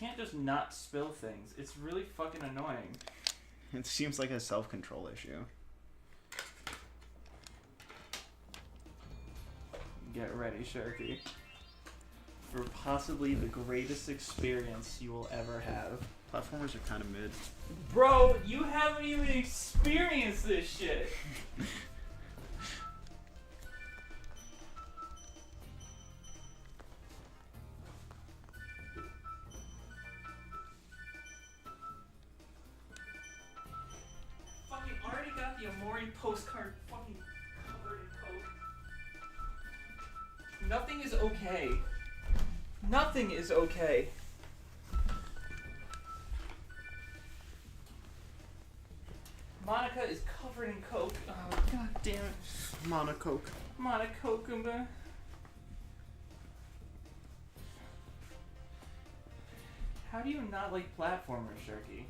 can't just not spill things. It's really fucking annoying. It seems like a self-control issue. Get ready, Sharky. For possibly the greatest experience you will ever have. Platformers are kind of mid. Bro, you haven't even experienced this shit. Fucking already got the Amori postcard fucking covered in coke. Nothing is okay. Nothing is okay. Monica is covered in coke. Oh, god damn it. Monocoke. Monocoke. How do you not like platformers, Sharky?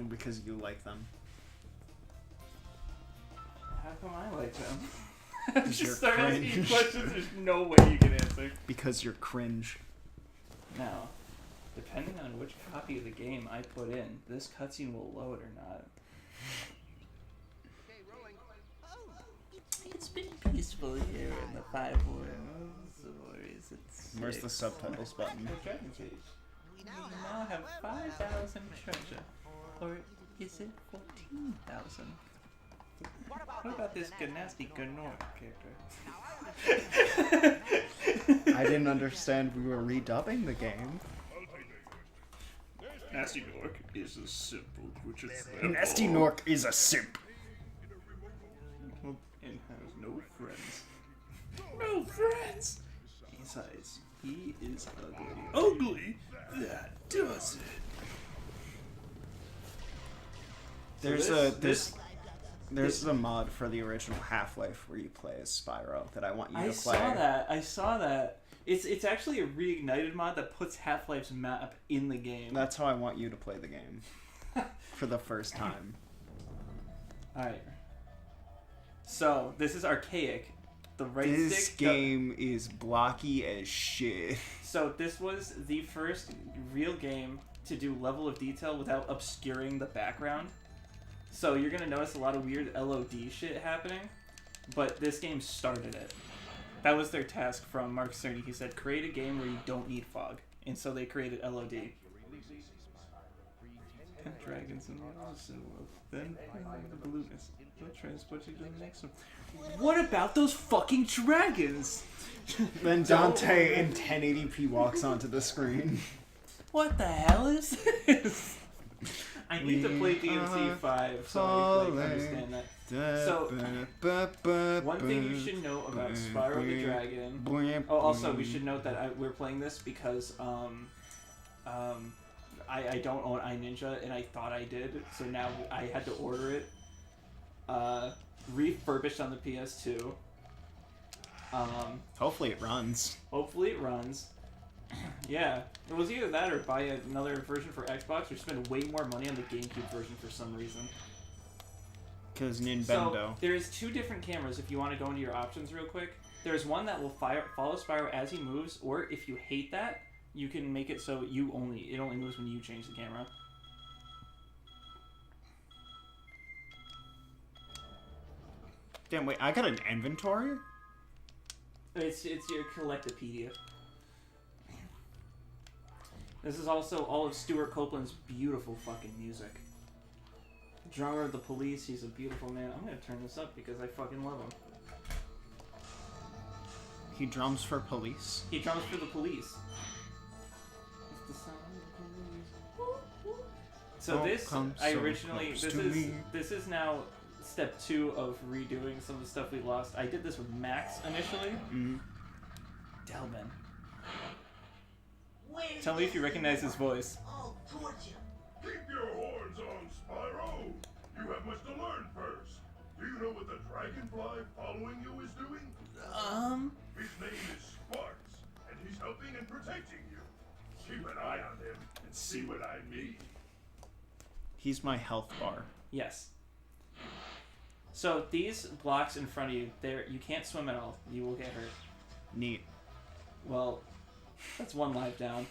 Because you like them. How come I like them? Because you're Just start asking cringe. questions there's no way you can answer. Because you're cringe. Now, depending on which copy of the game I put in, this cutscene will load or not. It's been peaceful here in the Five Worlds, or is it six? Where's the subtitles button? The Dragon Cage. We now have 5,000 treasure. Or is it 14,000? What about this nasty Gnor character? I didn't understand we were redubbing the game. Nasty Gnork is a simple creature. Nasty Nork is a simp. And has no friends. No friends! Besides, he is ugly. Ugly? That does it. There's a mod for the original Half-Life where you play as Spyro that I want you to play. I saw that. It's actually a reignited mod that puts Half-Life's map in the game. That's how I want you to play the game. For the first time. Alright. So, this is archaic. The right This stick... game is blocky as shit. So, this was the first real game to do level of detail without obscuring the background. So, you're going to notice a lot of weird LOD shit happening. But this game started it. That was their task from Mark Cerny. He said, create a game where you don't need fog. And so they created LOD. 10 dragons in the ocean world. Then the blueness. They'll transport you to the next one. What about those fucking dragons? Then Dante in 1080p walks onto the screen. What the hell is this? I need to play DMC 5 so I can understand that. So, one thing you should know about Spyro the Dragon... Oh, also, we should note that we're playing this because I don't own iNinja, and I thought I did, so now I had to order it. Refurbished on the PS2. Hopefully it runs. Hopefully it runs. Yeah, it was either that or buy another version for Xbox or spend way more money on the GameCube version for some reason. Because Nintendo. So, there's two different cameras if you want to go into your options real quick. There's one that will follow Spyro as he moves, or if you hate that, you can make it so it only moves when you change the camera. Damn, wait, I got an inventory? It's your Collectopedia. This is also all of Stuart Copeland's beautiful fucking music. Drummer of the Police, he's a beautiful man. I'm gonna turn this up because I fucking love him. He drums for Police? He drums for the Police. It's the sound of the police. So this is now step 2 of redoing some of the stuff we lost. I did this with Max initially. Mm-hmm. Delvin. Tell me if you recognize his voice. Keep your horns on, Spyro! You have much to learn first. Do you know what the dragonfly following you is doing? His name is Sparks, and he's helping and protecting you. Keep an eye on him and see what I mean. He's my health bar. Yes. So these blocks in front of you, you can't swim at all. You will get hurt. Neat. Well, that's one life down.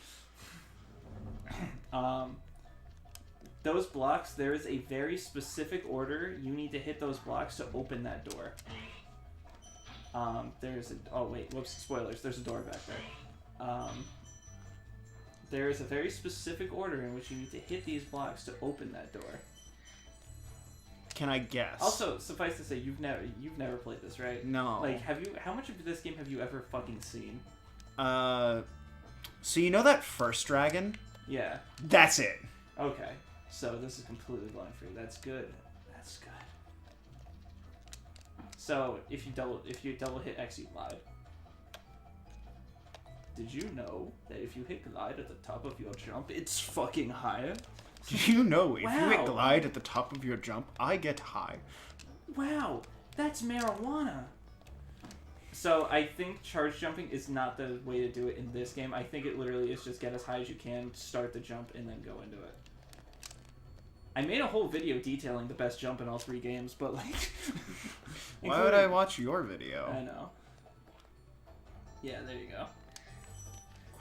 Those blocks, there is a very specific order you need to hit those blocks to open that door. Oh wait, whoops, spoilers, there's a door back there. There is a very specific order in which you need to hit these blocks to open that door. Can I guess? Also, suffice to say, you've never played this, right? No. Like, how much of this game have you ever fucking seen? So you know that first dragon? Yeah. That's it. Okay. So this is completely blind for you. That's good. That's good. So if you double hit X, you glide. Did you know that if you hit glide at the top of your jump, it's fucking higher? Do you know if you hit Wow. glide at the top of your jump, I get high? Wow, that's marijuana. So I think charge jumping is not the way to do it in this game. I think it literally is just get as high as you can, start the jump, and then go into it. I made a whole video detailing the best jump in all 3 games, but like... Why would I watch your video? I know. Yeah, there you go.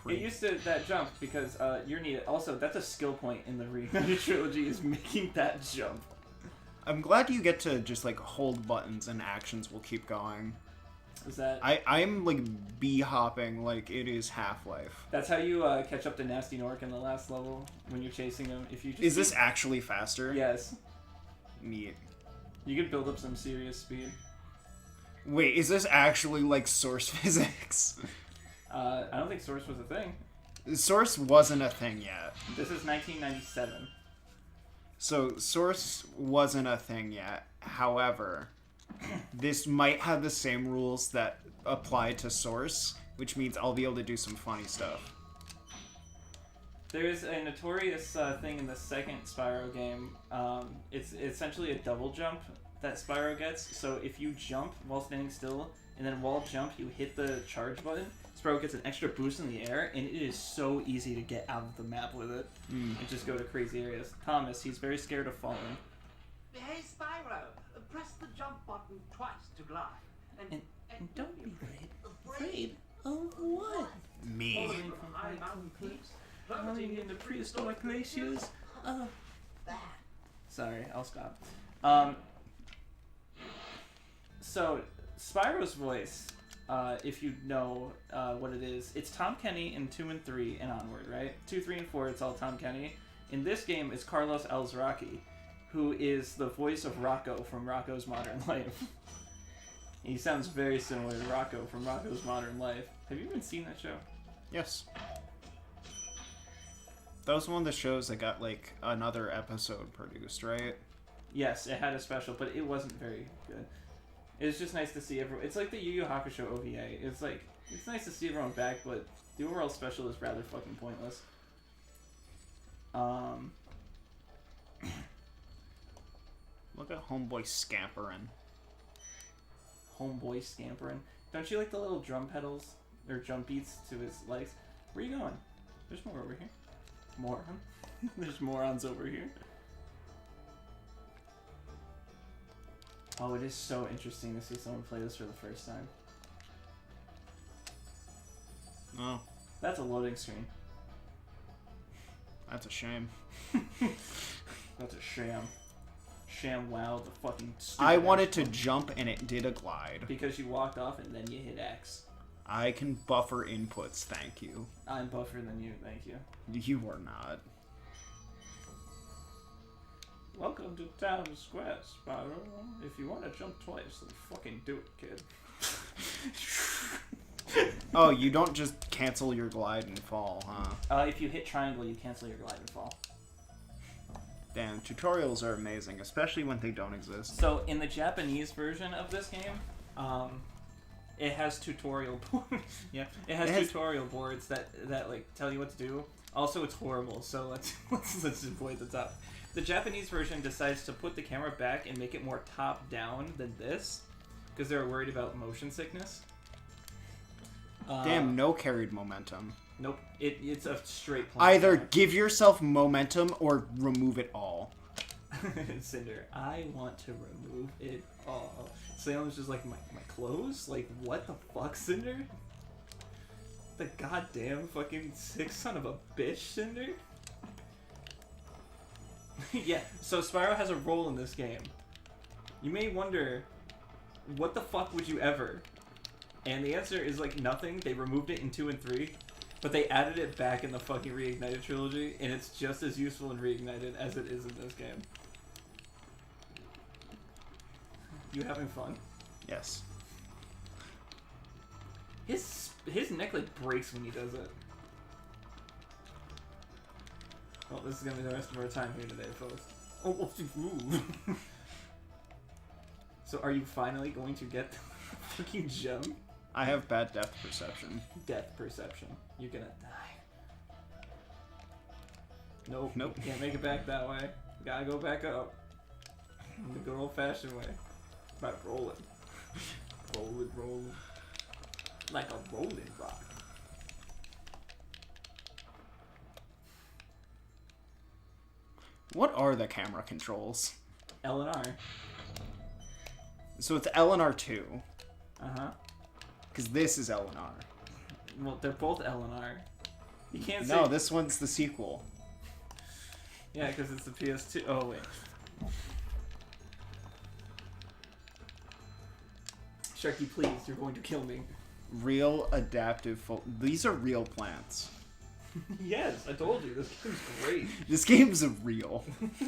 It used to, that jump, because you're needed. Also, that's a skill point in the Reignited trilogy, is making that jump. I'm glad you get to just like hold buttons and actions will keep going. Is that... I'm like bee-hopping like it is Half-Life. That's how you catch up to Nasty Nork in the last level, when you're chasing him. If you just Is this actually faster? Yes. Neat. You can build up some serious speed. Wait, is this actually like Source physics? I don't think Source was a thing. Source wasn't a thing yet. This is 1997. So Source wasn't a thing yet. However, this might have the same rules that apply to Source, which means I'll be able to do some funny stuff. There is a notorious thing in the second Spyro game. It's essentially a double jump that Spyro gets. So if you jump while standing still, and then while jump you hit the charge button, Spyro gets an extra boost in the air, and it is so easy to get out of the map with it. And just go to crazy areas. Thomas, he's very scared of falling. Hey, Spyro, press the jump button twice to glide. And don't be afraid of what? Me. Falling from high mountain peaks, Running in the prehistoric glaciers. that. Sorry, I'll stop. So, Spyro's voice, if you know what it is, it's Tom Kenny in 2 and 3 and onward, right? 2, 3, and 4, it's all Tom Kenny. In this game, it's Carlos Alzraki, who is the voice of Rocco from Rocco's Modern Life. He sounds very similar to Rocco from Rocco's Modern Life. Have you even seen that show? Yes. That was one of the shows that got like another episode produced, right? Yes, it had a special, but it wasn't very good. It was just nice to see everyone. It's like the Yu Yu Hakusho OVA. It's like, it's nice to see everyone back, but the overall special is rather fucking pointless. Look at Homeboy scampering. Homeboy scampering. Don't you like the little drum pedals or drum beats to his legs? Where are you going? There's more over here. Moron. There's morons over here. Oh, it is so interesting to see someone play this for the first time. Oh, That's a loading screen. that's a shame. That's a sham. Sham wow, the fucking stupid I wanted X to button. jump and it did a glide. Because you walked off and then you hit X. I can buffer inputs, thank you. I'm buffer than you, thank you. You are not. Welcome to Town Square, Spyro. If you want to jump twice, then fucking do it, kid. Oh, you don't just cancel your glide and fall, huh? If you hit triangle, you cancel your glide and fall. Damn, tutorials are amazing, especially when they don't exist. So, in the Japanese version of this game, it has tutorial yeah, it has tutorial boards that like tell you what to do. Also, it's horrible, so let's avoid the top. The Japanese version decides to put the camera back and make it more top down than this, because they're worried about motion sickness. Damn, no carried momentum. Nope, it's a straight plane. Either give yourself momentum or remove it all. Cinder, I want to remove it all. Salem's just like, my clothes? Like, what the fuck, Cinder? The goddamn fucking sick son of a bitch, Cinder? Yeah, so Spyro has a role in this game. You may wonder, what the fuck would you ever? And the answer is like nothing. They removed it in 2 and 3, but they added it back in the fucking Reignited trilogy, and it's just as useful in Reignited as it is in this game. You having fun? Yes. His neck like breaks when he does it. Well, this is gonna be the rest of our time here today, folks. Oh, ooh. So, are you finally going to get the fucking gem? I have bad depth perception. Death perception. You're gonna die. Nope. Nope. Can't make it back that way. Gotta go back up. The good old-fashioned way. By rolling. Rolling. Like a rolling rock. What are the camera controls? L and R. So it's L and R2. Uh-huh. Because this is L and R. Well, they're both L and R. You can't say... No, this one's the sequel. Yeah, because it's the PS2. Oh, wait. Sharky, please. You're going to kill me. Real adaptive... These are real plants. Yes, I told you. This game's great. This game's real.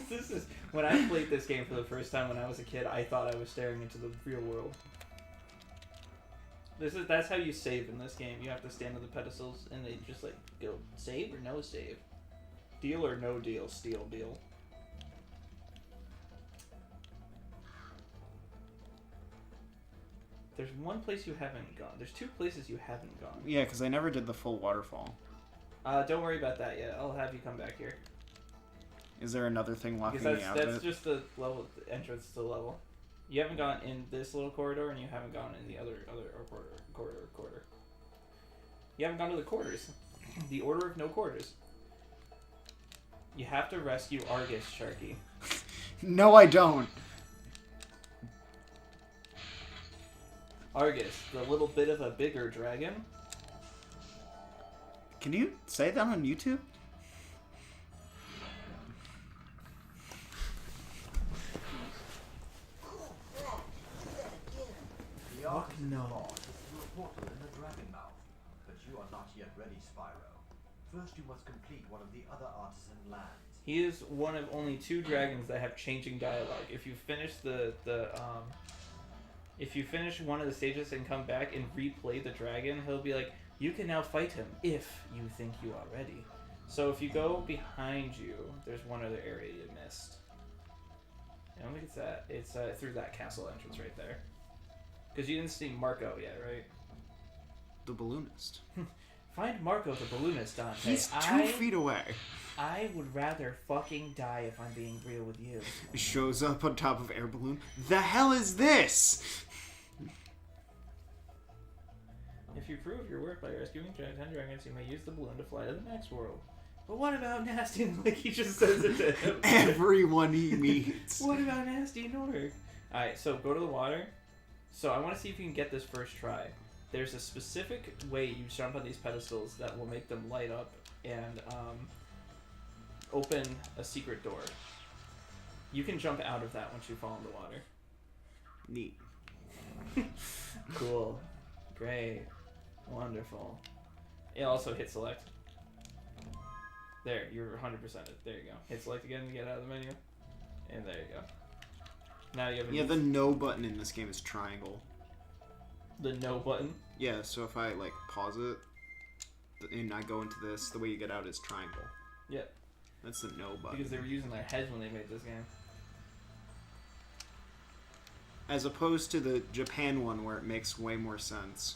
This is... When I played this game for the first time when I was a kid, I thought I was staring into the real world. That's how you save in this game. You have to stand on the pedestals and they just like go save or no save. Deal or no deal. Steal deal. There's one place you haven't gone. There's 2 places you haven't gone. Yeah, because I never did the full waterfall. Don't worry about that yet. I'll have you come back here. Is there another thing locking Because me out of that's it? just the level, the entrance to the level. You haven't gone in this little corridor, and you haven't gone in the other corridor. You haven't gone to the quarters. The order of no quarters. You have to rescue Argus, Sharky. No, I don't. Argus, the little bit of a bigger dragon. Can you say that on YouTube? The Argus no. boss is through a portal in the dragon mouth, but you are not yet ready, Spyro. First, you must complete one of the other artisan lands. He is one of only 2 dragons that have changing dialogue. If you finish if you finish one of the stages and come back and replay the dragon, he'll be like, you can now fight him if you think you are ready. So if you go behind you, there's one other area you missed. I don't think it's that. It's through that castle entrance right there. Because you didn't see Marco yet, right? The balloonist. Find Marco the balloonist, Dante. He's 2 feet away. I would rather fucking die if I'm being real with you. He shows up on top of air balloon. The hell is this? If you prove your work by rescuing 10 dragons, you may use the balloon to fly to the next world. But what about Nasty and like he just says it to him? Everyone he meets. What about Nasty and Org? Alright, so go to the water. So I want to see if you can get this first try. There's a specific way you jump on these pedestals that will make them light up and open a secret door. You can jump out of that once you fall in the water. Neat. Cool. Great. Wonderful. It also hit select. There, you're 100%. There you go. Hit select again to get out of the menu. And there you go. Now you have a Yeah, the no button in this game is triangle. the no button. Yeah, so if I like pause it and I go into this, the way you get out is triangle. Yeah. That's the no button. Because they were using their heads when they made this game. As opposed to the Japan one where it makes way more sense.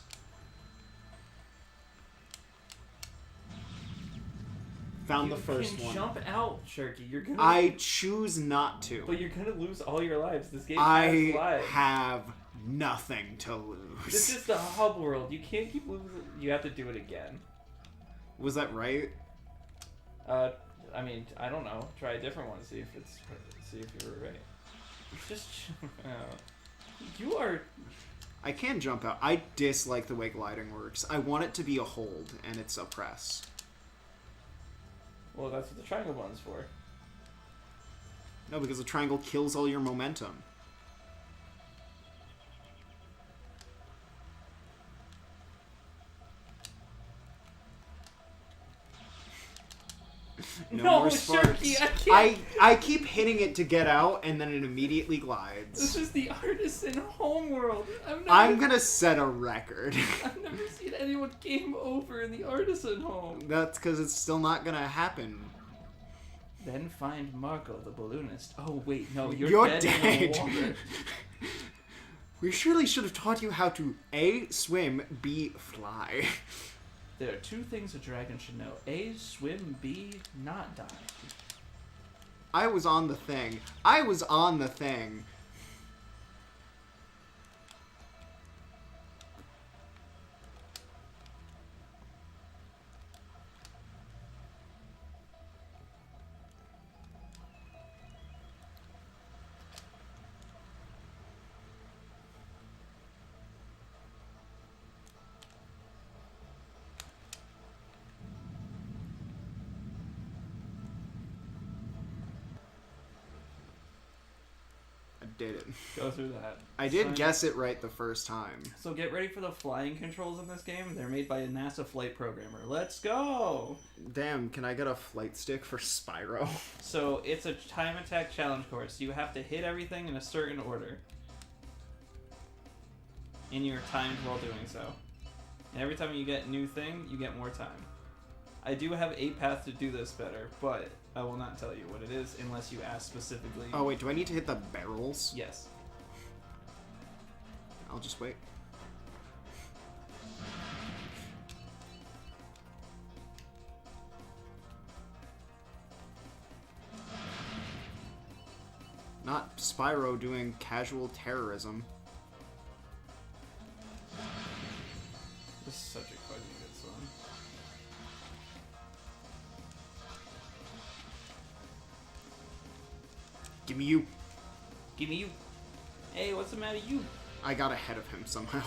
Found the first You can one. jump out, Shirky. You're gonna. I choose not to. But you're gonna lose all your lives. This game I has lives. have nothing to lose. This is the hub world. You can't keep losing. You have to do it again. Was that right? I mean, I don't know. Try a different one. See if you were right. Just. You are. I can jump out. I dislike the way gliding works. I want it to be a hold, and it's a press. Well, that's what the triangle button's for. No, because the triangle kills all your momentum. No, more Sharky, sparks. I can't. I keep hitting it to get out, and then it immediately glides. This is the artisan homeworld. I'm gonna set a record. I've never seen anyone game over in the artisan home. That's because it's still not gonna happen. Then find Marco, the balloonist. Oh, wait, no, You're dead. dead. In the water. We surely should have taught you how to A, swim, B, fly. There are two things a dragon should know. A, swim, B, not die. I was on the thing. I was on the thing. Did it. Go through that. I did guess it right the first time. So get ready for the flying controls in this game. They're made by a NASA flight programmer. Let's go! Damn, can I get a flight stick for Spyro? So it's a time attack challenge course. You have to hit everything in a certain order. And you're timed while doing so. And every time you get a new thing, you get more time. I do have a path to do this better, but I will not tell you what it is unless you ask specifically. Oh wait, do I need to hit the barrels? Yes. I'll just wait. Not Spyro doing casual terrorism. This is such a fucking good song. Give me you. Give me you. Hey, what's the matter with you? I got ahead of him somehow.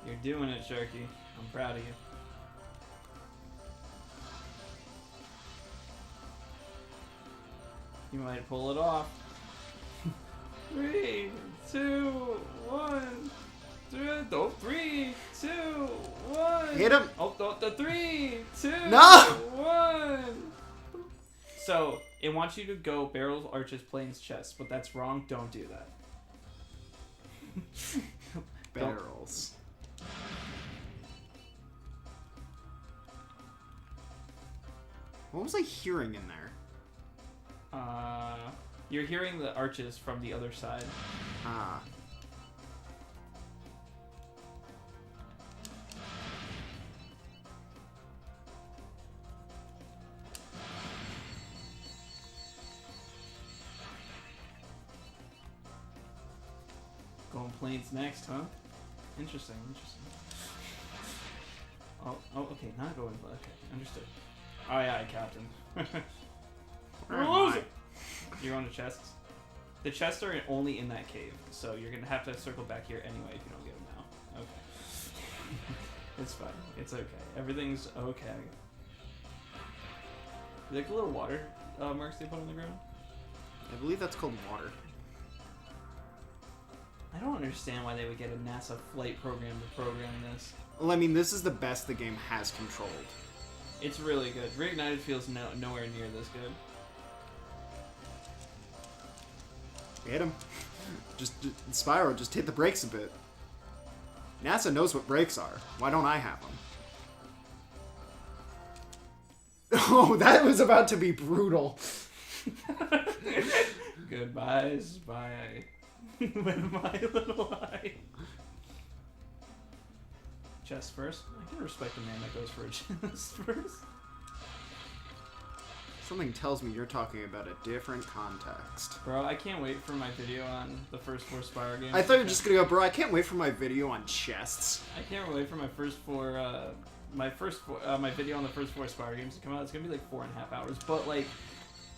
You're doing it, Sharky. I'm proud of you. You might pull it off. 3, 2, 1. 3, 2, 1. Hit him! Oh, the 3, 2, No! 1. So, it wants you to go barrels, arches, planes, chests, but that's wrong. Don't do that. Barrels. What was I hearing in there? You're hearing the arches from the other side. Ah. Going planes next, huh? Interesting, interesting. Oh, okay, not going. Okay, understood. Aye, aye, Captain. Where am I? You're on the chests. The chests are only in that cave, so you're gonna have to circle back here anyway if you don't get them now. Okay. It's fine. It's okay. Everything's okay. You like the little water marks they put on the ground? I believe that's called water. I don't understand why they would get a NASA flight program to program this. Well, I mean, this is the best the game has controlled. It's really good. Reignited feels nowhere near this good. Hit him. Just Spyro, just hit the brakes a bit. NASA knows what brakes are. Why don't I have them? Oh, that was about to be brutal. Goodbye, Spy. With my little eye. Chest first. I can respect a man that goes for a chest first. Something tells me you're talking about a different context. Bro, I can't wait for my video on the first 4 Spyro games. I thought you were just gonna go, bro, I can't wait for my video on chests. I can't wait for my first 4, my video on the first 4 Spyro games to come out. It's gonna be like 4.5 hours, but like,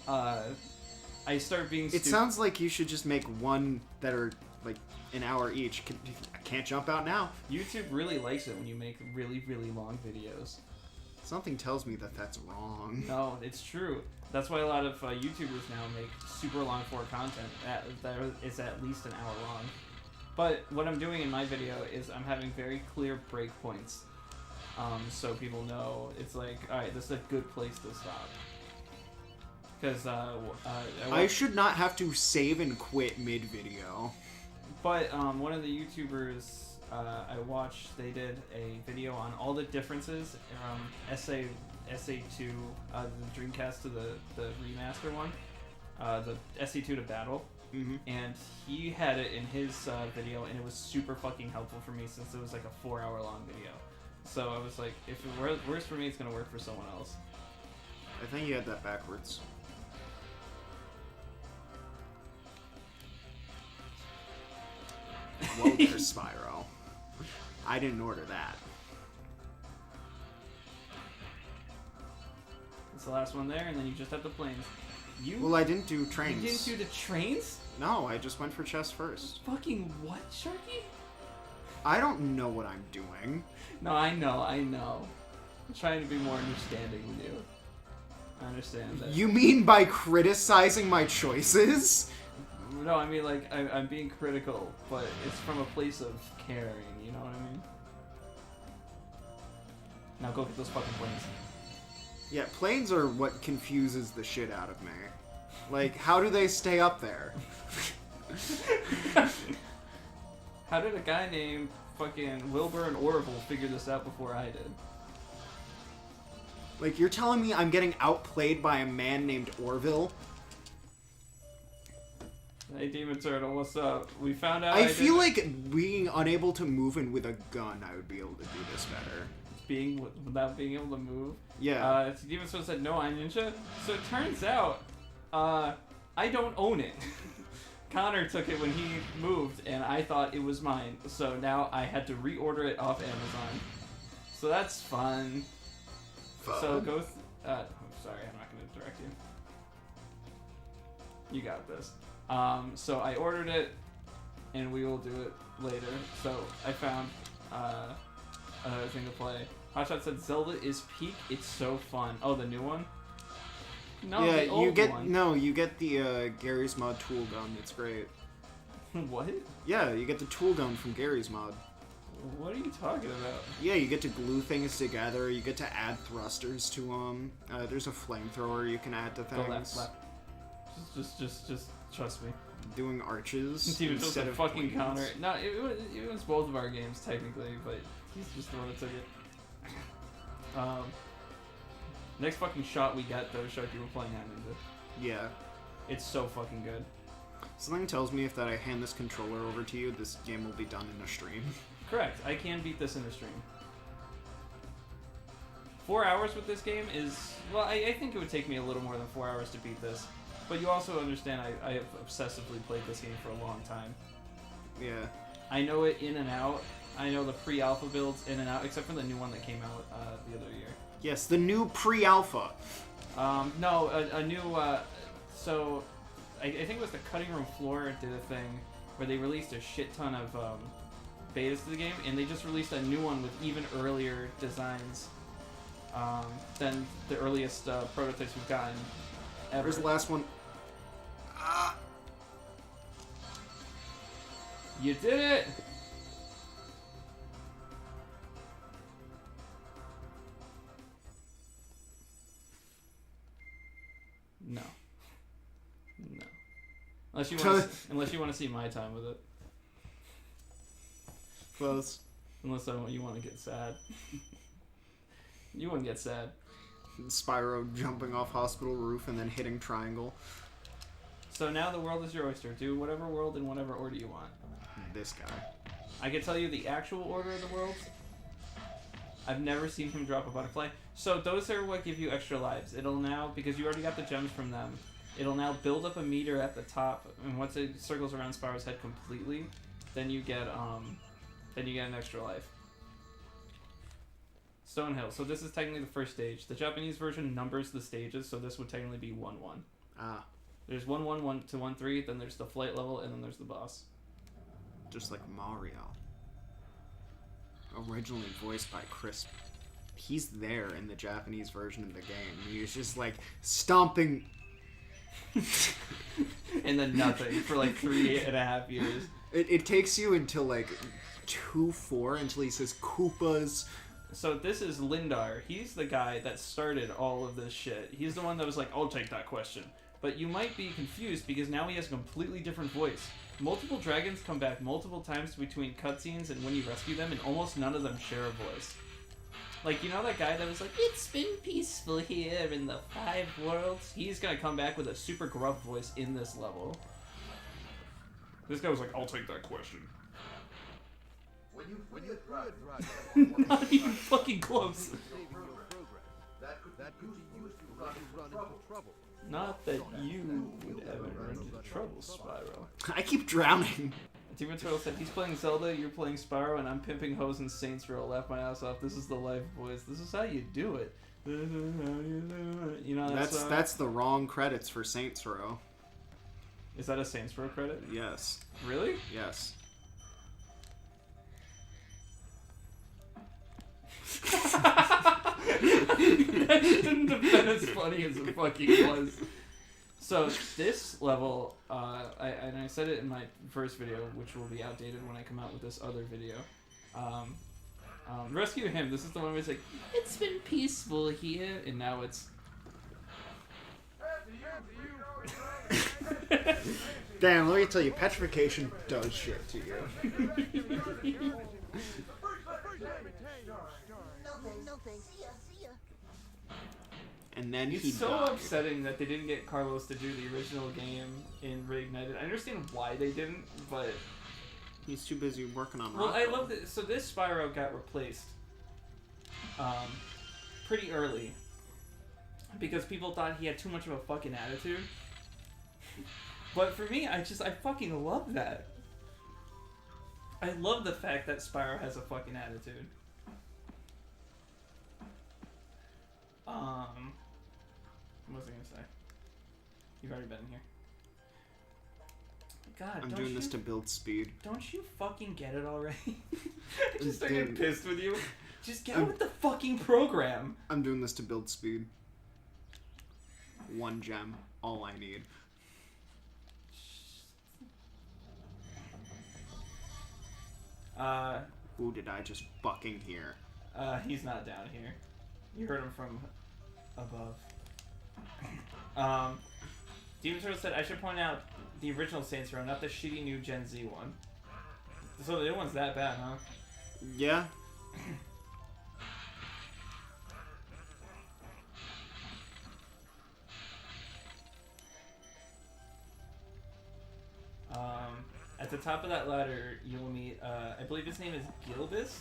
I start being It sounds like you should just make one that are like an hour each. I can't jump out now. YouTube really likes it when you make really, really long videos. Something tells me that that's wrong. No, it's true. That's why a lot of YouTubers now make super long form content that is at least an hour long. But what I'm doing in my video is I'm having very clear breakpoints, so people know it's like, all right, this is a good place to stop. Because I should not have to save and quit mid-video. But one of the YouTubers I watched, they did a video on all the differences from SA2, the Dreamcast to the remaster one, the SA2 to Battle. Mm-hmm. And he had it in his video, and it was super fucking helpful for me since it was like a 4-hour long video. So I was like, if it works for me, it's gonna work for someone else. I think you had that backwards. Whoa there, Spyro. I didn't order that. It's the last one there, and then you just have the planes. Well, I didn't do trains. You didn't do the trains? No, I just went for chess first. Fucking what, Sharky? I don't know what I'm doing. No, I know. I'm trying to be more understanding with you. I understand that. You mean by criticizing my choices? No, I mean, like, I'm being critical, but it's from a place of caring, you know what I mean? Now go get those fucking planes. Yeah, planes are what confuses the shit out of me. Like, how do they stay up there? How did a guy named fucking Wilbur and Orville figure this out before I did? Like, you're telling me I'm getting outplayed by a man named Orville? Hey, Demon Turtle, what's up? We found out I feel like being unable to move and with a gun, I would be able to do this better. Without being able to move. Yeah. Demon Turtle said, no, I'm Ninja. So it turns out, I don't own it. Connor took it when he moved, and I thought it was mine. So now I had to reorder it off Amazon. So that's fun. So go. I'm sorry, I'm not going to direct you. You got this. So I ordered it, and we will do it later. So I found another thing to play. Hotshot said Zelda is peak. It's so fun. Oh, the new one? No, yeah, the old you get one. you get the Gary's Mod tool gun. It's great. What? Yeah, you get the tool gun from Gary's Mod. What are you talking about? Yeah, you get to glue things together. You get to add thrusters to them. There's a flamethrower you can add to things. Go left. Just trust me. Doing arches Steven just instead a of fucking planes. counter. No, it was both of our games technically, but he's just the one that took it. Next fucking shot we got though, Sharky, we're playing on Ninja. Yeah. It's so fucking good. Something tells me if that I hand this controller over to you, this game will be done in a stream. Correct. I can beat this in a stream. 4 hours with this game is... Well, I think it would take me a little more than 4 hours to beat this. But you also understand I have obsessively played this game for a long time. Yeah. I know it in and out. I know the pre-alpha builds in and out, except for the new one that came out the other year. Yes, the new pre-alpha. No, a new... so, I think it was the Cutting Room Floor did a thing where they released a shit ton of betas to the game, and they just released a new one with even earlier designs than the earliest prototypes we've gotten ever. Where's the last one? You did it! No. Unless you want to see my time with it. Close. Unless you want to get sad. You wouldn't get sad. Spyro jumping off hospital roof and then hitting triangle. So now the world is your oyster. Do whatever world in whatever order you want. This guy. I can tell you the actual order of the worlds. I've never seen him drop a butterfly. So those are what give you extra lives. It'll now, because you already got the gems from them, it'll now build up a meter at the top, and once it circles around Spyro's head completely, then you get an extra life. Stonehill. So this is technically the first stage. The Japanese version numbers the stages, so this would technically be 1-1. Ah. There's 1-1, 1 to 1-3, then there's the flight level, and then there's the boss. Just like Mario. Originally voiced by Chris he's there in the Japanese version of the game. He's just like stomping. And then nothing for like 3.5 years. It takes you until like 2-4 until he says Koopas. So this is Lindar. He's the guy that started all of this shit. He's the one that was like, I'll take that question. But you might be confused because now he has a completely different voice. Multiple dragons come back multiple times between cutscenes and when you rescue them, and almost none of them share a voice. Like, you know that guy that was like, it's been peaceful here in the 5 worlds? He's gonna come back with a super gruff voice in this level. This guy was like, I'll take that question. When you free a dragon, Not even fucking close. that could be used to run into trouble. Not that you would ever run into trouble, Spyro. I keep drowning. Demon Turtle said, he's playing Zelda, you're playing Spyro, and I'm pimping hoes and Saints Row. Laugh my ass off. This is the life, boys. This is how you do it. You know, That's the wrong credits for Saints Row. Is that a Saints Row credit? Yes. Really? Yes. That shouldn't have been as funny as it fucking was. So this level, and I said it in my first video, which will be outdated when I come out with this other video. Rescue him. This is the one where it's like, it's been peaceful here, and now it's. Damn, let me tell you, petrification does shit to you. And then It's he so died. upsetting that they didn't get Carlos to do the original game in Reignited. I understand why they didn't, but He's too busy working on well, I Rocco. love that. So this Spyro got replaced, pretty early, because people thought he had too much of a fucking attitude. But for me, I fucking love that. I love the fact that Spyro has a fucking attitude. What was I gonna say? You've already been here. God, I'm don't doing you, this to build speed. Don't you fucking get it already? I just started Dude. pissed with you. Just get with the fucking program. I'm doing this to build speed. 1 gem, all I need. Who did I just fucking hear? He's not down here. You heard him from above. Demon Turtle said, I should point out the original Saints Row, not the shitty new Gen Z one. So the new one's that bad, huh? Yeah? At the top of that ladder, you'll meet, I believe his name is Gilbis.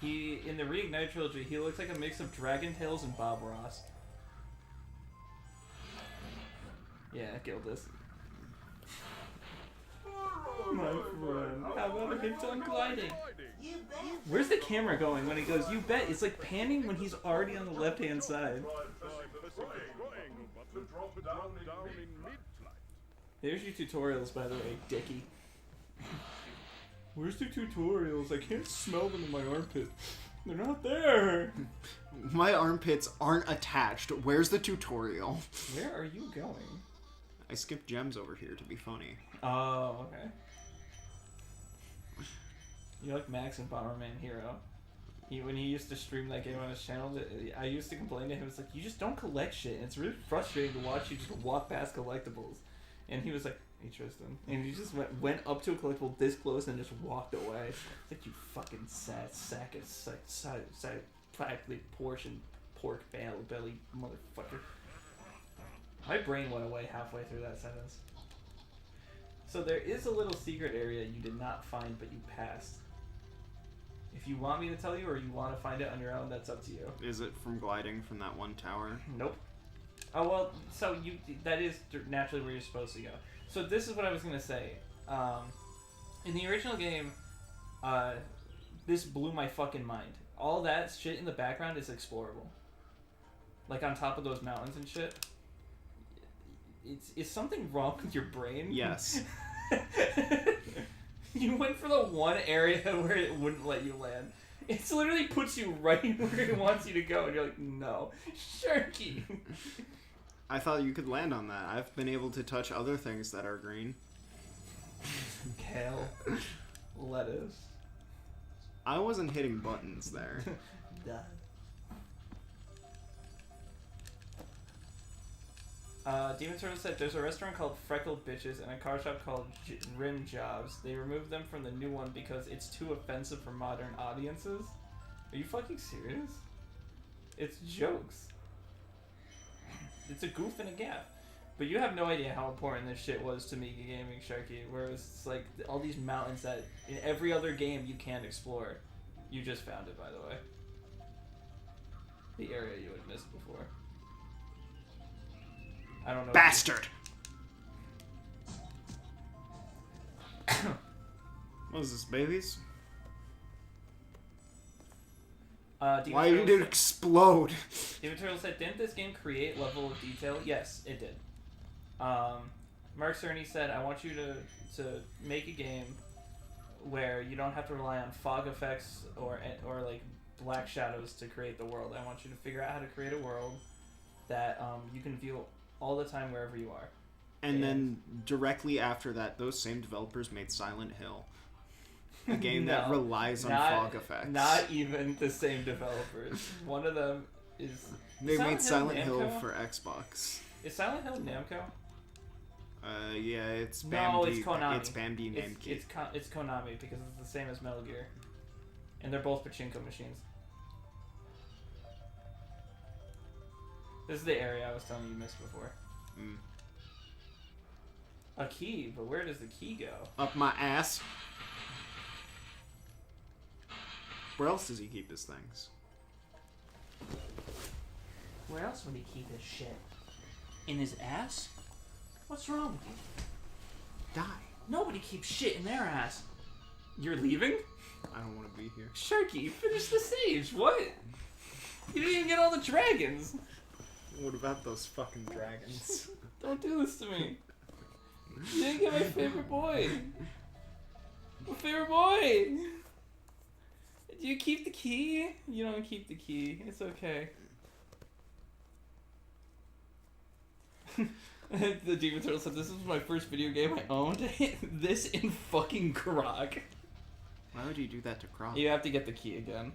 He, in the Reignited trilogy, he looks like a mix of Dragon Tales and Bob Ross. Yeah, Gilbis. My friend, how about a good time gliding? Where's the camera going when he goes, you bet? It's like panning when he's already on the left-hand side. There's your tutorials, by the way, Dickie. Where's the tutorials? I can't smell them in my armpit. They're not there. My armpits aren't attached. Where's the tutorial? Where are you going? I skipped gems over here to be funny. Oh, okay. You're like Max and Bomberman Hero. When he used to stream that game on his channel, I used to complain to him, it's like, you just don't collect shit. And it's really frustrating to watch you just walk past collectibles. And he was like, hey Tristan. And he just went up to a collectible this close and just walked away. It's like, you fucking sad sack of practically portion pork belly motherfucker. My brain went away halfway through that sentence. So there is a little secret area you did not find, but you passed. If you want me to tell you, or you want to find it on your own, that's up to you. Is it from gliding from that one tower? Nope. Oh, well, so that is naturally where you're supposed to go. So this is what I was going to say. In the original game, this blew my fucking mind. All that shit in the background is explorable. Like on top of those mountains and shit. Is something wrong with your brain? Yes. You went for the one area where it wouldn't let you land. It's literally puts you right where it wants you to go, and you're like, no, Sharky. I thought you could land on that. I've been able to touch other things that are green. Kale, lettuce. I wasn't hitting buttons there. Demon Turtle said there's a restaurant called Freckled Bitches and a car shop called Rim Jobs. They removed them from the new one because it's too offensive for modern audiences. Are you fucking serious? It's jokes. It's a goof and a gaff. But you have no idea how important this shit was to me gaming, Sharky. Where it's like all these mountains that in every other game you can't explore. You just found it, by the way. The area you had missed before. I don't know. Bastard! What is this, babies? Why did it explode? Demon Turtle said, didn't this game create level of detail? Yes, it did. Mark Cerny said, I want you to make a game where you don't have to rely on fog effects or like black shadows to create the world. I want you to figure out how to create a world that you can view all the time wherever you are. And then directly after that, those same developers made Silent Hill. A game that relies on fog effects. Not even the same developers. One of them is... They made Silent Hill for Xbox. Is Silent Hill Namco? Yeah, it's Bambi. No, it's Konami. It's Bambi Namco. It's Konami because it's the same as Metal Gear. And they're both pachinko machines. This is the area I was telling you missed before. Mm. A key, but where does the key go? Up my ass. Where else does he keep his things? Where else would he keep his shit? In his ass? What's wrong with you? Die. Nobody keeps shit in their ass. You're leaving? I don't want to be here. Sharky, finish the stage. What? You didn't even get all the dragons. What about those fucking dragons? Don't do this to me. You didn't get my favorite boy. My favorite boy. Do you keep the key? You don't keep the key. It's okay. The Demon Turtle said, this was my first video game I owned. This in fucking Grok. Why would you do that to Croc? You have to get the key again.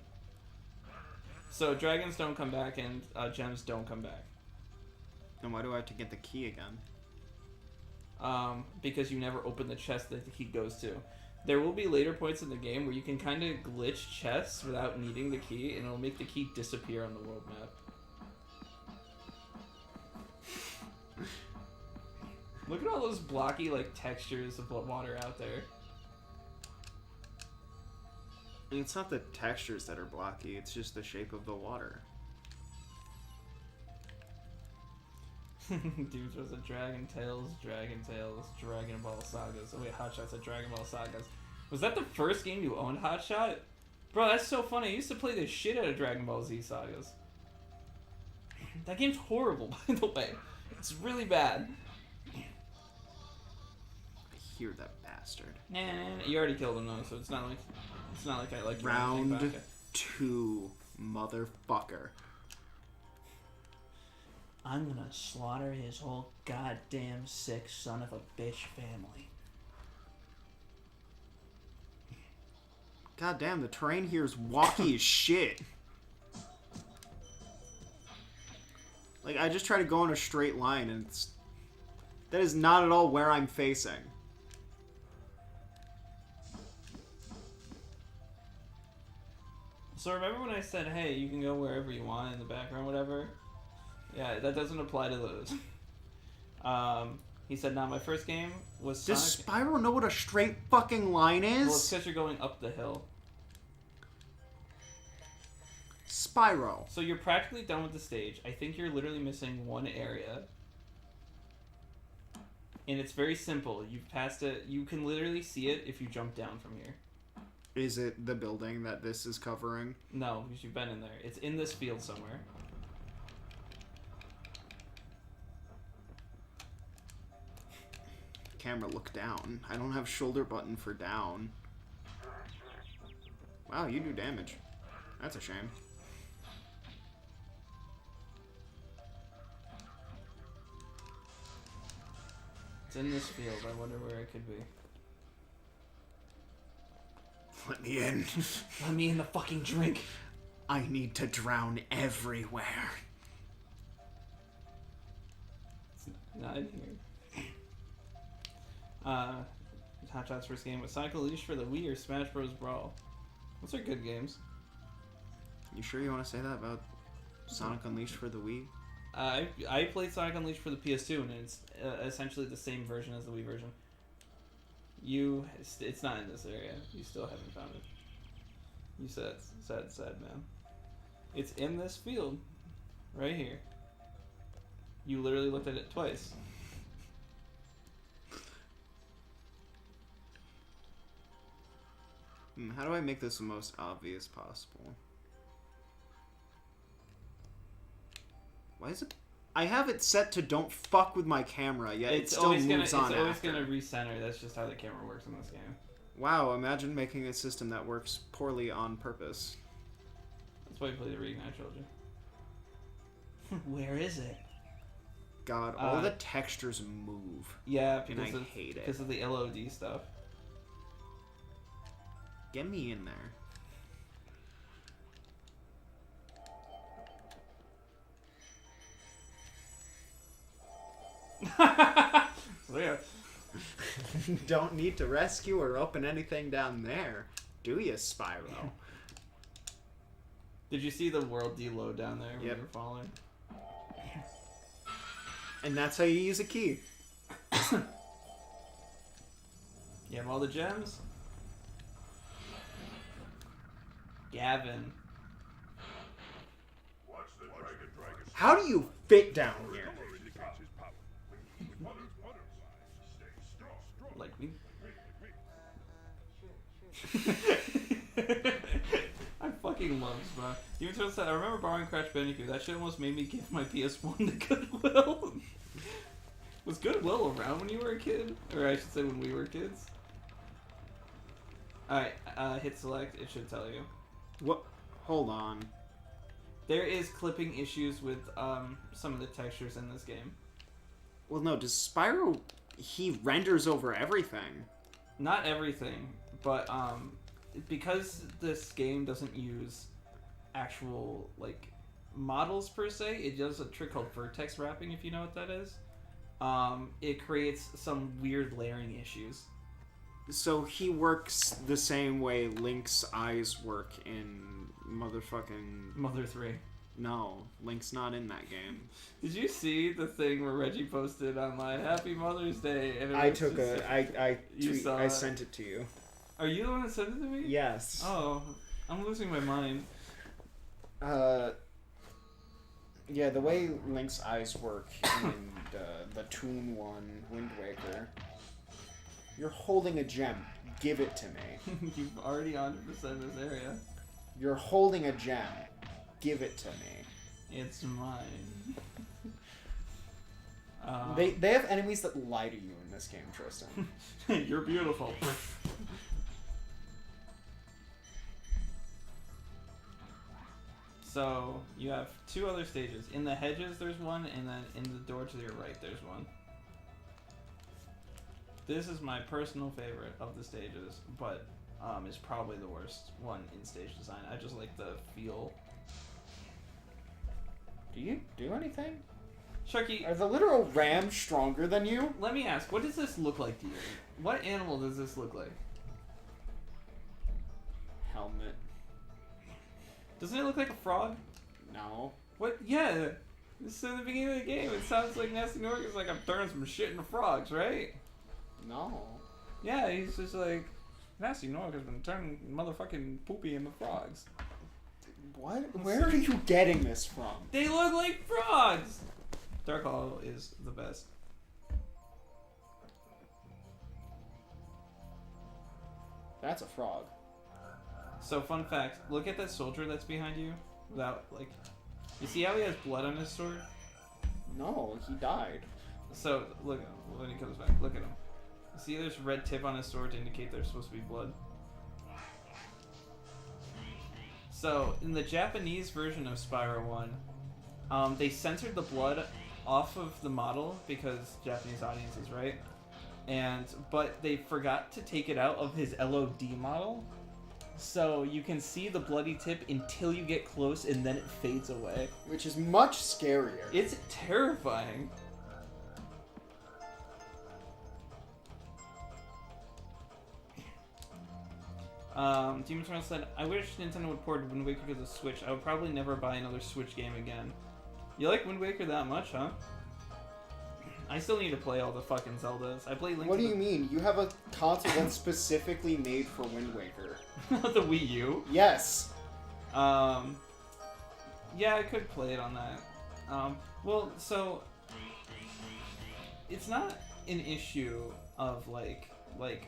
So dragons don't come back and gems don't come back. Then why do I have to get the key again? Because you never open the chest that the key goes to. There will be later points in the game where you can kind of glitch chests without needing the key, and it'll make the key disappear on the world map. Look at all those blocky, like, textures of water out there. And it's not the textures that are blocky, it's just the shape of the water. Dude, was a Dragon Tales, Dragon Ball Sagas. Oh wait, Hotshot said Dragon Ball Sagas. Was that the first game you owned, Hotshot? Bro, that's so funny. I used to play the shit out of Dragon Ball Z Sagas. That game's horrible, by the way. It's really bad. I hear that bastard. Nah, you already killed him though, so it's not like I like Round 2, motherfucker. I'm gonna slaughter his whole goddamn sick son of a bitch family. God damn, the terrain here is walky as shit. Like, I just try to go in a straight line, and that is not at all where I'm facing. So remember when I said, hey, you can go wherever you want in the background, whatever? Yeah, that doesn't apply to those. He said, nah, my first game was Sonic. Does Spyro know what a straight fucking line is? Well, it's because you're going up the hill. Spyro. So you're practically done with the stage. I think you're literally missing one area. And it's very simple. You've passed it. You can literally see it if you jump down from here. Is it the building that this is covering? No, because you've been in there. It's in this field somewhere. Camera, look down. I don't have shoulder button for down. Wow, you do damage. That's a shame. It's in this field. I wonder where it could be. Let me in. Let me in the fucking drink. I need to drown everywhere. It's not in here. Hot Shot's first game was Sonic Unleashed for the Wii or Smash Bros. Brawl. Those are good games. You sure you want to say that about Sonic Unleashed for the Wii? I played Sonic Unleashed for the PS2, and it's essentially the same version as the Wii version. It's not in this area. You still haven't found it. You sad man. It's in this field, right here. You literally looked at it twice. How do I make this the most obvious possible? Why is it? I have it set to don't fuck with my camera, yet it still moves on It's always after. gonna recenter. That's just how the camera works in this game. Wow, imagine making a system that works poorly on purpose. That's why you play the Reignite trilogy. Where is it? God, all the textures move. Yeah, And I hate it. because of the LOD stuff. Get me in there. So yeah. Don't need to rescue or open anything down there, do you, Spyro? Did you see the world deload down there when Yep. you were falling? And that's how you use a key. You have all the gems? Gavin. Watch the dragon. How do you fit down here? Indicates his power. Stay strong. Like me? I fucking love Spyro. Even Turtle said, I remember borrowing Crash Bandicoot. That shit almost made me give my PS1 to Goodwill. Was Goodwill around when you were a kid? Or I should say when we were kids? Alright, hit select. It should tell you. What? Hold on. There is clipping issues with some of the textures in this game. Well, no, does Spyro... He renders over everything. Not everything, but because this game doesn't use actual like models per se, it does a trick called vertex wrapping, if you know what that is. It creates some weird layering issues. So he works the same way Link's eyes work in motherfucking... Mother 3. No, Link's not in that game. Did you see the thing where Reggie posted online Happy Mother's Day? And I took just, I sent it to you. Are you the one that sent it to me? Yes. Oh, I'm losing my mind. Yeah, the way Link's eyes work in the Toon 1 Wind Waker, you're holding a gem. Give it to me. You've already 100% this area. You're holding a gem. Give it to me. It's mine. They have enemies that lie to you in this game, Tristan. You're beautiful. So, you have two other stages. In the hedges, there's one, and then in the door to your right, there's one. This is my personal favorite of the stages, but is probably the worst one in stage design. I just like the feel. Do you do anything? Sharky, Are the literal rams stronger than you? let me ask, what does this look like to you? What animal does this look like? Helmet. Doesn't it look like a frog? No. What? Yeah. This is in the beginning of the game. It sounds like Nasty Nork is like, I'm turning some shit into frogs, right? No. Yeah, he's just like, Nasty Nork has been turning motherfucking poopy into frogs. What? Where are you getting this from? They look like frogs! Dark Hollow is the best. That's a frog. So, fun fact, look at that soldier that's behind you. Without, like, you see how he has blood on his sword? No, he died. So, look, when he comes back, look at him. See there's a red tip on his sword to indicate there's supposed to be blood? So, in the Japanese version of Spyro 1, they censored the blood off of the model because Japanese audiences, right? But they forgot to take it out of his LOD model. So you can see the bloody tip until you get close and then it fades away. Which is much scarier. It's terrifying. Demon Eternal said, I wish Nintendo would port Wind Waker to the Switch. I would probably never buy another Switch game again. You like Wind Waker that much, huh? I still need to play all the fucking Zeldas. I played Link What to do you mean? You have a console that's specifically made for Wind Waker. the Wii U? Yes. Yeah, I could play it on that. Well, so it's not an issue of like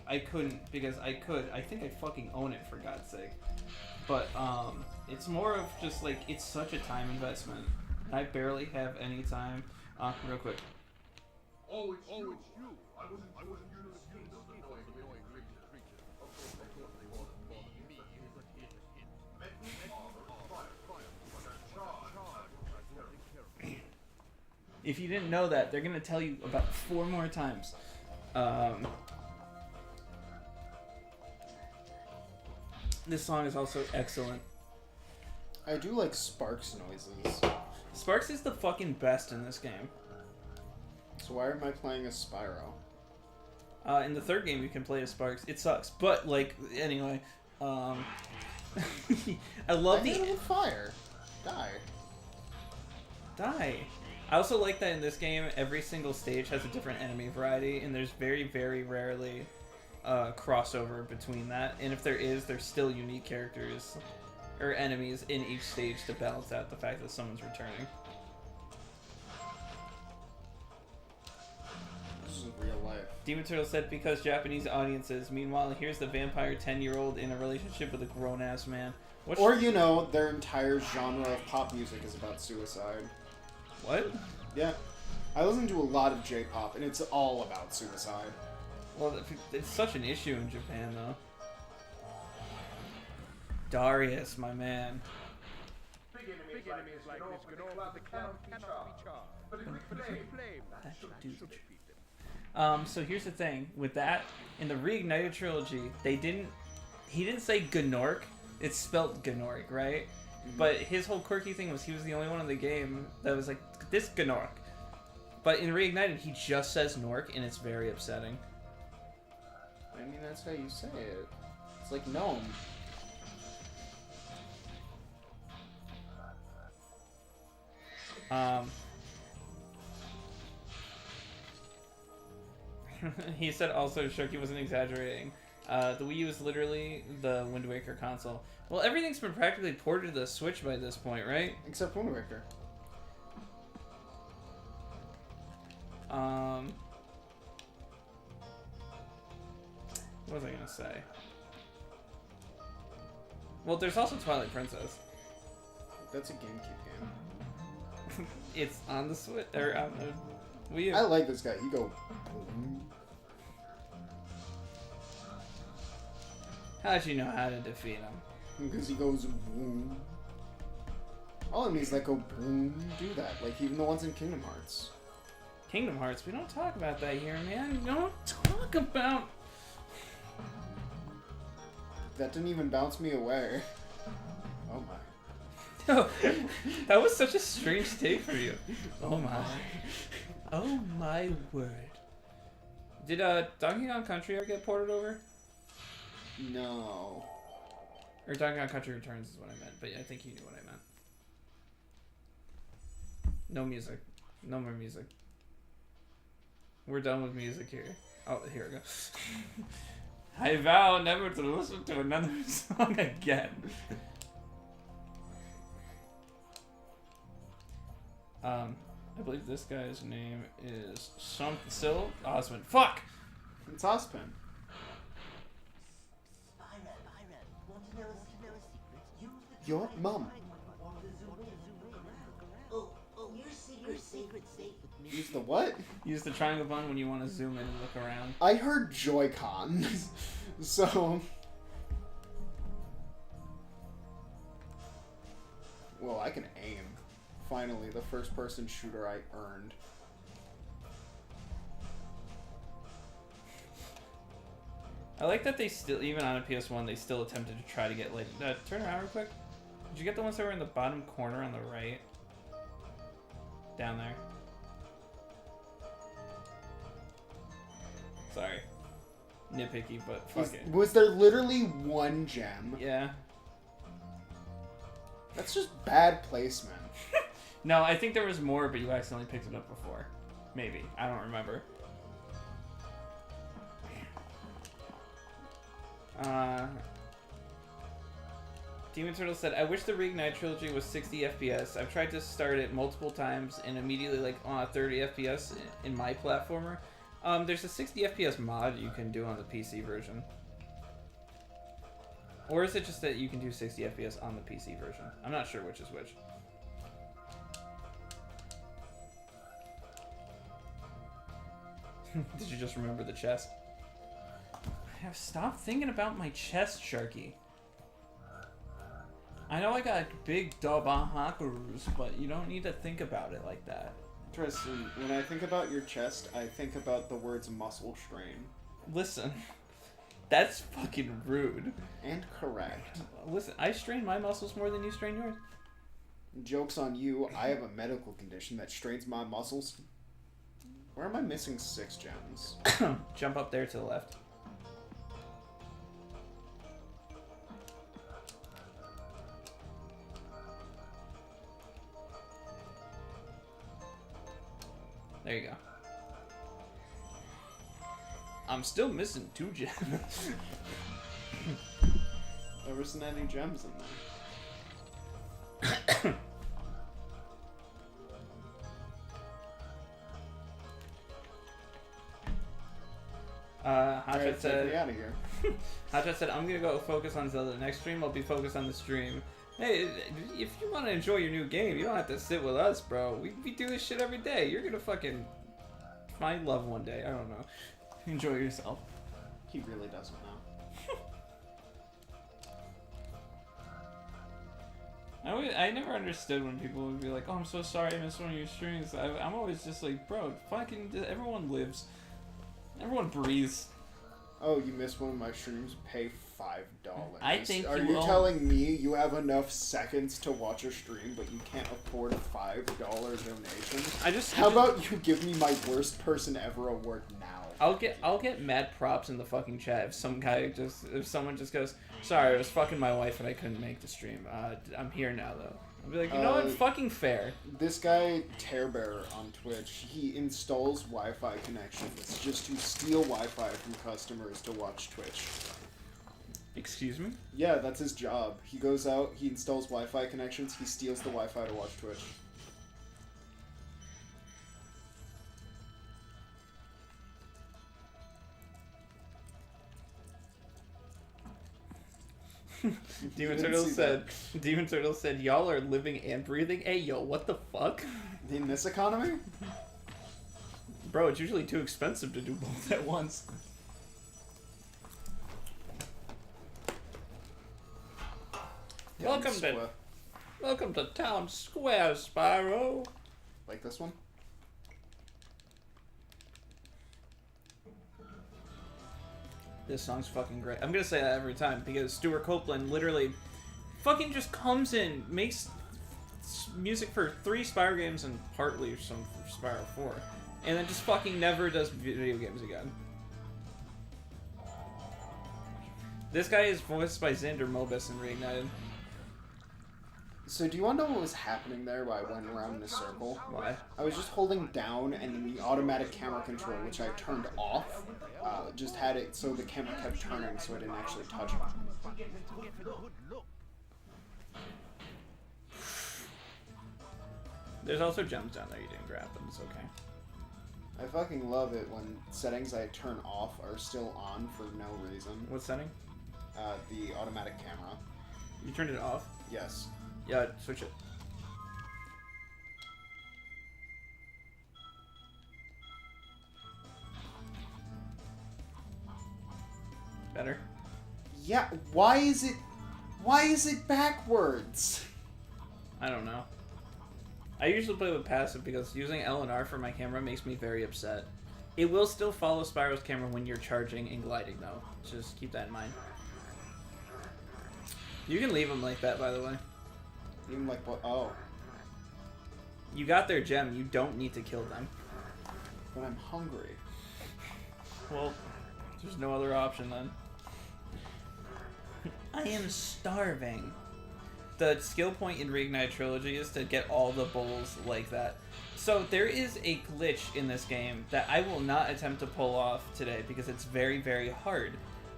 I couldn't because I could. I think I fucking own it for God's sake. But it's more of just like it's such a time investment. I barely have any time. Real quick. Oh, it's you. I wasn't gonna see those annoying creatures. Of course, they wasn't me. Make me fire, but that charge. If you didn't know that, they're gonna tell you about 4 more times. This song is also excellent. I do like Sparks noises. Sparks is the fucking best in this game. So why am I playing as Spyro? In the 3rd game, you can play as Sparks. It sucks, but like anyway. I love I the hit him with fire. Die. I also like that in this game, every single stage has a different enemy variety, and there's very, very rarely crossover between that. And if there is, there's still unique characters or enemies in each stage to balance out the fact that someone's returning. This is real life. Demon Turtle said, because Japanese audiences. Meanwhile, here's the vampire 10-year-old in a relationship with a grown-ass man. Or, you know, their entire genre of pop music is about suicide. What? Yeah. I listen to a lot of J-pop, and it's all about suicide. Well, it's such an issue in Japan, though. Darius, my man. Big enemies like this could all the cannot be charged. But in flame, That should do the trick. So here's the thing with that in the Reignited trilogy, he didn't say Gnorc. It's spelt Gnorc, right? Mm-hmm. But his whole quirky thing was he was the only one in the game that was like this Gnorc. But in Reignited, he just says Gnorc, and it's very upsetting. I mean, that's how you say it. It's like gnome. He said also Sharky wasn't exaggerating. The Wii U is literally the Wind Waker console. Well, everything's been practically ported to the Switch by this point, right? Except Wind Waker. What was I gonna say? Well, there's also Twilight Princess. That's a GameCube game. It's on the Switch or on the Wii U. I like this guy. You go. How'd you know how to defeat him? Because he goes boom. All enemies that go boom do that. Like even the ones in Kingdom Hearts. Kingdom Hearts, we don't talk about that here, man. We don't talk about. That didn't even bounce me away. Oh my. No, that was such a strange take for you. Oh my. Oh my word. Did Donkey Kong Country ever get ported over? No. Or Donkey Kong Country Returns is what I meant, but I think you knew what I meant. No music. No more music. We're done with music here. Oh, here we go. I vow never to listen to another song again. I believe this guy's name is Sil Osmond. Fuck! It's Ospen. Your mom. Your secret safe with me. Use the what? Use the triangle button when you want to zoom in and look around. I heard Joy-Con. So... Well, I can aim. Finally, the first-person shooter I earned. I like that they still, even on a PS1, they still attempted to try to get, like, turn around real quick. Did you get the ones that were in the bottom corner on the right? Down there. Sorry. Nitpicky, but fuck it. Was there literally one gem? Yeah. That's just bad placement. No, I think there was more, but you accidentally picked it up before. Maybe. I don't remember. Demon Turtle said, I wish the Reignite trilogy was 60 FPS. I've tried to start it multiple times and immediately like 30 FPS in my platformer. There's a 60 FPS mod you can do on the PC version. Or is it just that you can do 60 FPS on the PC version? I'm not sure which is which. Did you just remember the chest? Stop thinking about my chest, Sharky. I know I got big Dobahakarus, but you don't need to think about it like that. Tristan, when I think about your chest, I think about the words muscle strain. Listen, that's fucking rude. And correct. Listen, I strain my muscles more than you strain yours. Joke's on you, I have a medical condition that strains my muscles. Where am I missing 6 gems? Jump up there to the left. There you go. I'm still missing 2 gems. There wasn't any gems in there. Hotshot said, get out of here. Hotshot said, I'm gonna go focus on Zelda. Next stream, I'll be focused on the stream. Hey, if you want to enjoy your new game, you don't have to sit with us, bro. We do this shit every day. You're gonna fucking find love one day. I don't know. Enjoy yourself. He really doesn't know. I never understood when people would be like, oh, I'm so sorry I missed one of your streams. I'm always just like, bro, fucking, everyone lives. Everyone breathes. Oh, you missed one of my streams? Pay $5. I think Are you telling me you have enough seconds to watch a stream, but you can't afford a $5 donation? How about you give me my worst person ever award now? I'll get mad props in the fucking chat if someone just goes, sorry, I was fucking my wife and I couldn't make the stream. I'm here now though. I'll be like, you know what? Fucking fair. This guy, Tearbear on Twitch, he installs Wi-Fi connections just to steal Wi-Fi from customers to watch Twitch. Excuse me? Yeah, that's his job. He goes out, he installs Wi-Fi connections, he steals the Wi-Fi to watch Twitch. Demon Turtle said, y'all are living and breathing. Hey, yo, what the fuck? In this economy? Bro, it's usually too expensive to do both at once. Welcome to Town Square, Spyro. Like this one? This song's fucking great. I'm gonna say that every time because Stuart Copeland literally fucking just comes in, makes music for 3 Spyro games and partly some for Spyro 4, and then just fucking never does video games again. This guy is voiced by Xander Mobus in Reignited. So do you want to know what was happening there while I went around in a circle? Why? I was just holding down and the automatic camera control, which I turned off, just had it so the camera kept turning so I didn't actually touch it. There's also gems down there you didn't grab them, it's okay. I fucking love it when settings I turn off are still on for no reason. What setting? The automatic camera. You turned it off? Yes. Yeah, switch it. Better? Yeah, why is it backwards? I don't know. I usually play with passive because using L and R for my camera makes me very upset. It will still follow Spyro's camera when you're charging and gliding, though. Just keep that in mind. You can leave them like that, by the way. Even like what? Oh. You got their gem. You don't need to kill them. But I'm hungry. Well, there's no other option then. I am starving. The skill point in Reignite Trilogy is to get all the bowls like that. So there is a glitch in this game that I will not attempt to pull off today because it's very, very hard.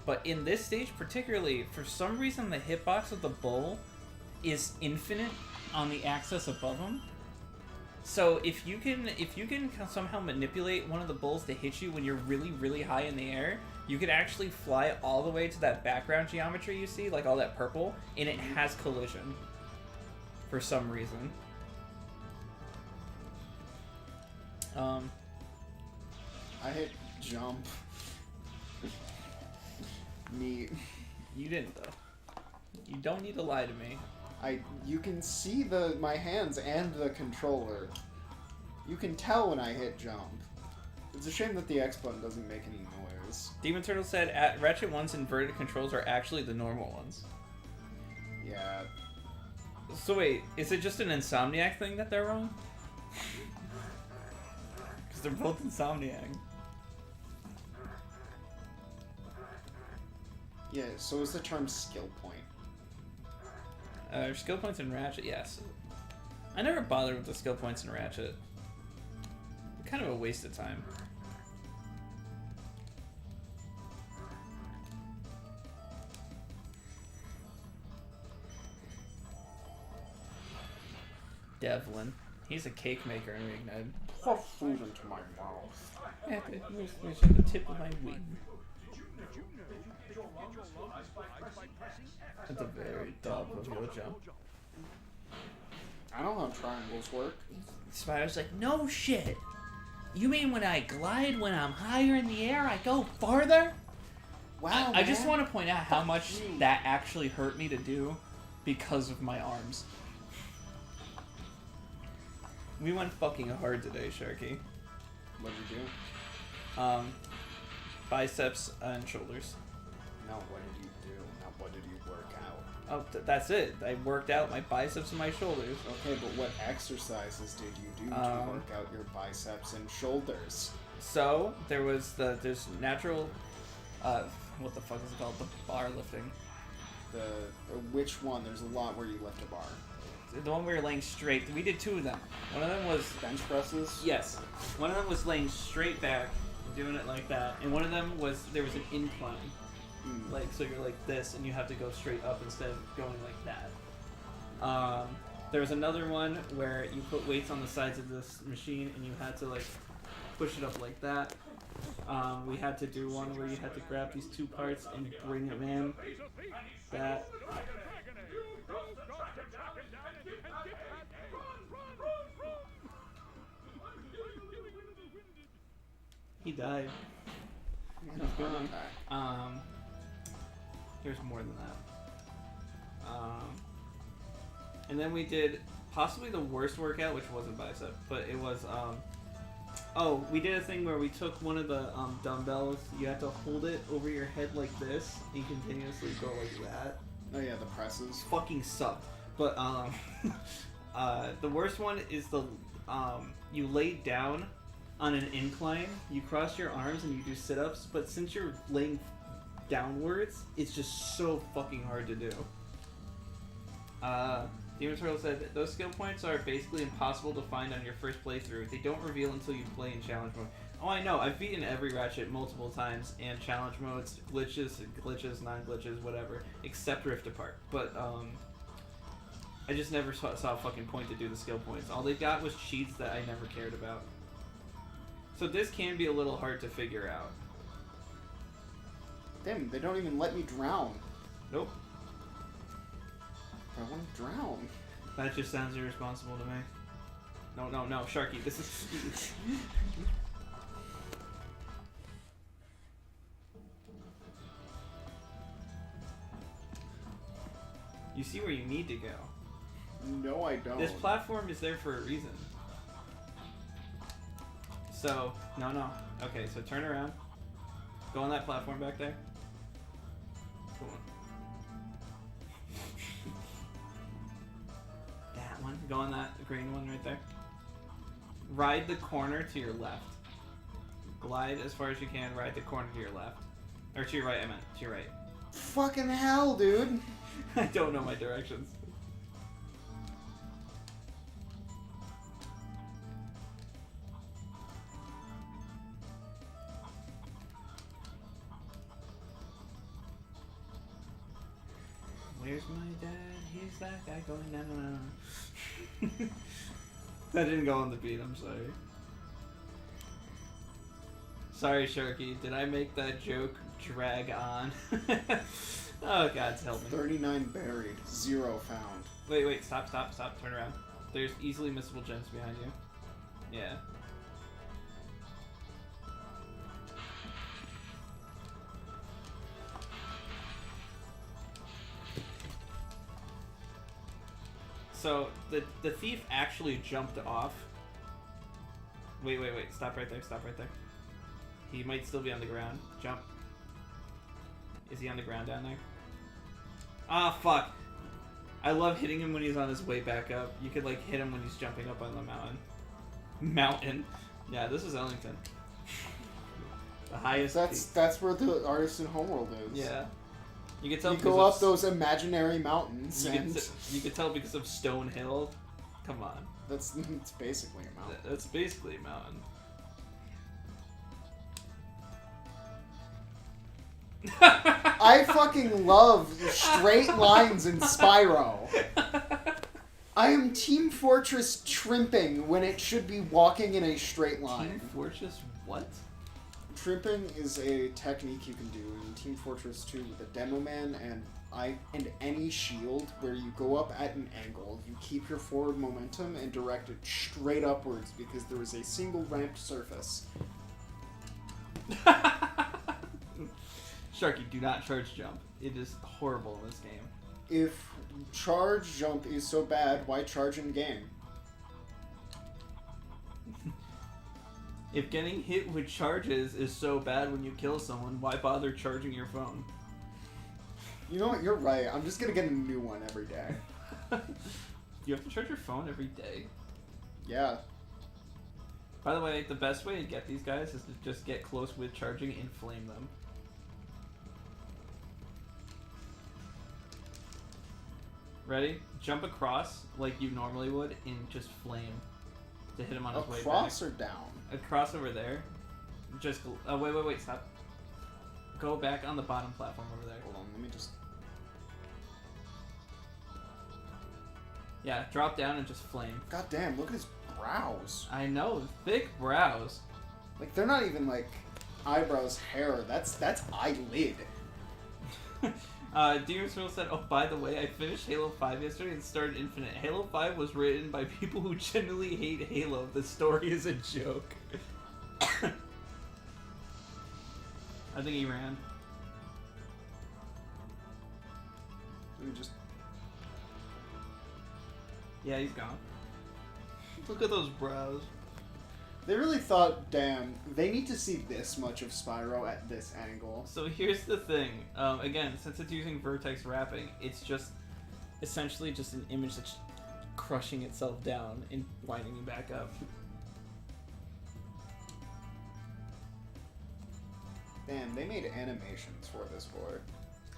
But in this stage particularly, for some reason the hitbox of the bowl is infinite on the axis above them. So if you can somehow manipulate one of the bowls to hit you when you're really, really high in the air, you could actually fly all the way to that background geometry you see, like all that purple, and it has collision for some reason. I hit jump. Neat. You didn't though. You don't need to lie to me. You can see my hands and the controller. You can tell when I hit jump. It's a shame that the X button doesn't make any noise. Demon Turtle said Ratchet 1's inverted controls are actually the normal ones. Yeah. So wait, is it just an Insomniac thing that they're wrong? Because they're both Insomniac. Yeah, so is the term skill point? Skill points in Ratchet, yes. I never bothered with the skill points in Ratchet. Kind of a waste of time. Devlin. He's a cake maker in Reignite. Pour food into my mouth. Happy. Where's the tip of my wing? At the very top of your jump. I don't know how triangles work. Spyro's like, no shit. You mean when I glide when I'm higher in the air, I go farther? Wow, I just want to point out how much that actually hurt me to do because of my arms. We went fucking hard today, Sharky. What'd you do? Biceps and shoulders. No, what did you do? Not what did you work out? Oh, that's it. I worked out my biceps and my shoulders. Okay, but what exercises did you do to work out your biceps and shoulders? So there's natural, what the fuck is it called? The bar lifting. Which one? There's a lot where you lift a bar. The one where you're laying straight. We did two of them. One of them was Bench presses? yes. One of them was laying straight back, doing it like that, and one of them was there was an incline. Like, so you're like this, and you have to go straight up instead of going like that. There was another one where you put weights on the sides of this machine, and you had to, like, push it up like that. We had to do one where you had to grab these two parts and bring them in. That. He died. He's gone. There's more than that. And then we did possibly the worst workout, which wasn't bicep, but it was, we did a thing where we took one of the dumbbells, you had to hold it over your head like this, and continuously go like that. Oh yeah, the presses. Fucking sucked. But, the worst one is you lay down on an incline, you cross your arms and you do sit-ups, but since you're laying downwards, it's just so fucking hard to do. Demon Turtle said, those skill points are basically impossible to find on your first playthrough. They don't reveal until you play in challenge mode. Oh, I know. I've beaten every Ratchet multiple times, and challenge modes, glitches, non-glitches, whatever, except Rift Apart. But, I just never saw a fucking point to do the skill points. All they got was cheats that I never cared about. So this can be a little hard to figure out. Damn, they don't even let me drown. Nope. I want to drown. That just sounds irresponsible to me. No, Sharky, this is... You see where you need to go. No, I don't. This platform is there for a reason. So, no. Okay, so turn around. Go on that platform back there. Come on. That one. Go on that green one right there. Ride the corner to your left. Glide as far as you can. Ride the corner to your left. Or to your right, I meant. To your right. Fucking hell, dude. I don't know my directions. Where's my dad? He's that guy going down. That didn't go on the beat, I'm sorry. Sorry, Sharky. Did I make that joke drag on? Oh, God, help me. 39 buried, 0 found. Wait, stop, turn around. There's easily missable gems behind you. Yeah. So, the thief actually jumped off. Wait, stop right there. He might still be on the ground. Jump. Is he on the ground down there? Ah, fuck. I love hitting him when he's on his way back up. You could, like, hit him when he's jumping up on the mountain. Yeah, this is Ellington. The highest That's where the Artisan Homeworld is. Yeah. You can tell You go up those imaginary mountains, you can tell because of Stone Hill. Come on. It's basically a mountain. That's basically a mountain. I fucking love straight lines in Spyro. I am Team Fortress trimping when it should be walking in a straight line. Team Fortress what? Trimping is a technique you can do in Team Fortress 2 with a Demo Man and any shield where you go up at an angle, you keep your forward momentum and direct it straight upwards because there is a single ramped surface. Sharky, do not charge jump. It is horrible in this game. If charge jump is so bad, why charge in game? If getting hit with charges is so bad when you kill someone, why bother charging your phone? You know what, you're right. I'm just gonna get a new one every day. You have to charge your phone every day? Yeah. By the way, the best way to get these guys is to just get close with charging and flame them. Ready? Jump across like you normally would and just flame to hit him on his way back. Across or down? Across over there. Just wait, stop. Go back on the bottom platform over there. Hold on, let me just... Yeah, drop down and just flame. God damn, look at his brows. I know, thick brows. Like, they're not even, like, eyebrows, hair. That's eyelid. Dear Swirl said, oh, by the way, I finished Halo 5 yesterday and started Infinite. Halo 5 was written by people who genuinely hate Halo. The story is a joke. I think he ran. Let me just... Yeah, he's gone. Look at those brows. They really thought, damn, they need to see this much of Spyro at this angle. So here's the thing. Again, since it's using vertex wrapping, it's just essentially just an image that's crushing itself down and winding back up. Damn, they made animations for this boy.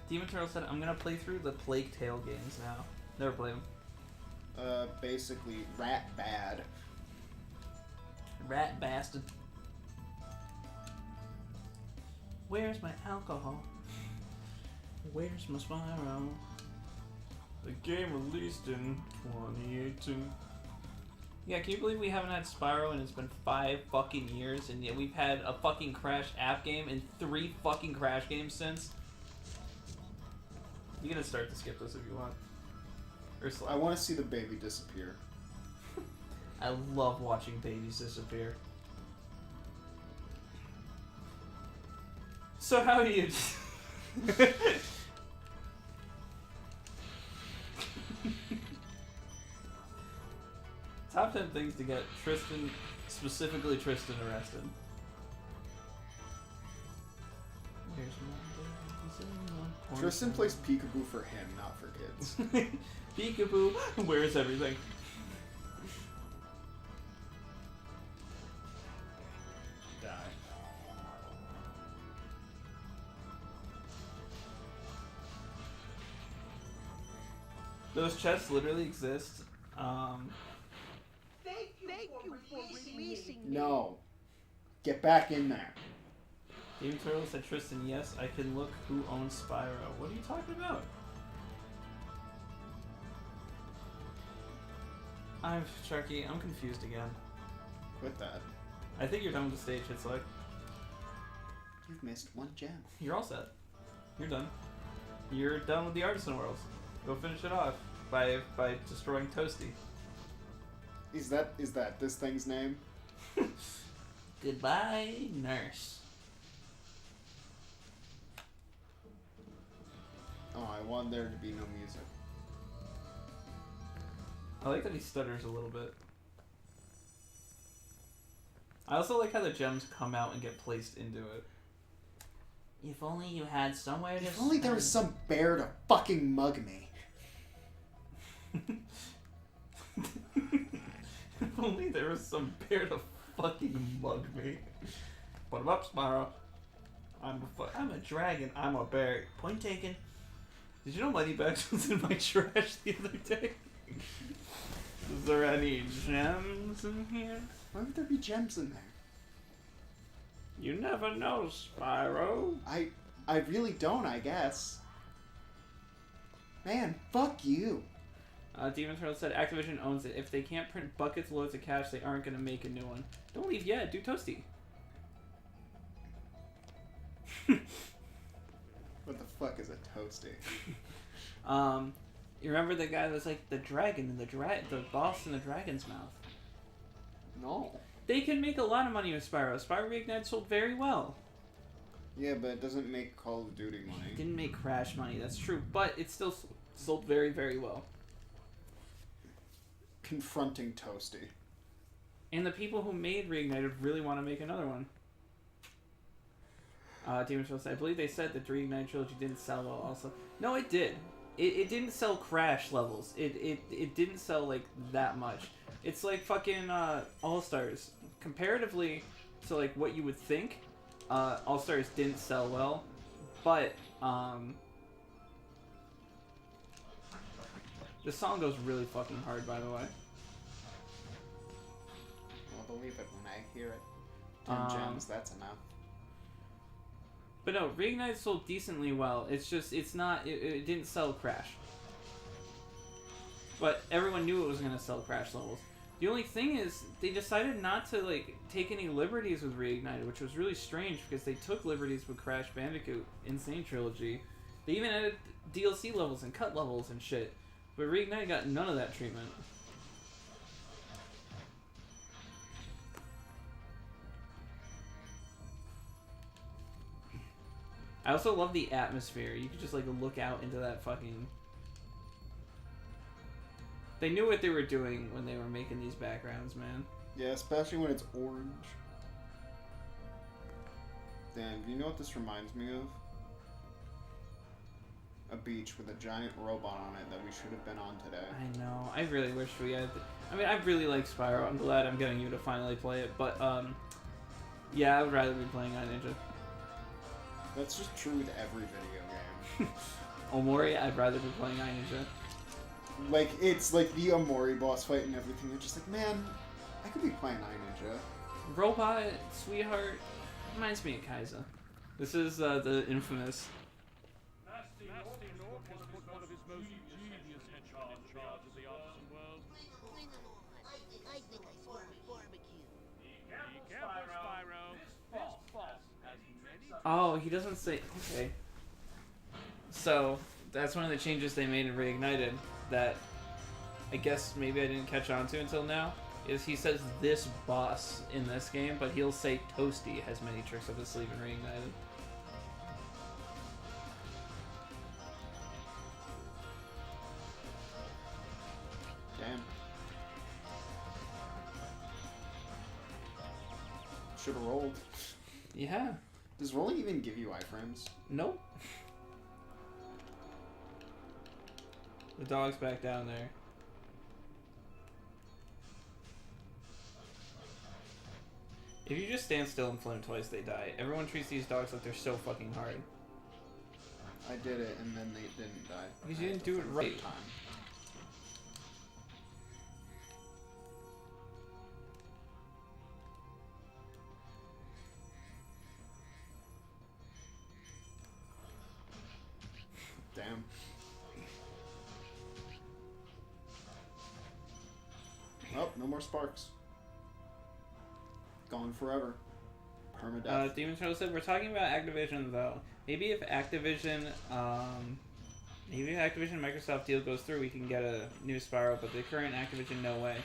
Demon Turtle said, I'm gonna play through the Plague Tale games now. Never played them. Basically, rat bad. Rat bastard. Where's my alcohol? Where's my Spyro? The game released in 2018. Yeah, can you believe we haven't had Spyro and it's been 5 fucking years and yet we've had a fucking Crash app game and 3 fucking Crash games since? You gonna start to skip this if you want. Or I want to see the baby disappear. I love watching babies disappear. So how are you? Top 10 things to get Tristan, specifically Tristan, arrested. Tristan plays peekaboo for him, not for kids. Peekaboo, where's everything? Die. Those chests literally exist. Thank you for releasing me. No. Get back in there. David Turtle said, Tristan, yes, I can look who owns Spyro. What are you talking about? Sharky, I'm confused again. Quit that. I think you're done with the stage, it's like, You've missed one gem. you're all set. You're done. You're done with the Artisan Worlds. Go finish it off by destroying Toasty. Is that this thing's name? Goodbye, nurse. Oh, I want there to be no music. I like that he stutters a little bit. I also like how the gems come out and get placed into it. If only you had somewhere to If only there was some bear to fucking mug me. If only there was some bear to fucking mug me. Put him up, Spyro. I'm a dragon. I'm a bear. Point taken. Did you know Moneybags was in my trash the other day? Is there any gems in here? Why would there be gems in there? You never know, Spyro. I really don't, I guess. Man, fuck you. Demon Turtle said Activision owns it. If they can't print buckets loads of cash, they aren't going to make a new one. Don't leave yet. Do Toasty. What the fuck is a toasty? You remember the guy that was like the dragon and the boss in the dragon's mouth? No. They can make a lot of money with Spyro. Spyro Reignite sold very well. Yeah, but it doesn't make Call of Duty It money. didn't make Crash money, that's true, but it still sold very, very well. Confronting Toasty. And the people who made Reignited really want to make another one. Demon Turtle said, I believe they said the Reignited trilogy didn't sell well also. No, it did. It didn't sell Crash levels. It didn't sell like that much. It's like fucking All-Stars. Comparatively to like what you would think, All-Stars didn't sell well, but the song goes really fucking hard, by the way. I'll believe it when I hear it. 10 gems, that's enough. But no, Reignite sold decently well. It's just, it didn't sell Crash. But everyone knew it was going to sell Crash levels. The only thing is, they decided not to, like, take any liberties with Reignited, which was really strange because they took liberties with Crash Bandicoot Insane Trilogy. They even added DLC levels and cut levels and shit. But Reignited got none of that treatment. I also love the atmosphere. You could just like look out into that fucking... They knew what they were doing when they were making these backgrounds, man. Yeah, especially when it's orange. Damn, do you know what this reminds me of? A beach with a giant robot on it that we should have been on today. I know. I really wish we had... I mean, I really like Spyro. I'm glad I'm getting you to finally play it. But, yeah, I would rather be playing iNinja. That's just true with every video game. Omori, I'd rather be playing iNinja. Like, it's like the Omori boss fight and everything. I'm just like, man, I could be playing iNinja. Robot, Sweetheart, reminds me of Kaiza. This is the infamous... Nasty Nork has put one of his most genius hedgehogs in charge of the artisan world. I think I saw barbecue. Be careful, Spyro. This boss has many... Oh, he doesn't say... Okay. So, that's one of the changes they made in Reignited that I guess maybe I didn't catch on to until now, is he says this boss in this game, but he'll say Toasty has many tricks up his sleeve in Reignited. Damn. Should have rolled. Yeah. Does rolling even give you iframes? Nope. The dog's back down there. If you just stand still and flame twice, they die. Everyone treats these dogs like they're so fucking hard. I did it, and then they didn't die. Because you didn't do it right. Time. Damn. Oh, no more sparks. Gone forever. Permadeath. Demon Turtle said, we're talking about Activision, though. Maybe if Activision and Microsoft deal goes through, we can get a new Spyro, but the current Activision, no way.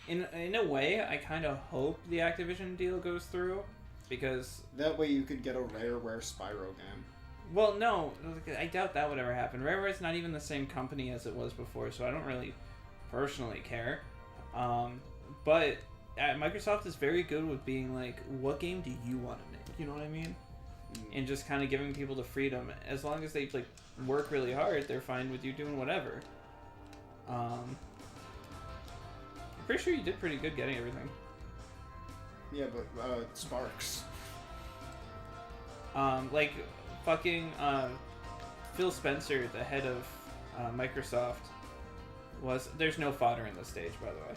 In a way, I kind of hope the Activision deal goes through, because... That way you could get a rare Spyro game. Well, no, I doubt that would ever happen. Rareware's not even the same company as it was before, so I don't really personally care. But Microsoft is very good with being like, what game do you want to make? You know what I mean? And just kind of giving people the freedom. As long as they like work really hard, they're fine with you doing whatever. I'm pretty sure you did pretty good getting everything. Yeah, but sparks. Like fucking Phil Spencer, the head of Microsoft, was. There's no fodder in this stage, by the way.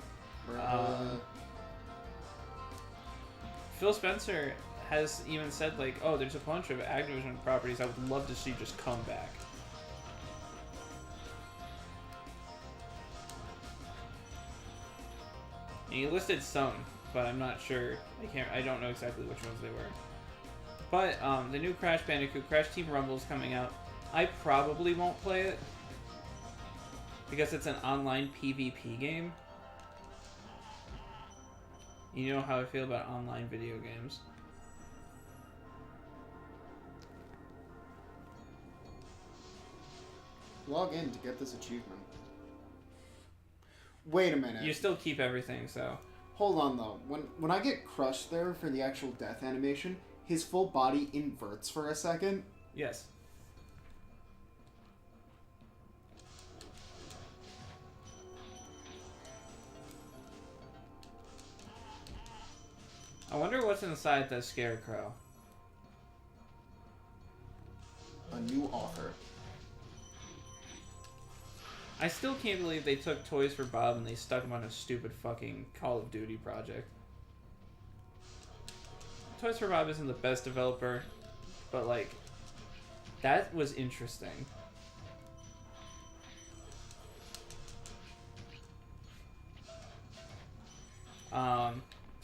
Phil Spencer has even said, like, oh, there's a bunch of Activision properties I would love to see just come back. And he listed some, but I'm not sure. I don't know exactly which ones they were. But the new Crash Bandicoot, Crash Team Rumble is coming out. I probably won't play it because it's an online PvP game. You know how I feel about online video games. Log in to get this achievement. Wait a minute. You still keep everything, so... Hold on, though. When I get crushed there for the actual death animation, his full body inverts for a second. Yes. I wonder what's inside the scarecrow. A new author. I still can't believe they took Toys for Bob and they stuck him on a stupid fucking Call of Duty project. Toys for Bob isn't the best developer, but like, that was interesting.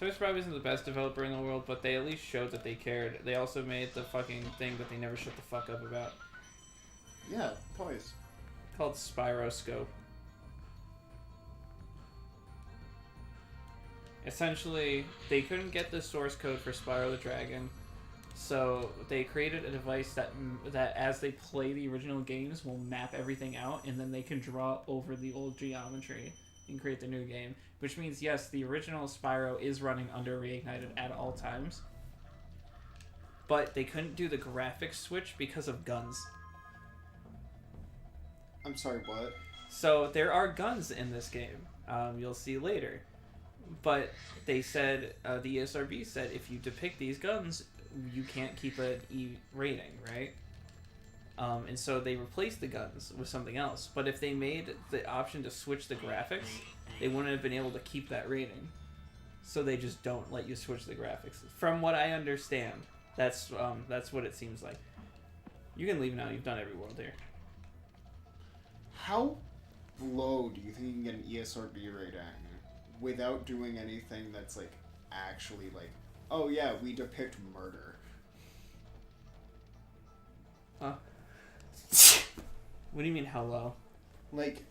Toys for Bob isn't the best developer in the world, but they at least showed that they cared. They also made the fucking thing that they never shut the fuck up about. Yeah, toys. Called Spyroscope. Essentially, they couldn't get the source code for Spyro the Dragon, so they created a device that as they play the original games will map everything out, and then they can draw over the old geometry and create the new game. Which means, yes, the original Spyro is running under Reignited at all times, but they couldn't do the graphics switch because of guns. I'm sorry, what? So there are guns in this game. You'll see later. But they said, the ESRB said, if you depict these guns, you can't keep an E rating, right? And so they replaced the guns with something else. But if they made the option to switch the graphics, they wouldn't have been able to keep that rating. So they just don't let you switch the graphics. From what I understand, that's what it seems like. You can leave now. You've done every world here. How low do you think you can get an ESRB rating without doing anything that's like actually like, oh yeah, we depict murder? Huh? What do you mean, how low? Like,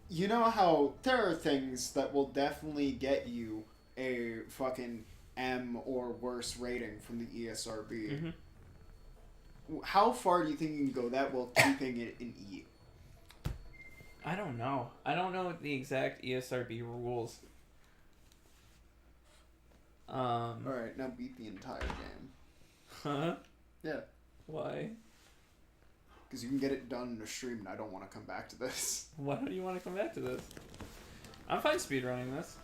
you know how there are things that will definitely get you a fucking M or worse rating from the ESRB. Mm-hmm. How far do you think you can go that while keeping it in E? I don't know. I don't know the exact ESRB rules. Alright, now beat the entire game. Huh? Yeah. Why? Because you can get it done in a stream, and I don't want to come back to this. Why do you want to come back to this? I'm fine speedrunning this.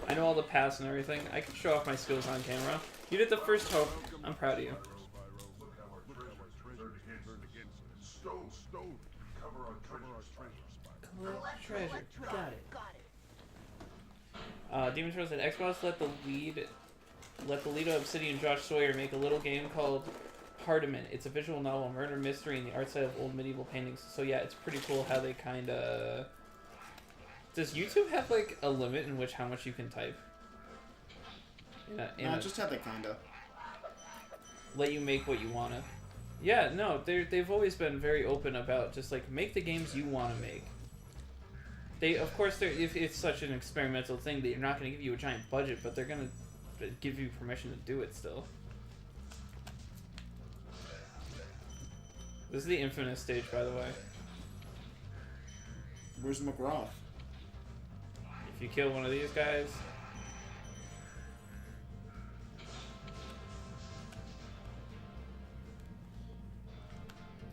I know all the paths and everything. I can show off my skills on camera. You did the first hope. I'm proud of you. Stone. Cover our treasure. Treasure. Got it. Demon Turtle said Xbox let the lead of Obsidian Josh Sawyer make a little game called Hardiment. It's a visual novel, murder mystery, and the art style of old medieval paintings. So yeah, it's pretty cool how they kind of... Does YouTube have like a limit in which how much you can type? Just how they kinda. Let you make what you wanna. Yeah, no, they've always been very open about just like make the games you want to make. Of course, if it's such an experimental thing that you're not going to give you a giant budget, but they're going to give you permission to do it still. This is the Infinite stage, by the way. Where's McGrath? If you kill one of these guys...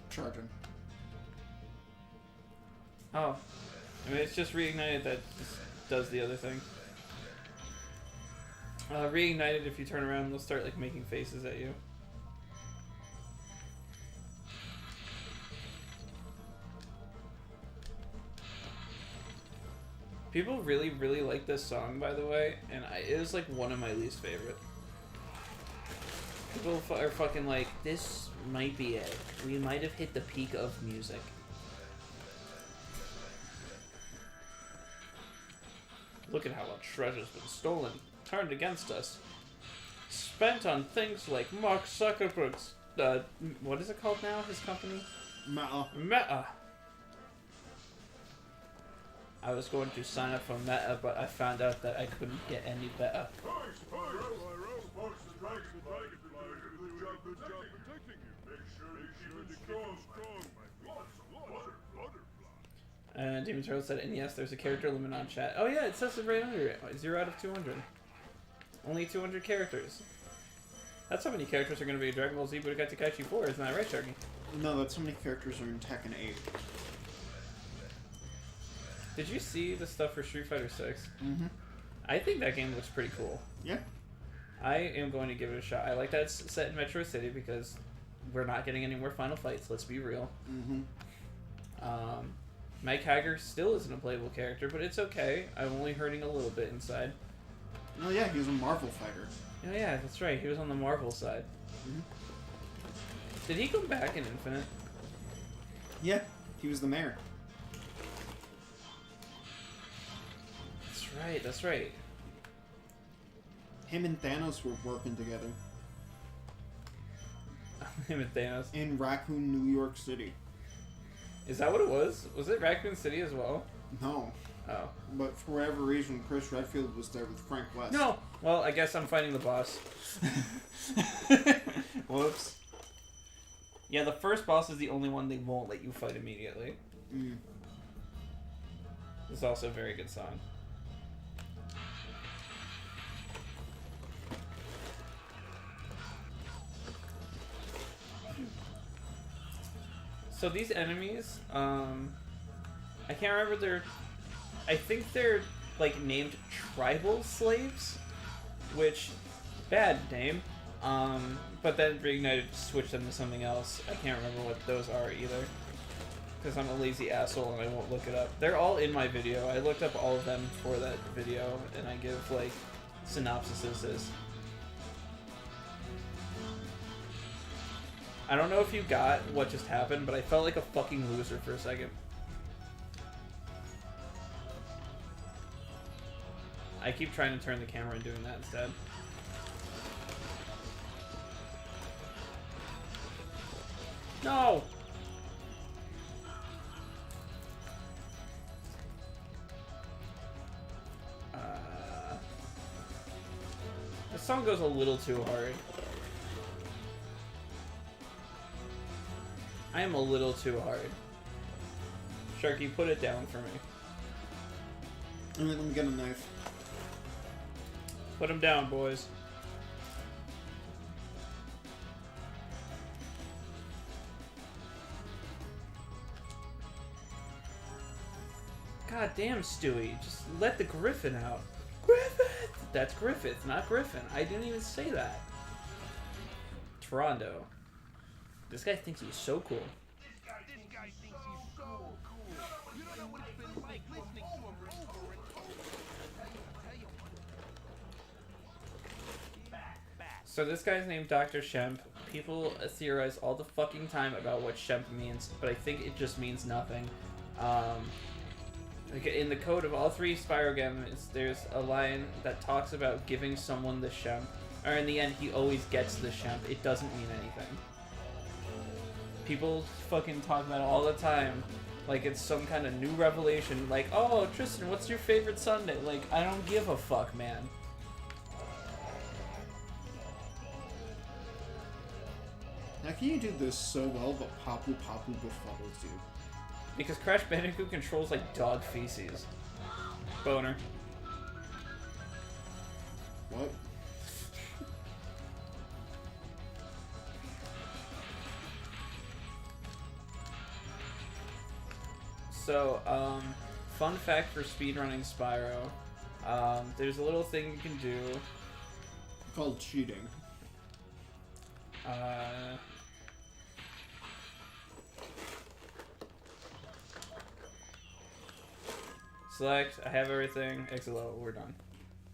Charging. Oh. I mean, it's just reignited that just does the other thing. Reignited, if you turn around, they'll start, like, making faces at you. People really, really like this song, by the way, and it is, like, one of my least favorite. People are fucking like, this might be it. We might have hit the peak of music. Look at how our treasure's been stolen, turned against us. Spent on things like Mark Zuckerberg's, what is it called now, his company? Meta. I was going to sign up for Meta, but I found out that I couldn't get any better. And Demon Turtle said, NES, there's a character limit on chat. Oh yeah, it says it right under it. 0 out of 200. Only 200 characters. That's how many characters are going to be in Dragon Ball Z Budokai Tenkaichi 4, isn't that right, Sharky? No, that's how many characters are in Tekken 8. Did you see the stuff for Street Fighter 6? Mm-hmm. I think that game looks pretty cool. Yeah. I am going to give it a shot. I like that it's set in Metro City because we're not getting any more Final Fights, let's be real. Mm-hmm. Mike Hager still isn't a playable character, but it's okay. I'm only hurting a little bit inside. Oh yeah, he was a Marvel fighter. Oh yeah, that's right. He was on the Marvel side. Mm-hmm. Did he come back in Infinite? Yeah, he was the mayor. That's right, that's right. Him and Thanos were working together. Him and Thanos. In Raccoon, New York City. Is that what it was? Was it Raccoon City as well? No. Oh. But for whatever reason, Chris Redfield was there with Frank West. No! Well, I guess I'm fighting the boss. Whoops. Yeah, the first boss is the only one they won't let you fight immediately. Mm. It's also a very good song. So these enemies, I can't remember their... I think they're, like, named tribal slaves, which, bad name. But then Reignited switched them to something else. I can't remember what those are either, because I'm a lazy asshole and I won't look it up. They're all in my video. I looked up all of them for that video, and I give, like, synopsises. I don't know if you got what just happened, but I felt like a fucking loser for a second. I keep trying to turn the camera and doing that instead. No! This song goes a little too hard. I am a little too hard. Sharky, put it down for me. Alright, let me get a knife. Put him down, boys. God damn, Stewie. Just let the Griffin out. Griffith! That's Griffith, not Griffin. I didn't even say that. Toronto. This guy thinks he's so cool. This guy thinks he's so cool. You don't know what it's been like listening to him over and over. So this guy's named Dr. Shemp. People theorize all the fucking time about what Shemp means, but I think it just means nothing. Like in the code of all three Spyro games, there's a line that talks about giving someone the Shemp. Or in the end, he always gets the Shemp. It doesn't mean anything. People fucking talk about it all the time. Like it's some kind of new revelation. Like, oh, Tristan, what's your favorite Sunday? Like, I don't give a fuck, man. How can you do this so well, but Papu Papu befuddles you? Because Crash Bandicoot controls like dog feces. Boner. What? So, fun fact for speedrunning Spyro. There's a little thing you can do. Called cheating. Select, I have everything, exit level, we're done.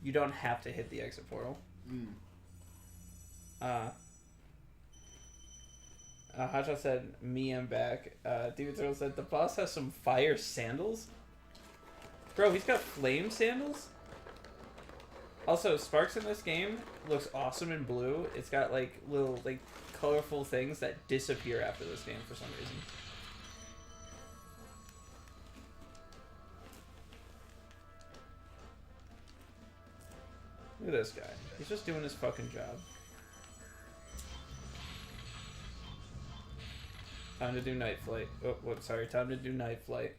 You don't have to hit the exit portal. Hotshot said, me, I'm back. David Turtle said, the boss has some fire sandals? Bro, he's got flame sandals? Also, Sparks in this game looks awesome in blue. It's got, like, little, like, colorful things that disappear after this game for some reason. Look at this guy. He's just doing his fucking job. Time to do night flight. Oh, whoops, sorry. Time to do night flight.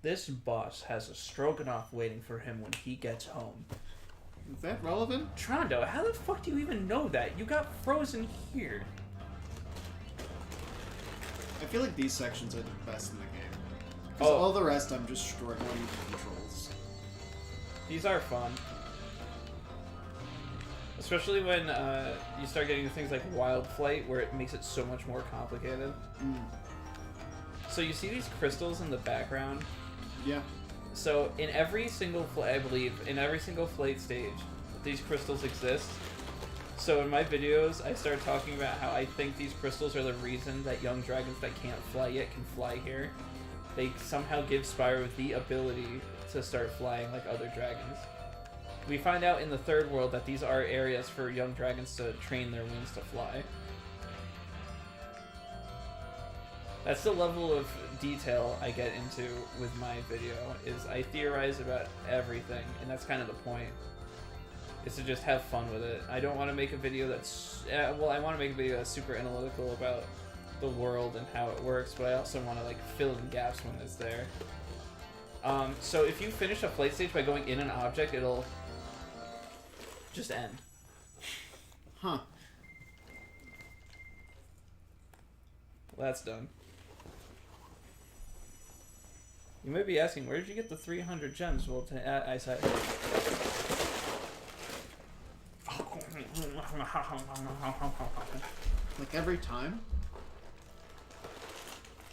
This boss has a stroganoff waiting for him when he gets home. Is that relevant? Trondo, how the fuck do you even know that? You got frozen here. I feel like these sections are the best in the game. Because all the rest I'm just struggling with controls. These are fun. Especially when you start getting things like Wild Flight, where it makes it so much more complicated. So you see these crystals in the background? Yeah. So in every single flight, I believe, in every single flight stage, these crystals exist. So in my videos, I start talking about how I think these crystals are the reason that young dragons that can't fly yet can fly here. They somehow give Spyro the ability to start flying like other dragons. We find out in the third world that these are areas for young dragons to train their wings to fly. That's the level of detail I get into with my video, is I theorize about everything, and that's kind of the point, is to just have fun with it. I don't want to make a video that's, well, I want to make a video that's super analytical about the world and how it works, but I also want to like fill in gaps when it's there. So if you finish a flight stage by going in an object, it'll just end. Huh. Well, that's done. You may be asking, where did you get the 300 gems? Well, I said... Like every time?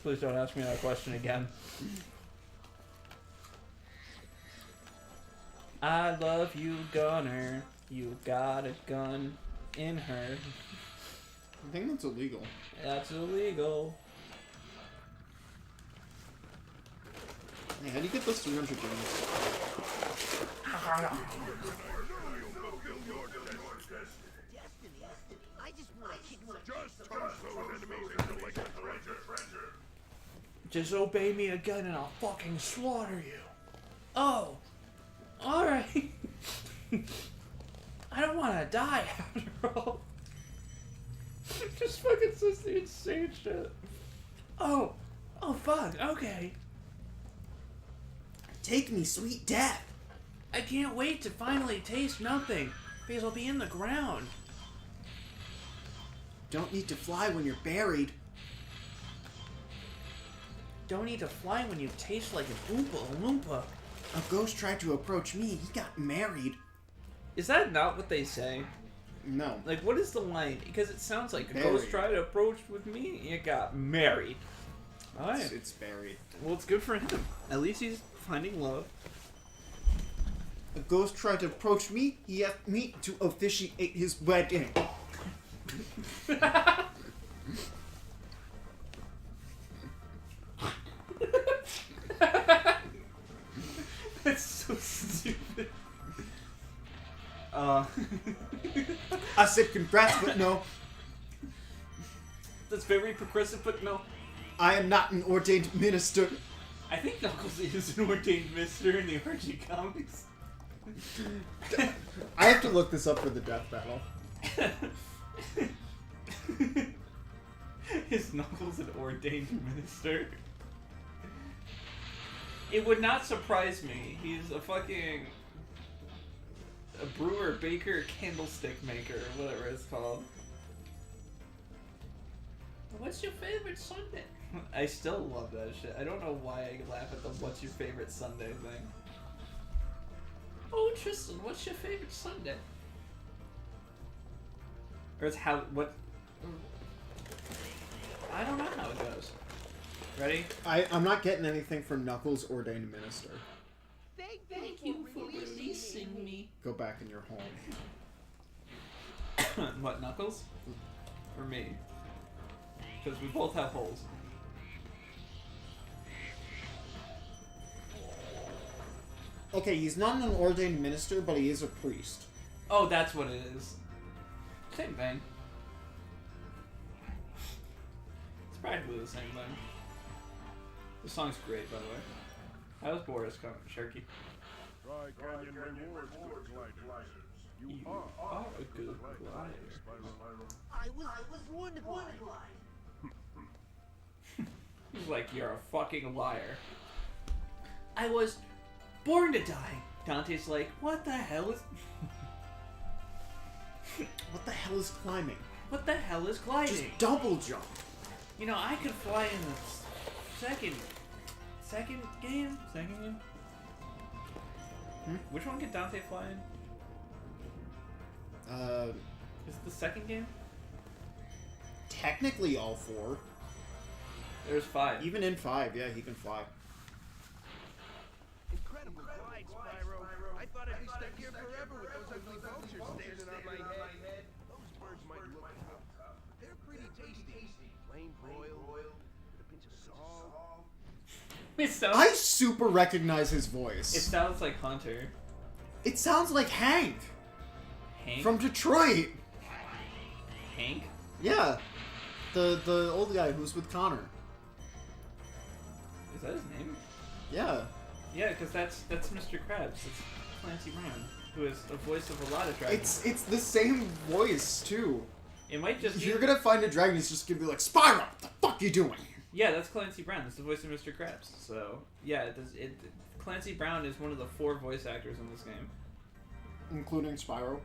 Please don't ask me that question again. I love you, Gunner. You got a gun in her. I think that's illegal. That's illegal. Hey, how do you get those 300 gems? I just want to kick some Just toss those enemies into like a treasure. Just obey me again and I'll fucking slaughter you. Oh. Alright. I don't want to die after all. Just fucking says the insane shit. Oh. Oh, fuck. Okay. Take me, sweet death. I can't wait to finally taste nothing, because I'll be in the ground. Don't need to fly when you're buried. Don't need to fly when you taste like an Oompa Loompa. A ghost tried to approach me. He got married. Is that not what they say? No. Like, what is the line? Because it sounds like a Buried. ghost tried to approach with me, you got married. Alright. It's buried. Well, it's good for him. At least he's finding love. A ghost tried to approach me. He asked me to officiate his wedding. That's so stupid. I said congrats, but no. That's very progressive, but no. I am not an ordained minister. I think Knuckles is an ordained minister in the RG comics. I have to look this up for the death battle. Is Knuckles an ordained minister? It would not surprise me. He's a fucking... a brewer, baker, candlestick maker, or whatever it's called. What's your favorite Sunday? I still love that shit. I don't know why I laugh at the what's your favorite Sunday thing. Oh, Tristan, what's your favorite Sunday? Or it's how, what... I don't know how it goes. Ready? I'm not getting anything from Knuckles ordained minister. Thank you for releasing me. Go back in your home. What, Knuckles? Or me? Because we both have holes. Okay, he's not an ordained minister, but he is a priest. Oh, that's what it is. Same thing. It's practically the same thing. The song's great, by the way. How's Boris coming, Sharky? Try Canyon rewards, good gliders. You are a good glider. I was born to fly. He's like, you're a fucking liar. I was born to die. Dante's like, what the hell is... What the hell is climbing? What the hell is gliding? Just double jump. You know, I could fly in the second game? Second game? Which one could Dante fly in? Is it the second game? Technically all 4. There's 5. Even in 5, yeah, he can fly. Incredible glide, Spyro. I thought I'd be stuck here forever with those ugly vultures standing on my head. Those birds might look tough, but they're pretty tasty. Plain broiled, with a pinch of salt. It sounds... I super recognize his voice. It sounds like Hunter. It sounds like Hank. Hank? From Detroit. Hank? Yeah. The old guy who's with Connor. Is that his name? Yeah. Yeah, because that's Mr. Krabs. It's Clancy Brown, who is the voice of a lot of dragons. It's the same voice too. It might just If be... you're gonna find a dragon, he's just gonna be like, Spyro, what the fuck you doing? Yeah, that's Clancy Brown. That's the voice of Mr. Krabs. So, yeah, Clancy Brown is one of the 4 voice actors in this game. Including Spyro.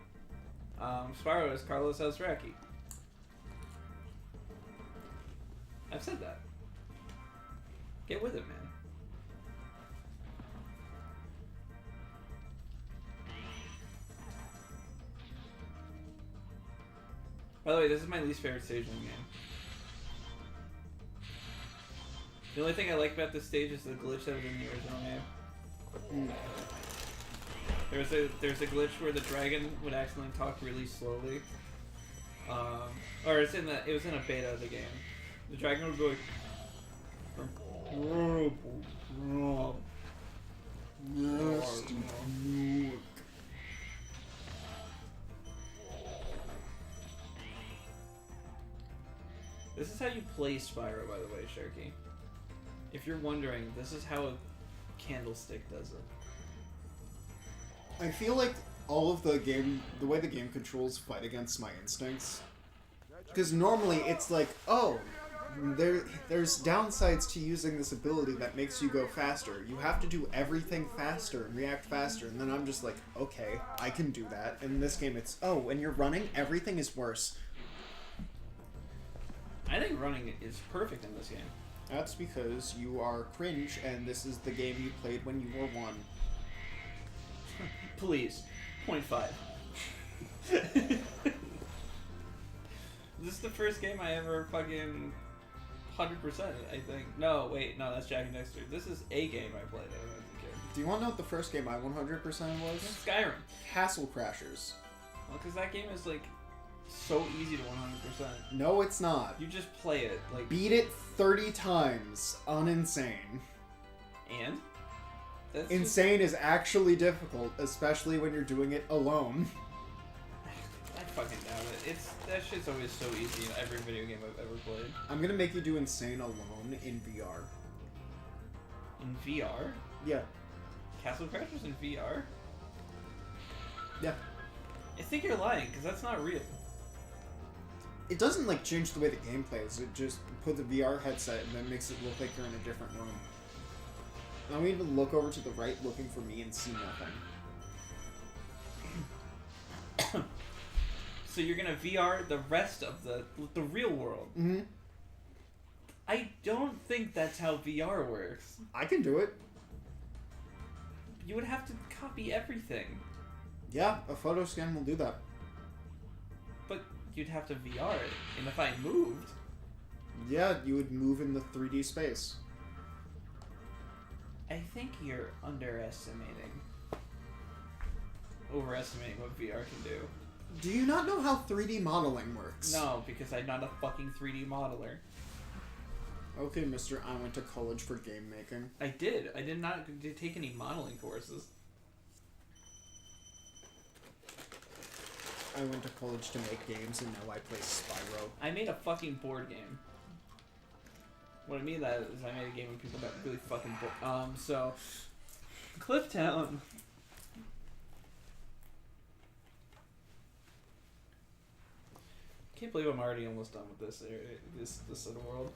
Spyro is Carlos Alzraki. I've said that. Get with it, man. By the way, this is my least favorite stage in the game. The only thing I like about this stage is the glitch that was in the original game. There's a glitch where the dragon would accidentally talk really slowly. Or it was in a beta of the game. The dragon would go like, This is how you play Spyro, by the way, Sharky. If you're wondering, this is how a candlestick does it. I feel like all of the way the game controls fight against my instincts. Because normally it's like, oh, there's downsides to using this ability that makes you go faster. You have to do everything faster and react faster, and then I'm just like, okay, I can do that. In this game, it's, oh, when you're running, everything is worse. I think running is perfect in this game. That's because you are cringe, and this is the game you played when you were 1. Please, 0.5. This is the first game I ever fucking 100%, I think. No, wait, no, that's Jack and Dexter. This is a game I played as a kid. Do you want to know what the first game I 100% was? Skyrim. Castle Crashers. Well, because that game is, like, so easy to 100%. No, it's not. You just play it, like... Beat it 30 times on Insane. And? That's Insane is actually difficult, especially when you're doing it alone. I fucking doubt it. That shit's always so easy in every video game I've ever played. I'm gonna make you do Insane alone in VR. In VR? Yeah. Castle Crashers in VR? Yeah. I think you're lying, because that's not real. It doesn't, like, change the way the game plays. It just puts a VR headset and then makes it look like you're in a different room. I don't even look over to the right looking for me and see nothing. So you're gonna VR the rest of the real world. Mm-hmm. I don't think that's how VR works. I can do it. You would have to copy everything. Yeah, a photo scan will do that. But you'd have to VR it. And if I moved... Yeah, you would move in the 3D space. I think you're overestimating what VR can do. Do you not know how 3D modeling works? No, because I'm not a fucking 3D modeler. Okay, mister, I went to college for game making. I did. I did not take any modeling courses. I went to college to make games, and now I play Spyro. I made a fucking board game. What I mean that is I made a game with people that really fucking bored. So... Clifftown. Can't believe I'm already almost done with this area, this little world.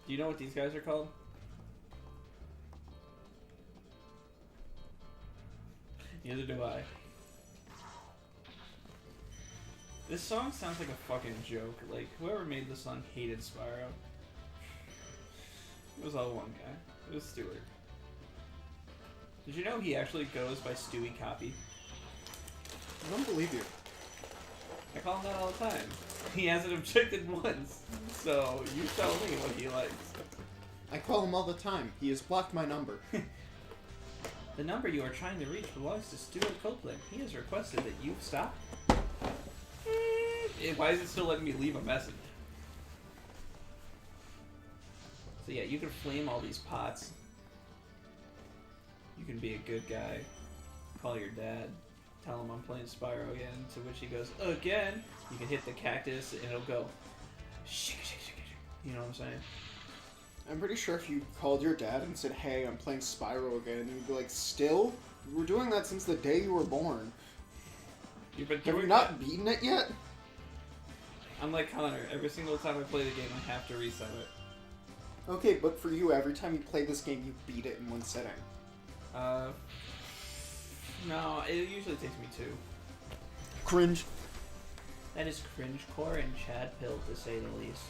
Do you know what these guys are called? Neither do I. This song sounds like a fucking joke. Like, whoever made this song hated Spyro. It was all one guy. It was Stewart. Did you know he actually goes by Stewie Copy? I don't believe you. I call him that all the time. He hasn't objected once. So, you tell me what he likes. I call him all the time. He has blocked my number. The number you are trying to reach belongs to Stuart Copeland. He has requested that you stop. Why is it still letting me leave a message? So yeah, you can flame all these pots. You can be a good guy. Call your dad. Tell him I'm playing Spyro again. To which he goes, again? You can hit the cactus and it'll go, shake, shake, shake, shake. You know what I'm saying? I'm pretty sure if you called your dad and said, hey, I'm playing Spyro again, you'd be like, still? You were doing that since the day you were born. You've been Have you not beaten it yet? I'm like Connor. Every single time I play the game, I have to reset it. Okay, but for you, every time you play this game, you beat it in one sitting. No, it usually takes me 2. Cringe. That is cringecore and Chad Pill, to say the least.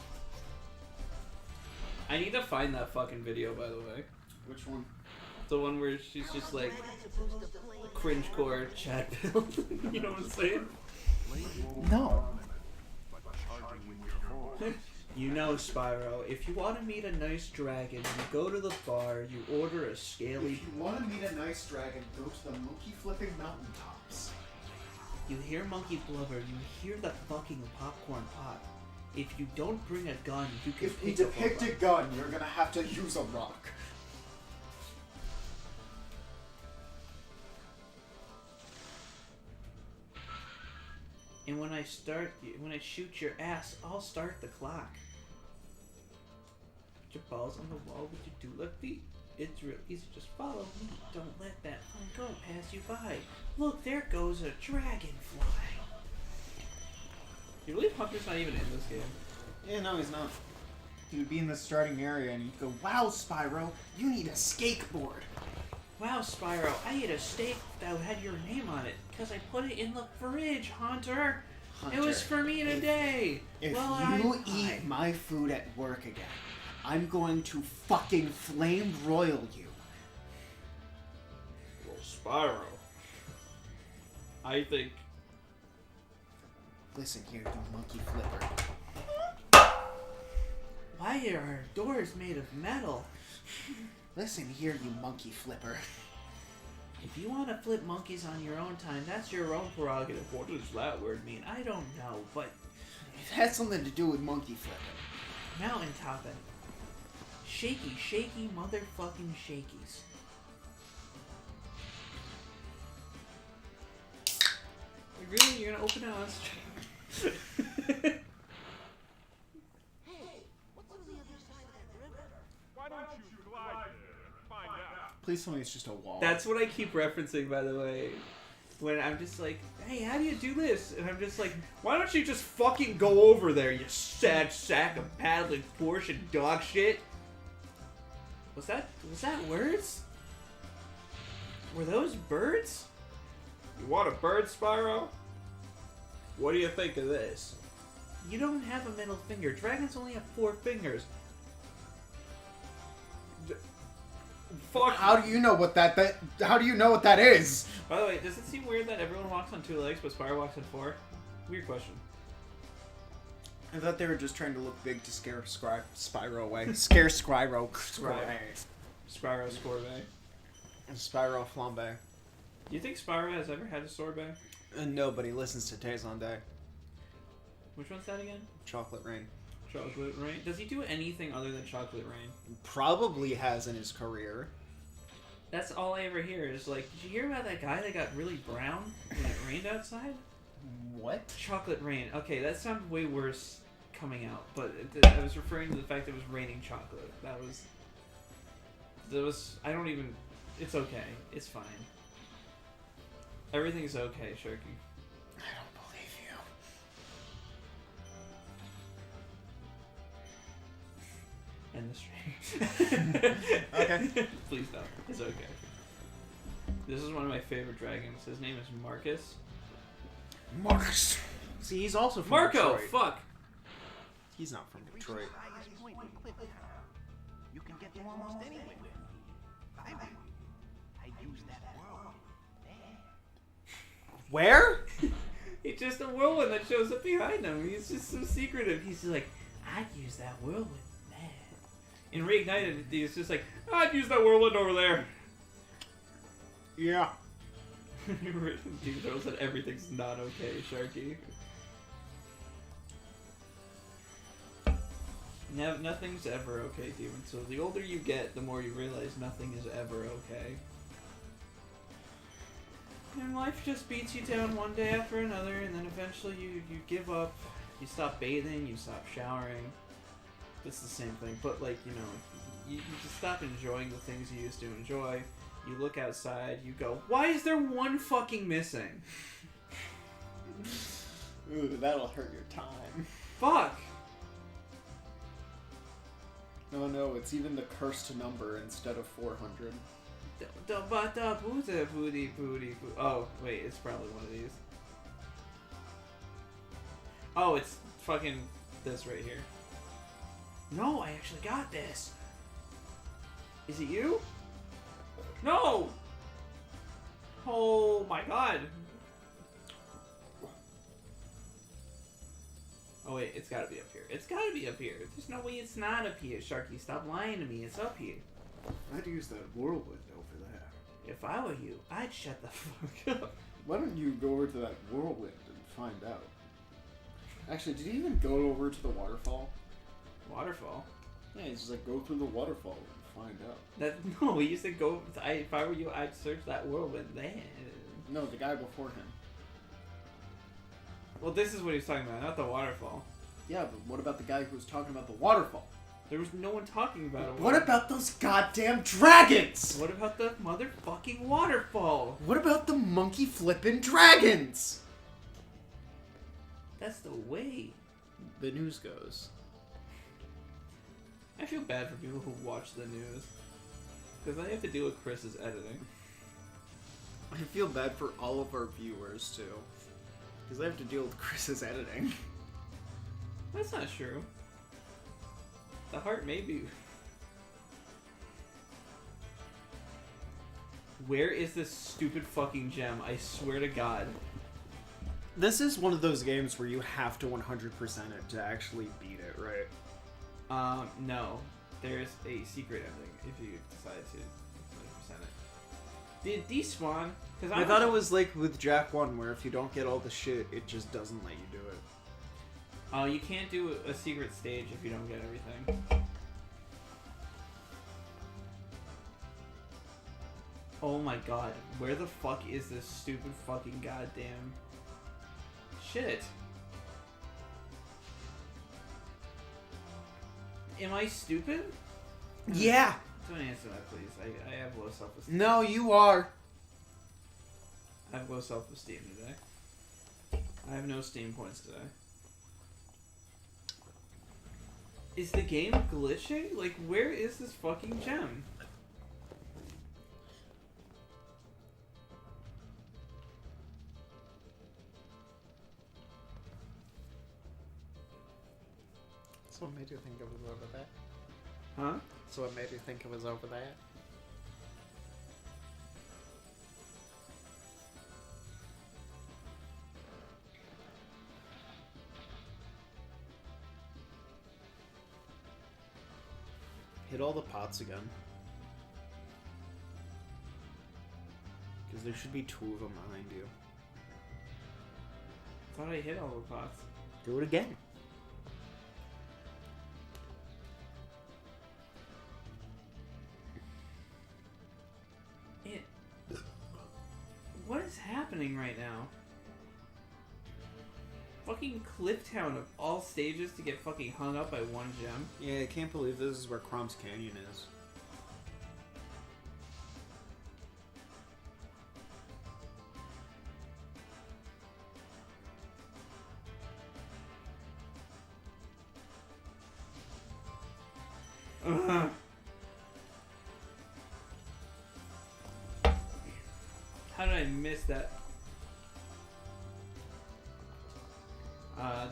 I need to find that fucking video, by the way. Which one? The one where she's just like, cringecore, Chad Pill. You know what I'm saying? No. You know, Spyro, if you want to meet a nice dragon, you go to the bar, you order a scaly... If you want to meet a nice dragon, go to the monkey-flipping mountaintops. You hear monkey blubber, you hear the fucking popcorn pop. If you don't bring a gun, you can If we pick up depict a gun, you're gonna have to use a rock. And when I shoot your ass, I'll start the clock. Put your balls on the wall with your 2 left feet. It's real easy, just follow me. Don't let that phone go pass you by. Look, there goes a dragonfly. You believe Hunter's not even in this game? Yeah, no, he's not. He would be in the starting area and he'd go, "Wow, Spyro, you need a skateboard." Wow, Spyro, I ate a steak that had your name on it because I put it in the fridge, Hunter. It was for me today. If well, you eat my food at work again, I'm going to fucking flame broil you. Well, Spyro, I think... Listen here, you monkey flipper. Why are our doors made of metal? Listen here, you monkey flipper. If you want to flip monkeys on your own time, that's your own prerogative. What does that word mean? I don't know, but... It has something to do with monkey flipping. Mountain topping. Shaky, shaky motherfucking shakies. Really? You're gonna open it on stream? Hey, what's on the other side of that river? Why don't you glide there and find out? Please tell me it's just a wall. That's what I keep referencing, by the way. When I'm just like, hey, how do you do this? And I'm just like, why don't you just fucking go over there, you sad sack of paddling portion dog shit? Was that words? Were those birds? You want a bird, Spyro? What do you think of this? You don't have a middle finger. Dragons only have 4 fingers. Fuck. How do you know what that how do you know what that is? By the way, does it seem weird that everyone walks on 2 legs, but Spyro walks on 4? Weird question. I thought they were just trying to look big to scare Spyro away. Scare Spyro away. Spyro Scorbay. And Spyro Flambe. Do you think Spyro has ever had a sorbet? No, but he listens to Taze on Day. Which one's that again? Chocolate Rain. Chocolate Rain. Does he do anything other than Chocolate Rain? Probably has in his career. That's all I ever hear is like, did you hear about that guy that got really brown when it rained outside? What? Chocolate Rain. Okay, that sounded way worse coming out, but I was referring to the fact that it was raining chocolate. That was, I don't even, it's okay. It's fine. Everything's okay, Sharky. I don't believe you. End the stream. Okay. Please don't. It's okay. This is one of my favorite dragons. His name is Marcus. Marcus. See, he's also from Marco! Detroit. Fuck! He's not from Reach Detroit. the highest point in Clifton. You can get to almost anywhere. I use that whirlwind. There. Where? It's just a whirlwind that shows up behind him. He's just so secretive. He's just like, I'd use that whirlwind there. In Reignited, he's just like, I'd use that whirlwind over there. Yeah. Dude throws that everything's not okay, Sharky. Nothing's ever okay, Demon. So the older you get, the more you realize nothing is ever okay. And life just beats you down one day after another, and then eventually you give up. You stop bathing, you stop showering. It's the same thing, but like, you know, you just stop enjoying the things you used to enjoy. You look outside, you go, why is there one fucking missing? Ooh, that'll hurt your time. Fuck! No, no, it's even the cursed number instead of 400. Oh, wait, it's probably one of these. Oh, it's fucking this right here. No, I actually got this. Is it you? No! Oh my god. Oh wait, it's gotta be up here. It's gotta be up here. There's no way it's not up here, Sharky. Stop lying to me. It's up here. I'd use that whirlwind over there. If I were you, I'd shut the fuck up. Why don't you go over to that whirlwind and find out? Actually, did you even go over to the waterfall? Waterfall? Yeah, he's just like, go through the waterfall and find out. No, we used to go. If I were you, I'd search that whirlwind. No, the guy before him. Well, this is what he's talking about, not the waterfall. Yeah, but what about the guy who was talking about the waterfall? There was no one talking about it. What about those goddamn dragons? What about the motherfucking waterfall? What about the monkey flippin' dragons? That's the way. The news goes. I feel bad for people who watch the news. Because I have to deal with Chris's editing. I feel bad for all of our viewers, too. Because I have to deal with Chris's editing. That's not true. The heart may be... Where is this stupid fucking gem? I swear to God. This is one of those games where you have to 100% it to actually beat it, right? No. There's a secret ending if you decide to 100% it. Did despawn? Because I thought it was like with Jack 1, where if you don't get all the shit, it just doesn't let you do it. Oh, you can't do a secret stage if you don't get everything. Oh my god, where the fuck is this stupid fucking goddamn shit? Am I stupid? Yeah! Don't answer that, please. I have low self-esteem. No, you are! I have low self-esteem today. I have no Steam points today. Is the game glitching? Like, where is this fucking gem? So what made you think it was over there? Huh? So what made you think it was over there? Hit all the pots again. Because there should be 2 of them behind you. Thought I hit all the pots. Do it again. What is happening right now? Fucking Clifftown of all stages to get fucking hung up by one gem. Yeah, I can't believe this is where Crom's Canyon is. Ugh. How did I miss that?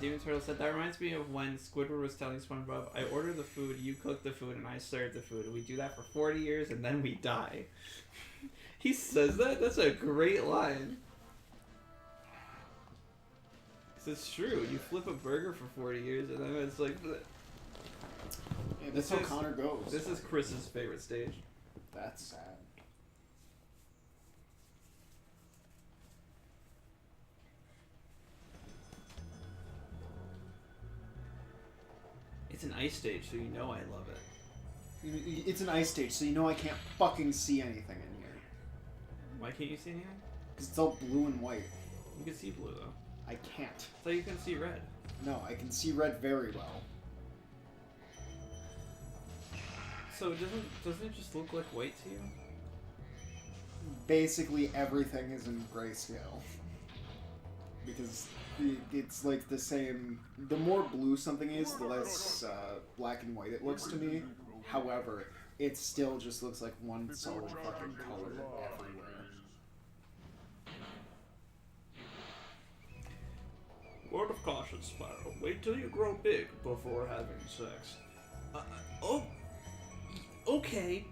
Demon Turtle said, that reminds me of when Squidward was telling SpongeBob, I order the food, you cook the food, and I serve the food. We do that for 40 years, and then we die. He says that? That's a great line. 'Cause it's true. You flip a burger for 40 years, and then it's like... Yeah, that's how Connor goes. This is Chris's favorite stage. That's sad. It's an ice stage, so you know I love it. It's an ice stage, so you know I can't fucking see anything in here. Why can't you see anything? Because it's all blue and white. You can see blue, though. I can't. I thought you can see red. No, I can see red very well. So doesn't it just look like white to you? Basically everything is in grayscale. Because it's like the same... The more blue something is, the less black and white it looks to me. However, it still just looks like one solid fucking color everywhere. Word of caution, Spyro. Wait till you grow big before having sex. Oh, okay.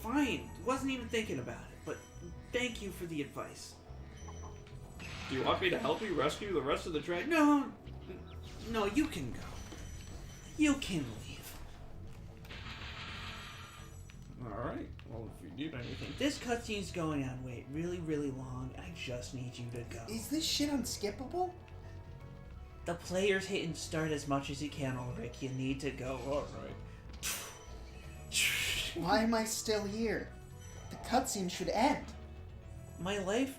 Fine. Wasn't even thinking about it, but thank you for the advice. Do you want me to help you rescue the rest of the dragon? No, you can go. You can leave. Alright, well, if you need anything. This cutscene's going on, wait, really, really long. I just need you to go. Is this shit unskippable? The player's hitting start as much as he can, Ulrich. You need to go. Alright. Why am I still here? The cutscene should end. My life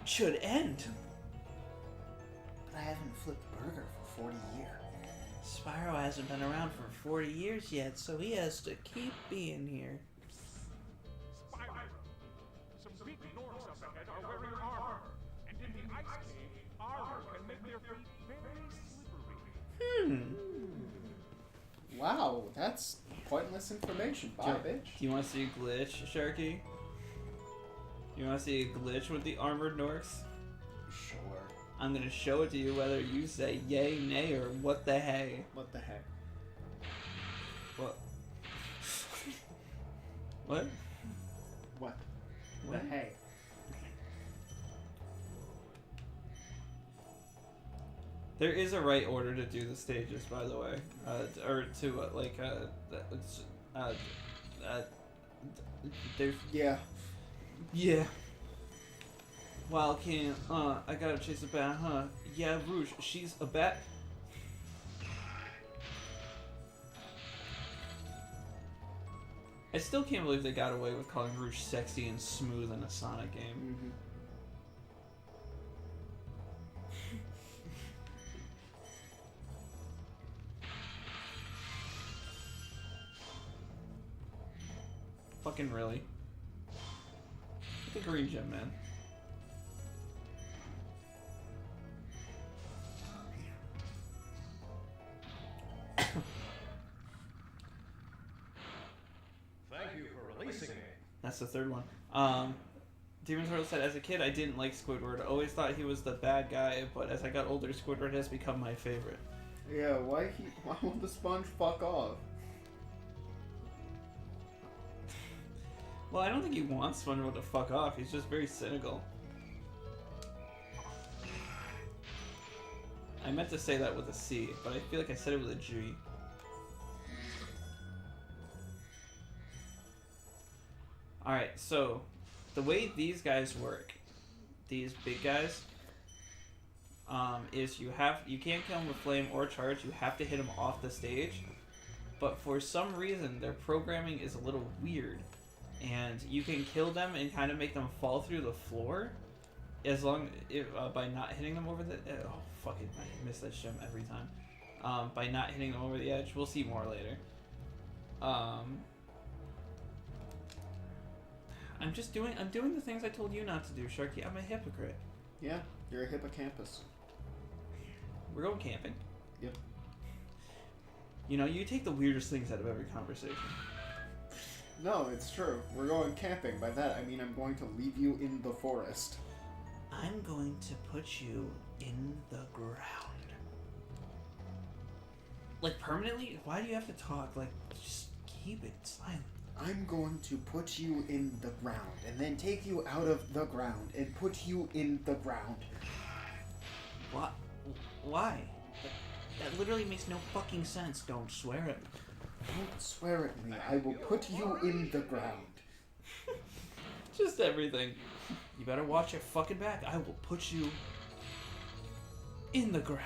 should end. But I haven't flipped burger for 40 years. Spyro hasn't been around for 40 years yet, so he has to keep being here. Spyro. Some big norks up ahead are wearing armor. And in the ice cave, armor their feet very slippery. Wow, that's pointless information. Bye, bitch. Do you want to see a glitch, Sharky? You want to see a glitch with the armored Norks? Sure. I'm gonna show it to you whether you say yay, nay, or what the hey. What the heck? What? What? What? What? The hey? There is a right order to do the stages, by the way, or to there's Yeah. yeah. Wild King, I gotta chase a bat, huh? Yeah, Rouge, she's a bat. I still can't believe they got away with calling Rouge sexy and smooth in a Sonic game. Mm-hmm. Fucking really. Get the green gem, man. Thank you for releasing me. That's the third one. Demon Turtle said, as a kid, I didn't like Squidward. I always thought he was the bad guy, but as I got older, Squidward has become my favorite. Yeah, why won't the sponge fuck off? Well, I don't think he wants SpongeBob to fuck off. He's just very cynical. I meant to say that with a C, but I feel like I said it with a G. Alright, so the way these guys work, these big guys, is you can't kill them with flame or charge. You have to hit them off the stage. But for some reason, their programming is a little weird. And you can kill them and kind of make them fall through the floor, as long by not hitting them over the. Oh fuck it! I miss that gem every time. By not hitting them over the edge, we'll see more later. I'm doing the things I told you not to do, Sharky. I'm a hypocrite. Yeah, you're a hippocampus. We're going camping. Yep. You know, you take the weirdest things out of every conversation. No, it's true. We're going camping. By that, I mean I'm going to leave you in the forest. I'm going to put you in the ground. Like, permanently? Why do you have to talk? Like, just keep it silent. I'm going to put you in the ground, and then take you out of the ground, and put you in the ground. What? Why? That literally makes no fucking sense. Don't swear at me. Don't swear at me. I will put you in the ground. Just everything. You better watch your fucking back. I will put you in the ground.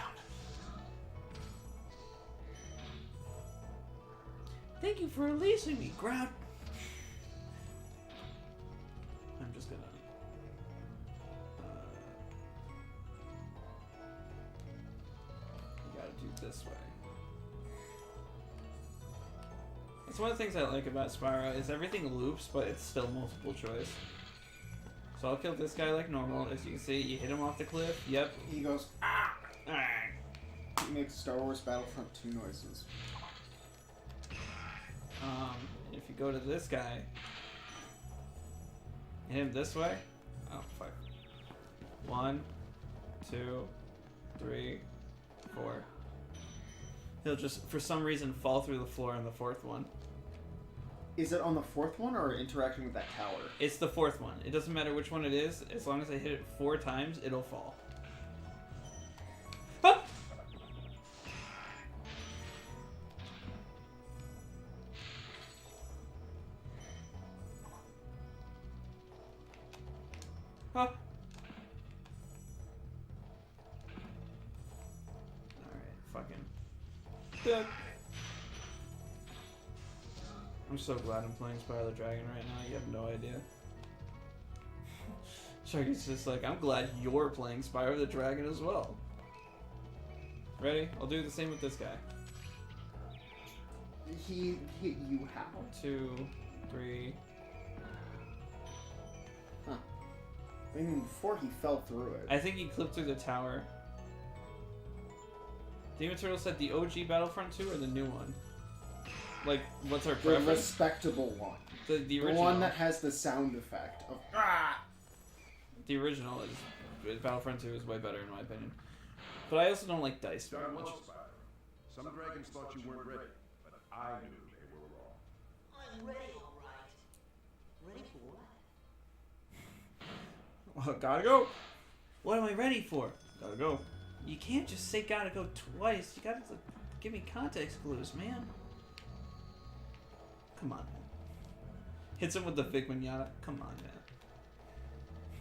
Thank you for releasing me, ground. I'm just gonna. You gotta do this way. That's one of the things I like about Spyro is everything loops, but it's still multiple choice. So I'll kill this guy like normal. As you can see, you hit him off the cliff. Yep. He goes, Ah! he makes Star Wars Battlefront 2 noises. If you go to this guy, hit him this way. Oh, fuck. 1, 2, 3, 4. He'll just, for some reason, fall through the floor on the fourth one. Is it on the fourth one or interacting with that tower? It's the fourth one. It doesn't matter which one it is. As long as I hit it 4 times, it'll fall. Ah! Ah! Alright, fucking... Good. I'm so glad I'm playing Spyro the Dragon right now, you have no idea. Sharky's just like, I'm glad you're playing Spyro the Dragon as well. Ready? I'll do the same with this guy. He hit you how? 2, 3... Huh. I mean, before he fell through it. I think he clipped through the tower. Demon Turtle said the OG Battlefront 2 or the new one? Like, what's our The preference? respectable one. The original. The one that has the sound effect of The original is Battlefront 2 is way better in my opinion. But I also don't like dice very Darn much. well, Spyro. Some dragons thought you weren't ready, but I knew they were wrong. I'm ready, all right. Ready for what? Well, gotta go. What am I ready for? Gotta go. You can't just say gotta go twice. You gotta give me context clues, man. Come on, man. Hits him with the Vic Mignogna. Come on,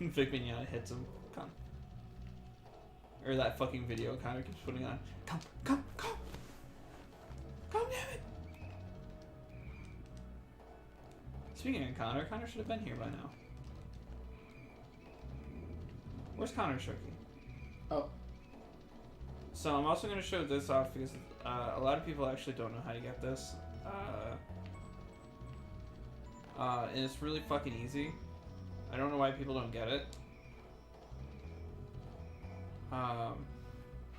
man. Vic Mignogna hits him. Come. Or that fucking video Connor keeps putting on. Come, come, come. Come, damn it. Speaking of Connor should have been here by now. Where's Connor's turkey? Oh. So I'm also going to show this off because a lot of people actually don't know how to get this. And it's really fucking easy. I don't know why people don't get it.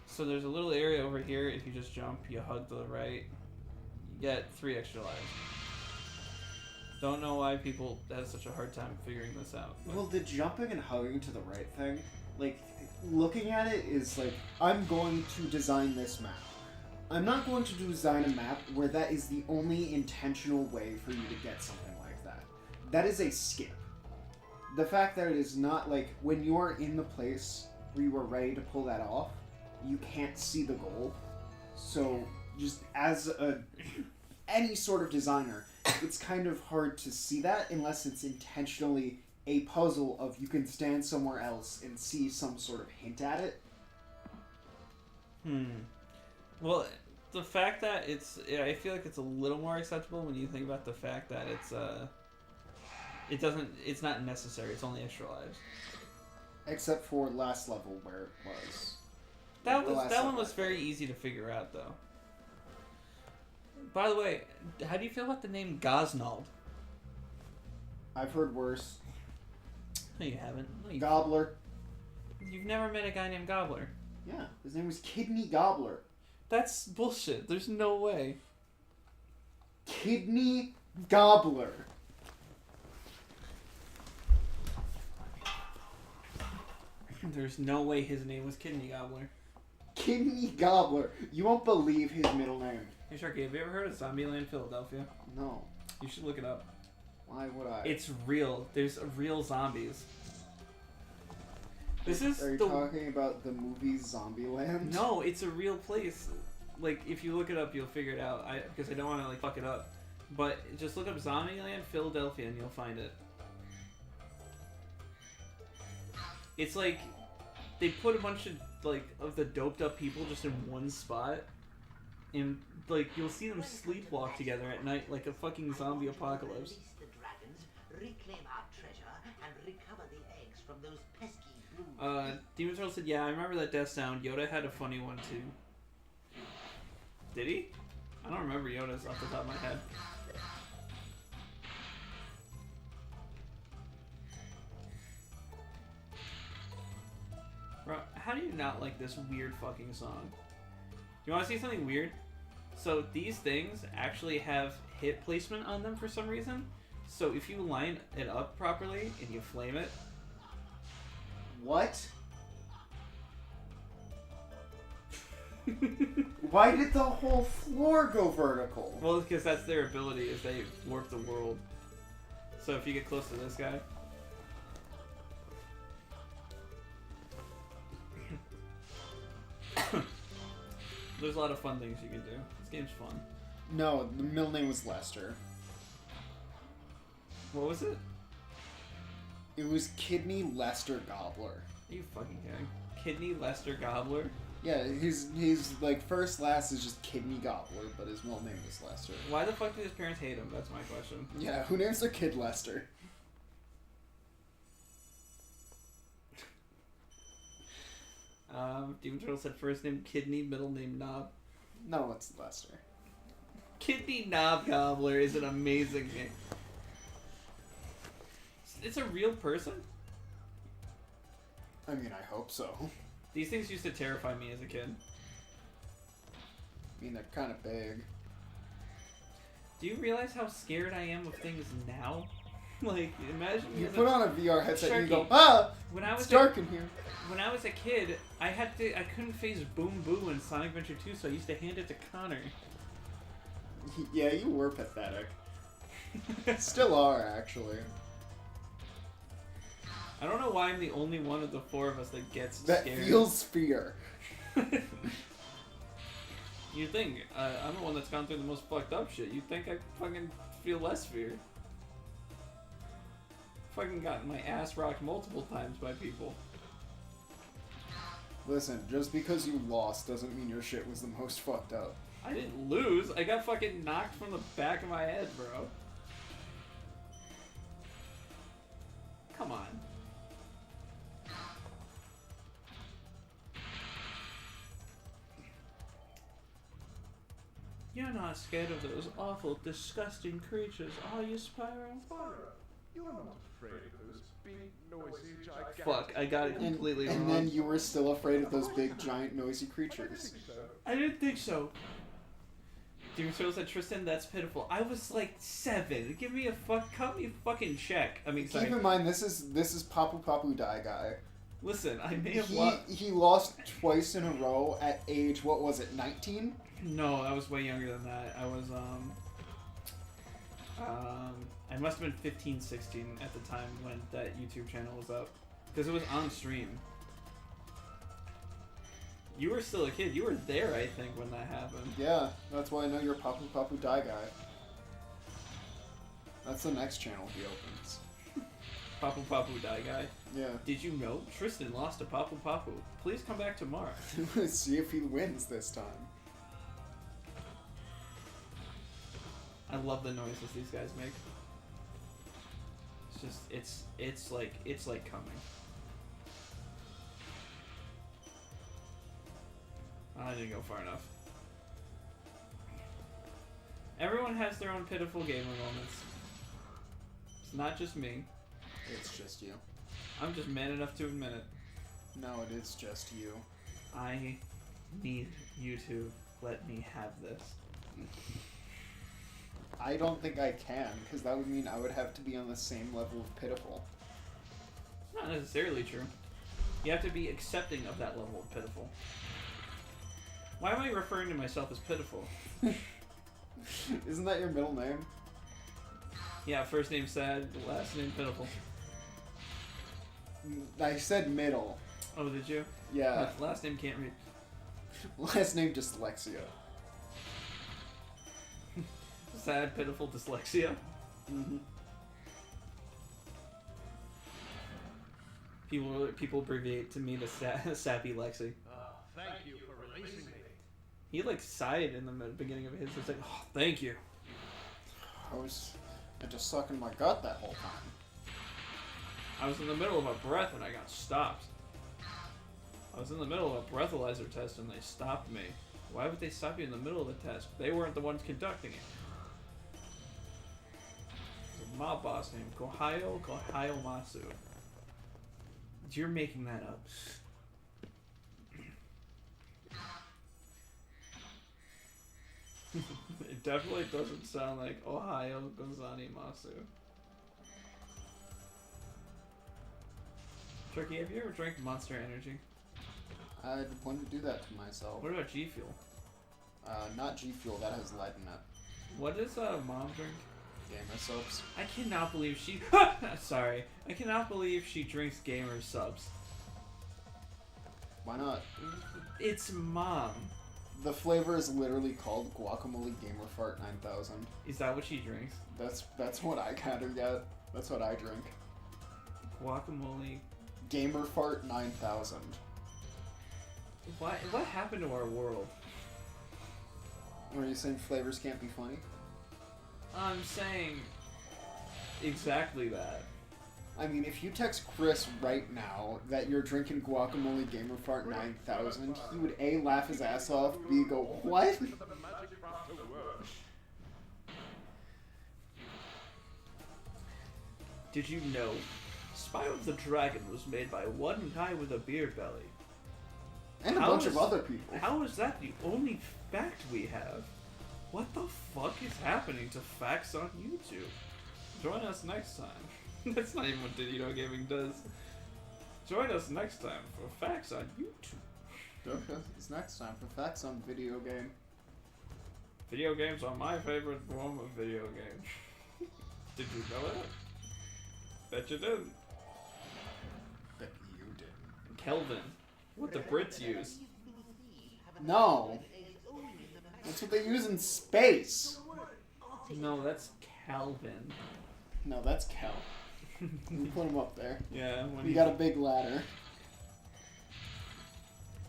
So there's a little area over here. If you just jump, you hug to the right, you get 3 extra lives. Don't know why people have such a hard time figuring this out. Well, the jumping and hugging to the right thing, like, looking at it is like, I'm going to design this map. I'm not going to design a map where that is the only intentional way for you to get something like that. That is a skip. The fact that it is not like, when you are in the place where you are ready to pull that off, you can't see the goal. So, just as any sort of designer, it's kind of hard to see that unless it's intentionally a puzzle of you can stand somewhere else and see some sort of hint at it. Well, the fact that I feel like it's a little more acceptable when you think about the fact that it's not necessary. It's only extra lives. Except for last level where it was. That one was very easy to figure out though. By the way, how do you feel about the name Gosnald? I've heard worse. No, you haven't. No, Gobbler. You've never met a guy named Gobbler. Yeah, his name was Kidney Gobbler. That's bullshit. There's no way. Kidney Gobbler. There's no way his name was Kidney Gobbler. Kidney Gobbler. You won't believe his middle name. Hey Sharky, have you ever heard of Zombieland Philadelphia? No. You should look it up. Why would I? It's real. There's real zombies. This is Are you talking about the movie Zombieland? No, it's a real place. Like, if you look it up, you'll figure it out. Because I don't want to, like, fuck it up. But just look up Zombieland Philadelphia and you'll find it. It's like, they put a bunch of, like, of the doped up people just in one spot. And, like, you'll see them sleepwalk together at night like a fucking zombie apocalypse. Release the dragons, reclaim our treasure, and recover the eggs from those pesky blue. Demon Turtle said, yeah, I remember that death sound. Yoda had a funny one, too. Did he? I don't remember Yoda's off the top of my head. Bro, how do you not like this weird fucking song? You want to see something weird? So these things actually have hit placement on them for some reason. So if you line it up properly and you flame it... What? Why did the whole floor go vertical? Well, because that's their ability, is they warp the world. So if you get close to this guy... There's a lot of fun things you can do. This game's fun. No, the middle name was Lester. What was it? It was Kidney Lester Gobbler. Are you fucking kidding? Kidney Lester Gobbler? Yeah, his like first last is just Kidney Gobbler, but his middle name was Lester. Why the fuck did his parents hate him? That's my question. Yeah, who names their kid Lester? Demon Turtle said first name Kidney, middle name Knob. No, it's Lester. Kidney Knob Gobbler is an amazing name. It's a real person? I mean, I hope so. These things used to terrify me as a kid. I mean, they're kind of big. Do you realize how scared I am of things now? Like, imagine You as put a- on a VR headset and you go, Sharky, ah! when I was It's dark in here. When I was a kid, I couldn't face Boom Boo in Sonic Adventure 2, so I used to hand it to Connor. Yeah, you were pathetic. Still are, actually. I don't know why I'm the only one of the four of us that gets That scared. feels fear. You think I'm the one that's gone through the most fucked up shit? You think I fucking feel less fear? Fucking gotten my ass rocked multiple times by people. Listen, just because you lost doesn't mean your shit was the most fucked up. I didn't lose. I got fucking knocked from the back of my head, bro. Come on. You're not scared of those awful, disgusting creatures, are you, Spyro? You're not afraid of those big, noisy, gigantic... Fuck, I got it completely wrong. And then you were still afraid of those big, giant, noisy creatures. I didn't think so. Demon Souls said, Tristan, that's pitiful. I was like 7. Give me a cut me a fucking check. I mean, sorry. Keep in mind, this is Papu Papu Die Guy. Listen, I may have lost. He lost twice in a row at age, what was it, 19? No, I was way younger than that. I was I must have been 15, 16 at the time when that YouTube channel was up, because it was on stream. You were still a kid. You were there, I think, when that happened. Yeah, that's why I know you're Papu Papu Die Guy. That's the next channel he opens. Papu Papu Die Guy. Yeah. Did you know Tristan lost to Papu Papu? Please come back tomorrow. See if he wins this time. I love the noises these guys make. It's just it's like coming. I didn't go far enough. Everyone has their own pitiful gamer moments. It's not just me. It's just you. I'm just man enough to admit it. No, it is just you. I need you to let me have this. I don't think I can, because that would mean I would have to be on the same level of pitiful. Not necessarily true. You have to be accepting of that level of pitiful. Why am I referring to myself as pitiful? Isn't that your middle name? Yeah, first name sad, last name pitiful. I said middle. Oh, did you? Yeah. Last name can't read. Last name dyslexia. Sad, pitiful, dyslexia. Mm-hmm. People abbreviate to me the sappy Lexi. Thank you for releasing me. He like sighed in the beginning of his. It's like, oh, thank you. I just sucking my gut that whole time. I was in the middle of a breath and I got stopped. I was in the middle of a breathalyzer test and they stopped me. Why would they stop you in the middle of the test? They weren't the ones conducting it. There's a mob boss named Kohayo Masu. You're making that up. It definitely doesn't sound like Ohio Gozani Masu. Turkey, have you ever drank Monster Energy? I'd want to do that to myself. What about G Fuel? Not G Fuel, that has lead in it. What does mom drink? Gamer subs. I cannot believe she. Sorry, I cannot believe she drinks gamer subs. Why not? It's mom. The flavor is literally called Guacamole Gamer Fart 9000. Is that what she drinks? That's what I kind of get. That's what I drink. Guacamole. Gamer Fart 9000. What happened to our world? Are you saying flavors can't be funny? I'm saying exactly that. I mean, if you text Chris right now that you're drinking Guacamole Gamer Fart 9000, he would A, laugh his ass off, B, go, what? Did you know Spyro the Dragon was made by one guy with a beer belly? And a How bunch is- of other people. How is that the only fact we have? What the fuck is happening to facts on YouTube? Join us next time. That's not even what Did You Know Gaming does. Join us next time for facts on YouTube. Okay, it's next time for facts on video game. Video games are my favorite form of video game. Did you know that? Bet you didn't. Bet you did. Kelvin. What the Brits use. No. That's what they use in space. No, that's Calvin. No, that's Kel. We put him up there. Yeah, when We he got a big ladder.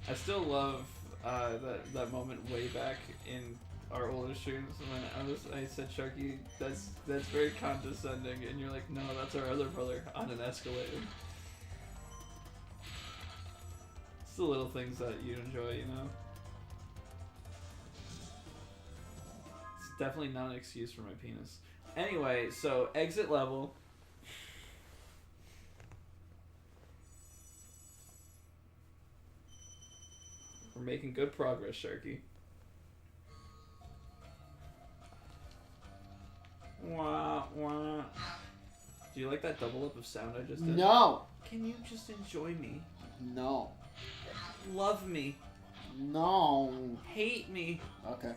I still love that moment way back in our older streams when I said, Sharky, that's very condescending, and you're like, no, that's our other brother on an Escalade. It's the little things that you enjoy, you know? It's definitely not an excuse for my penis. Anyway, so exit level. We're making good progress, Sharky. Wah, wah. Do you like that double up of sound I just did? No. Can you just enjoy me? No. Love me. No. Hate me. Okay.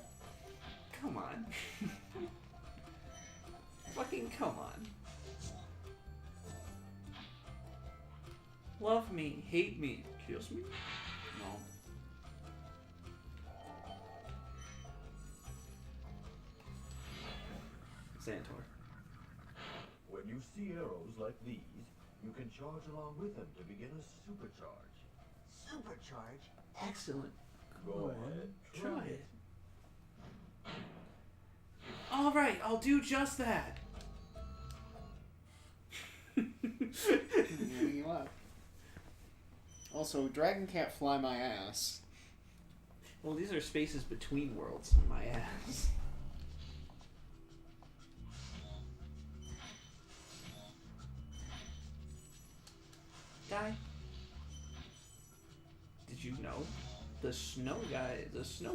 Come on. Fucking come on. Love me. Hate me. Kiss me. No. Xantor. When you see arrows like these, you can charge along with them to begin a supercharge. Supercharge? Excellent. Go ahead, Try it. Alright, I'll do just that. Yeah, you left. Also, dragon can't fly my ass. Well, these are spaces between worlds, my ass. Guy, did you know the snow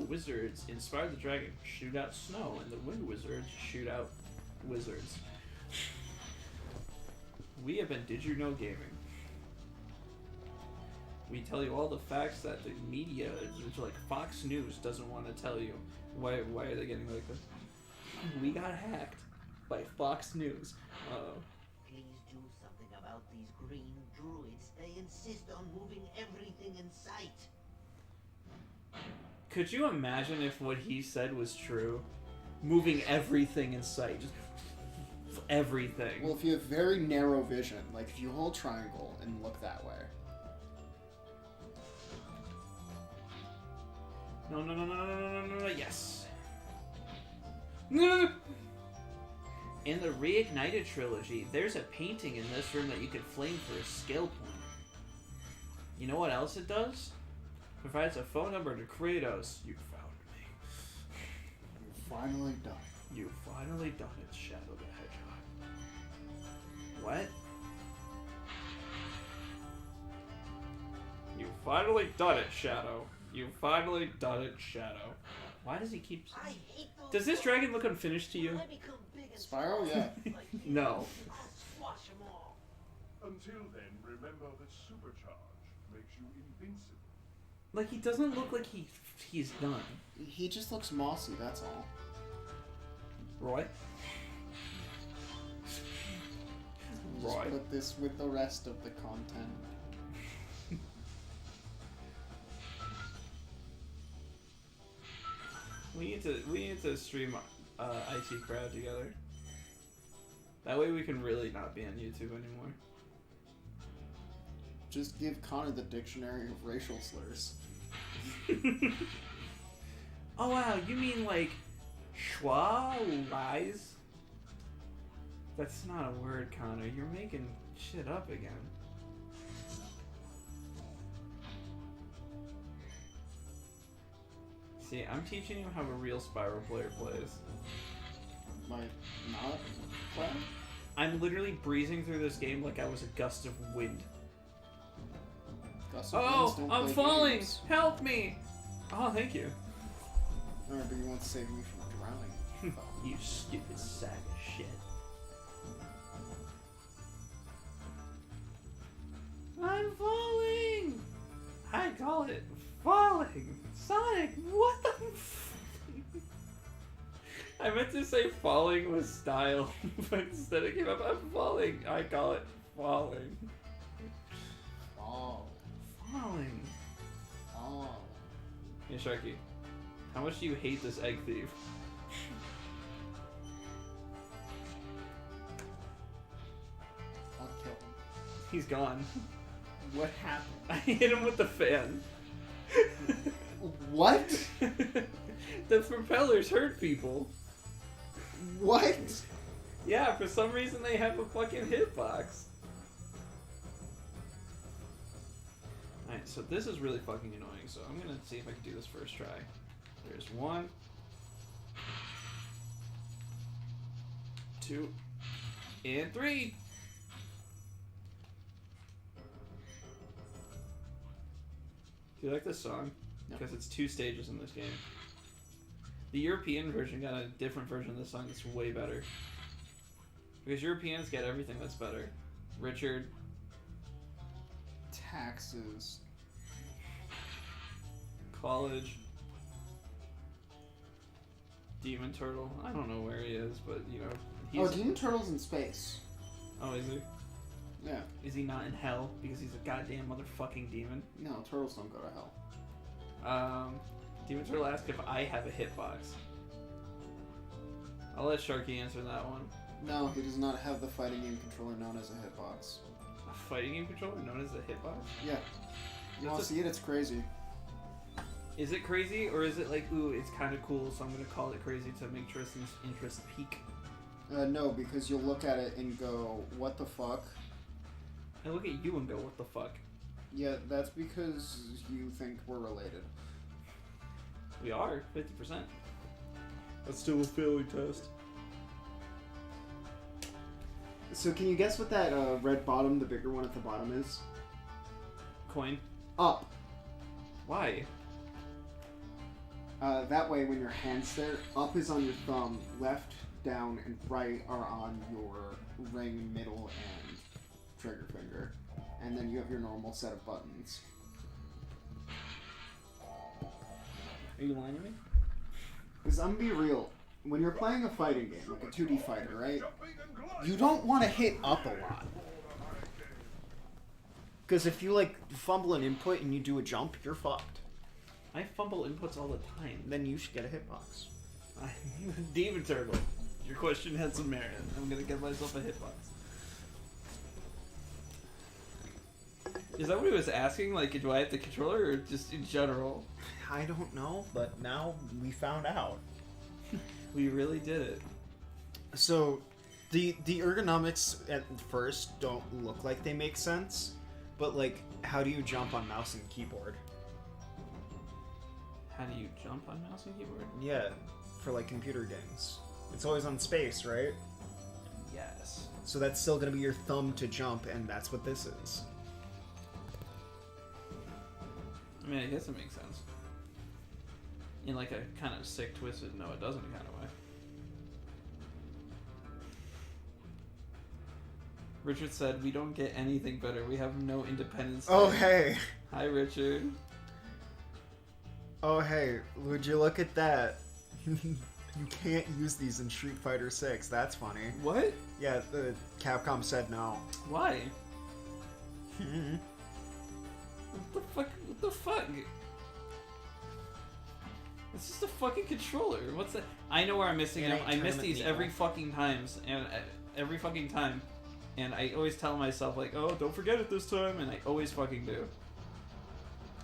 wizards in Spyro the Dragon shoot out snow, and the wind wizards shoot out wizards? We have been Did You Know Gaming. We tell you all the facts that the media, like Fox News, doesn't want to tell you. Why are they getting like this? We got hacked by Fox News. Please do something about these green druids. They insist on moving everything in sight. Could you imagine if what he said was true? Moving everything in sight. Just everything. Well, if you have very narrow vision, like if you hold triangle and look that way. No, yes. No. In the Reignited trilogy, there's a painting in this room that you could flame for a skill point. You know what else it does? Provides a phone number to Kratos. You found me. You've finally done it. You finally done it, Shadow the Hedgehog. What? You finally done it, Shadow. You finally done it, Shadow. Why does he keep... I hate those. Does this dragon look unfinished to you? I become big and Spyro, strong yeah. like you. No. I'll squash them all. Until then, remember that supercharge makes you invincible. Like, he doesn't look like he's done. He just looks mossy, that's all. Roy? Just Roy? put this with the rest of the content. We need to stream IT Crowd together. That way we can really not be on YouTube anymore. Just give Connor the dictionary of racial slurs. Oh wow, you mean like schwa lies? That's not a word, Connor. You're making shit up again. See, I'm teaching you how a real Spyro player plays. Am I not playing? I'm literally breezing through this game like I was a gust of wind. Gust of Oh, winds don't I'm play falling! games. Help me! Oh, thank you. Alright, but you want to save me from drowning. You stupid sack of shit. I'm falling! I call it falling! Sonic, what the f- I meant to say falling with style, but instead it came up, I'm falling. I call it falling. Oh. Falling. Oh. Hey, Sharky, how much do you hate this egg thief? I'll kill him. He's gone. What happened? I hit him with the fan. What? The propellers hurt people. What? Yeah, for some reason they have a fucking hitbox. Alright, so this is really fucking annoying, so I'm gonna see if I can do this first try. There's 1, 2, and 3. Do you like this song? No. Because it's 2 stages in this game. The European version got a different version of this song that's way better. Because Europeans get everything that's better. Richard. Taxes. College. Demon Turtle. I don't know where he is, but you know. Oh, Demon Turtle's in space. Oh, is he? Yeah. Is he not in hell because he's a goddamn motherfucking demon? No, turtles don't go to hell. Demon Turtle asked if I have a hitbox. I'll let Sharky answer that one. No, he does not have the fighting game controller known as a hitbox. A fighting game controller known as a hitbox? Yeah. You want That's to see it? It's crazy. Is it crazy, or is it like, ooh, it's kind of cool, so I'm gonna call it crazy to make Tristan's interest peak? No, because you'll look at it and go, what the fuck? I look at you and go, what the fuck? Yeah, that's because you think we're related. We are, 50%. That's still a failing test. So can you guess what that red bottom, the bigger one at the bottom is? Coin. Up. Why? That way when your hand's there, up is on your thumb, left, down, and right are on your ring, middle, and trigger finger. And then you have your normal set of buttons. Are you lying to me? Because I'm gonna be real, when you're playing a fighting game, like a 2D fighter, right? You don't want to hit up a lot. Because if you like fumble an input and you do a jump, you're fucked. I fumble inputs all the time. Then you should get a hitbox. Demon Turtle. Your question had some merit. I'm gonna get myself a hitbox. Is that what he was asking? Like, do I have the controller or just in general? I don't know, but now we found out. We really did it. So, the ergonomics at first don't look like they make sense, but like, how do you jump on mouse and keyboard? How do you jump on mouse and keyboard? Yeah, for like computer games. It's always on space, right? Yes. So that's still gonna be your thumb to jump, and that's what this is. I mean, I guess it makes sense. In like a kind of sick, twisted, no it doesn't kind of way. Richard said, we don't get anything better. We have no independence. Oh, there." hey. Hi, Richard. Oh, hey. Would you look at that? You can't use these in Street Fighter 6. That's funny. What? Yeah, the Capcom said no. Why? What the fuck? What the fuck? It's just a fucking controller. What's that? I know where I'm missing them. I miss these every fucking times, and every fucking time, and I always tell myself like, "Oh, don't forget it this time," and I always fucking do.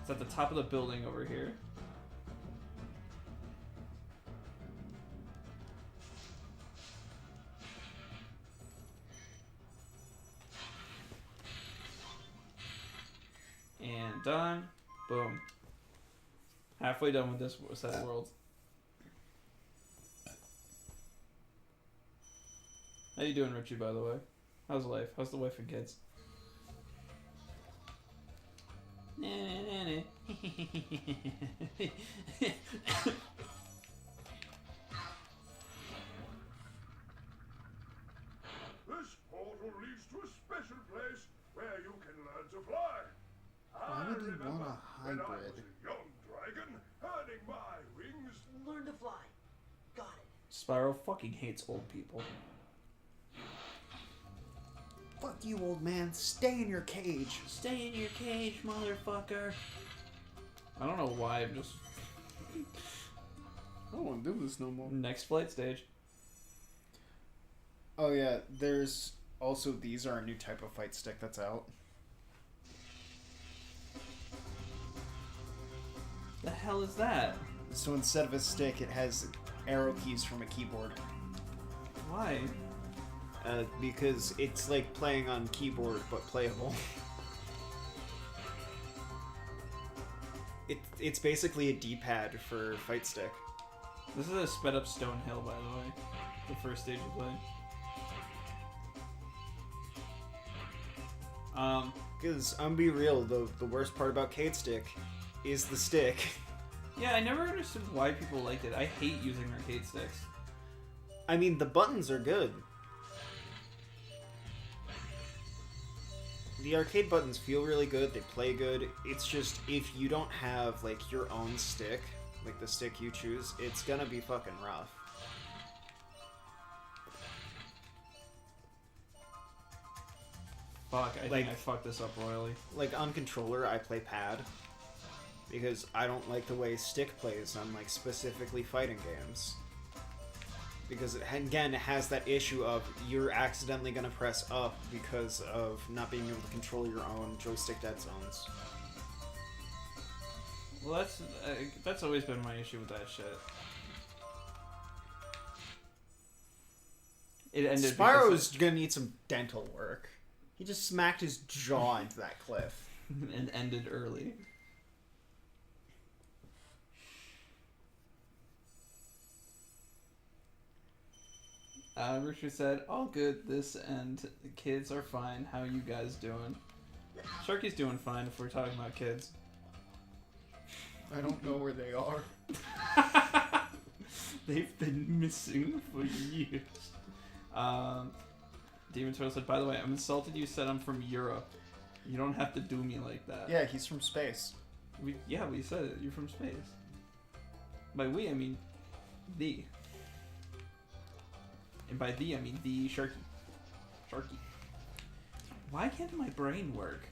It's at the top of the building over here. And done. Boom. Halfway done with this set of worlds. How you doing, Richie, by the way? How's life? How's the wife and kids? This portal leads to a special place where you can learn to fly. Why would you want a when I hybrid? was a young dragon, earning my wings. Learn to fly. Got it. Spyro fucking hates old people. Fuck you, old man. Stay in your cage. Stay in your cage, motherfucker. I don't know why, I'm just... I don't want to do this no more. Next flight stage. Oh yeah, there's also, these are a new type of fight stick that's out. The hell is that? So instead of a stick, it has arrow keys from a keyboard. Why? Because it's like playing on keyboard, but playable. It's basically a D-pad for fight stick. This is a sped up Stonehill, by the way. The first stage you play. Because, I'm be real, the worst part about Cade Stick is the stick. Yeah, I never understood why people liked it. I hate using arcade sticks. I mean, the buttons are good. The arcade buttons feel really good, they play good. It's just, if you don't have, like, your own stick, like the stick you choose, it's gonna be fucking rough. Fuck, I Like- think I fucked this up royally. Like, on controller, I play pad. Because I don't like the way stick plays on, like, specifically fighting games. Because, again, it has that issue of you're accidentally gonna press up because of not being able to control your own joystick dead zones. Well, that's always been my issue with that shit. It ended Spyro's gonna need some dental work. He just smacked his jaw into that cliff. and ended early. Richard said, "All good this end. The kids are fine. How you guys doing?" Sharky's doing fine if we're talking about kids. I don't know where they are. They've been missing for years. Demon Turtle said, "By the way, I'm insulted you said I'm from Europe. You don't have to do me like that." Yeah, he's from space. We said it. You're from space. By we, I mean thee. And by thee, I mean the Sharky. Sharky. Why can't my brain work?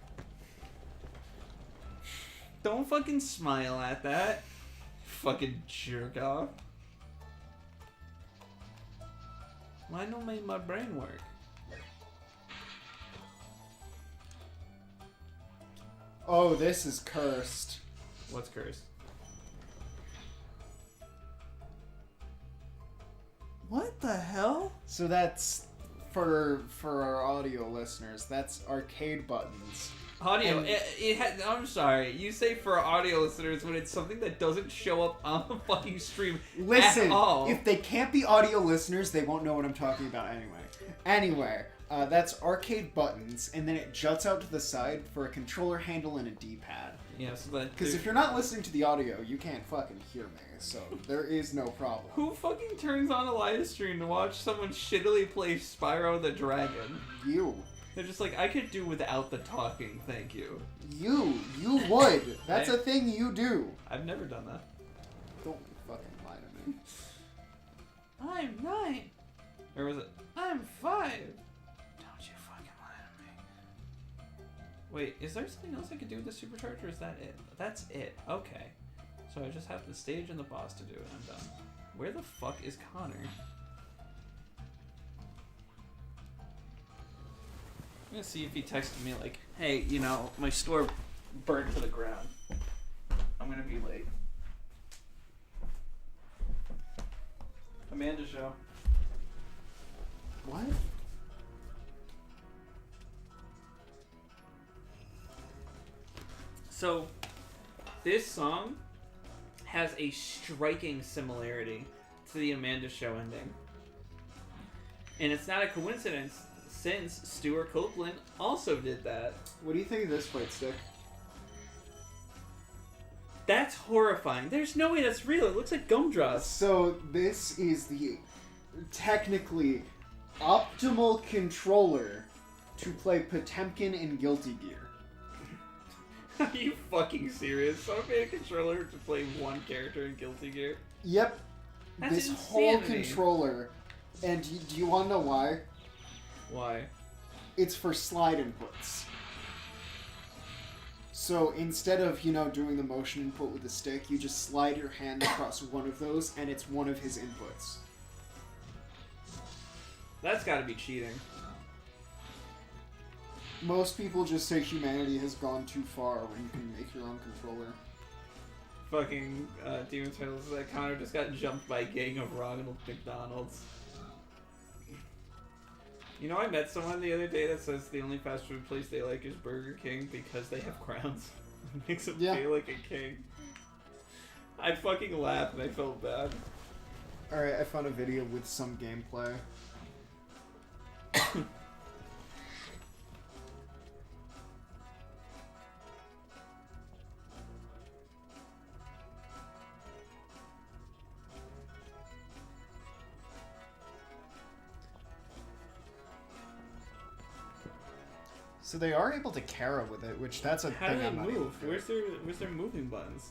Don't fucking smile at that. Fucking jerk off. Why don't make my brain work? Oh, this is cursed. What's cursed? What the hell? So that's, for our audio listeners, that's arcade buttons. Audio. And- I'm sorry. You say for audio listeners when it's something that doesn't show up on the fucking stream Listen, at all. if they can't be audio listeners, they won't know what I'm talking about anyway. Anyway, that's arcade buttons, and then it juts out to the side for a controller handle and a D-pad. Yeah, so that. Because if you're not listening to the audio, you can't fucking hear me, so there is no problem. Who fucking turns on a live stream to watch someone shittily play Spyro the Dragon? You. They're just like, I could do without the talking, thank you. You would. That's a thing you do. I've never done that. Don't fucking lie to me. I'm 9. Or was it? I'm 5. Don't you fucking lie to me. Wait, is there something else I could do with the supercharger, or is that it? That's it. Okay. So I just have the stage and the boss to do, and I'm done. Where the fuck is Connor? I'm gonna see if he texted me like, hey, you know, my store burned to the ground. I'm gonna be late. Amanda show. What? So, this song has a striking similarity to the Amanda show ending. And it's not a coincidence, since Stuart Copeland also did that. What do you think of this fight stick? That's horrifying. There's no way that's real. It looks like gumdrops. So this is the technically optimal controller to play Potemkin in Guilty Gear. Are you fucking serious? Someone made a controller to play one character in Guilty Gear? Yep. That's this insanity. whole controller, and do you want to know why? Why? It's for slide inputs. So instead of, doing the motion input with the stick, you just slide your hand across one of those, and it's one of his inputs. That's gotta be cheating. Most people just say humanity has gone too far when you can make your own controller. Fucking Demon Turtles says that Connor just got jumped by a gang of Ronald McDonald's. You know, I met someone the other day that says the only fast food place they like is Burger King because they have crowns. It makes them feel like a king. I fucking laughed and I felt bad. Alright, I found a video with some gameplay. So they are able to Kara with it, which that's a How thing do they I'm not able move? to do. Where's their moving buttons?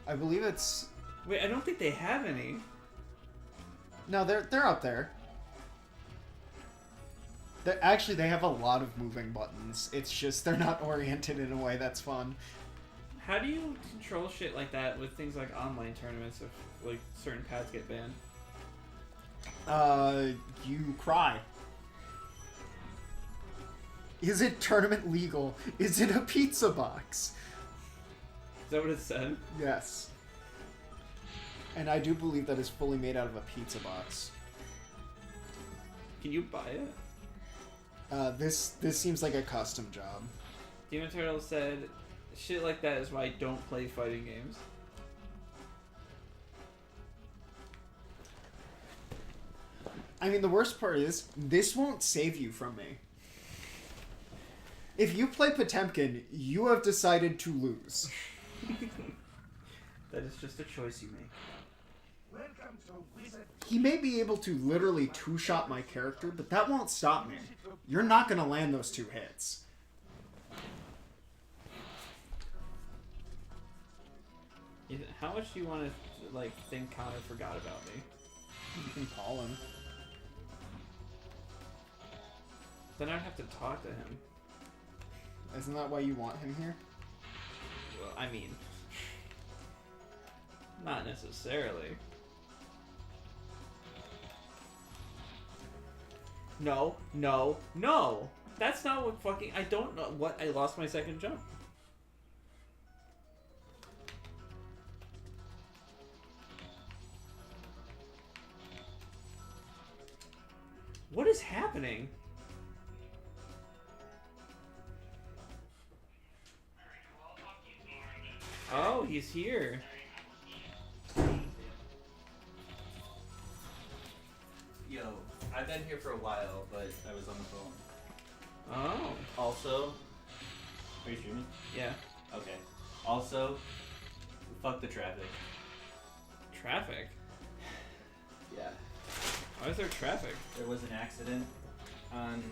I believe it's... Wait, I don't think they have any. No, they're up there. Actually, they have a lot of moving buttons. It's just they're not oriented in a way that's fun. How do you control shit like that with things like online tournaments if like certain paths get banned? You cry. Is it tournament legal? Is it a pizza box? Is that what it said? Yes. And I do believe that is fully made out of a pizza box. Can you buy it? This seems like a custom job. Demon Turtle said, shit like that is why I don't play fighting games. I mean, the worst part is, this won't save you from me. If you play Potemkin, you have decided to lose. That is just a choice you make. Welcome to Wizard. He may be able to literally two-shot my character, but that won't stop me. You're not gonna land those 2 hits. How much do you want to like think Connor forgot about me? You can call him. Then I'd have to talk to him. Isn't that why you want him here? Well, I mean, not necessarily. No, no, no! That's not what fucking... I don't know what... I lost my second jump. What is happening? Oh, he's here. Yo, I've been here for a while, but I was on the phone. Oh. Also, are you streaming? Yeah. Okay. Also, fuck the traffic. Traffic? Yeah. Why is there traffic? There was an accident on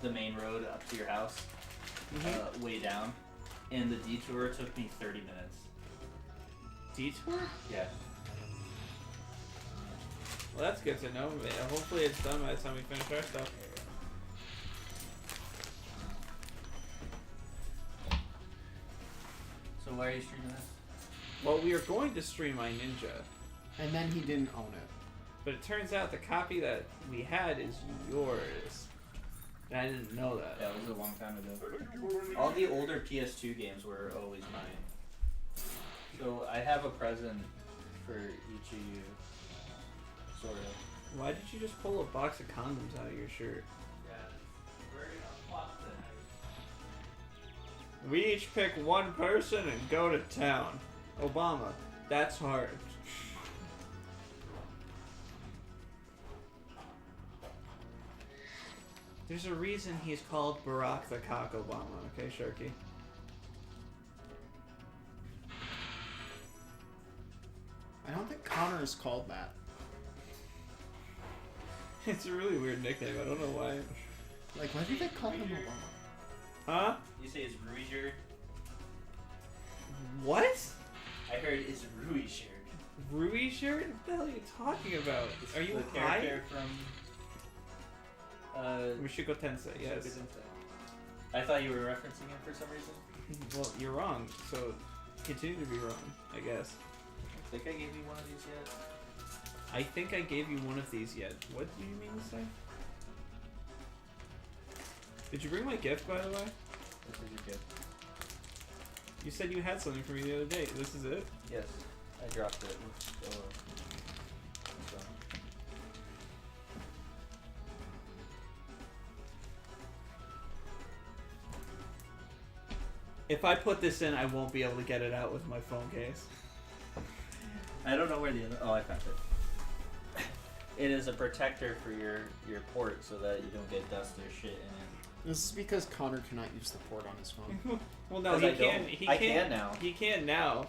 the main road up to your house, way down, and the detour took me 30 minutes. Detour? Yeah. Well, that's good to know. Hopefully it's done by the time we finish our stuff. So why are you streaming this? Well, we are going to stream my Ninja, And then he didn't own it. but it turns out the copy that we had is yours. And I didn't know that. Yeah, it was a long time ago. All the older PS2 games were always mine. So I have a present for each of you, sort of. Why did you just pull a box of condoms out of your shirt? Yeah, we're gonna swap tonight. We each pick one person and go to town. Obama. That's hard. There's a reason he's called Barack the Cock Obama, okay, Sharky? Connor's called that. It's a really weird nickname. I don't know why. Like, why did they call him a llama? Huh? You say it's Rui shirt? What? I heard it's Rui shirt. Rui shirt? What the hell are you talking about? It's Are you the high? character from Mushoku Tensei, yes. Mushoku Tensei. I thought you were referencing him for some reason. Well, you're wrong, so continue to be wrong, I guess. I think I gave you one of these yet. I think I gave you one of these yet. What do you mean to say? Did you bring my gift, by the way? This is your gift. You said you had something for me the other day. This is it? Yes, I dropped it. So, If I put this in, I won't be able to get it out with my phone case. I don't know where the other. Oh, I found it. It is a protector for your port so that you don't get dust or shit in it. This is because Connor cannot use the port on his phone. Well, no, 'Cause he I can. don't. He I can, can now. He can now,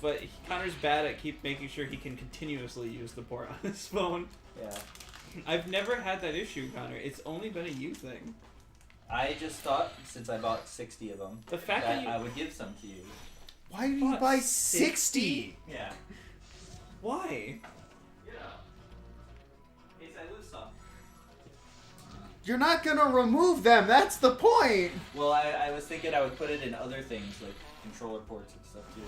but Connor's bad at making sure he can continuously use the port on his phone. Yeah. I've never had that issue, Connor. It's only been a you thing. I just thought, since I bought 60 of them, The fact that that you I would give some to you. Why did you What? buy 60? Yeah. why? Yeah. In case I lose some. You're not gonna remove them, that's the point! Well, I was thinking I would put it in other things, like controller ports and stuff, too.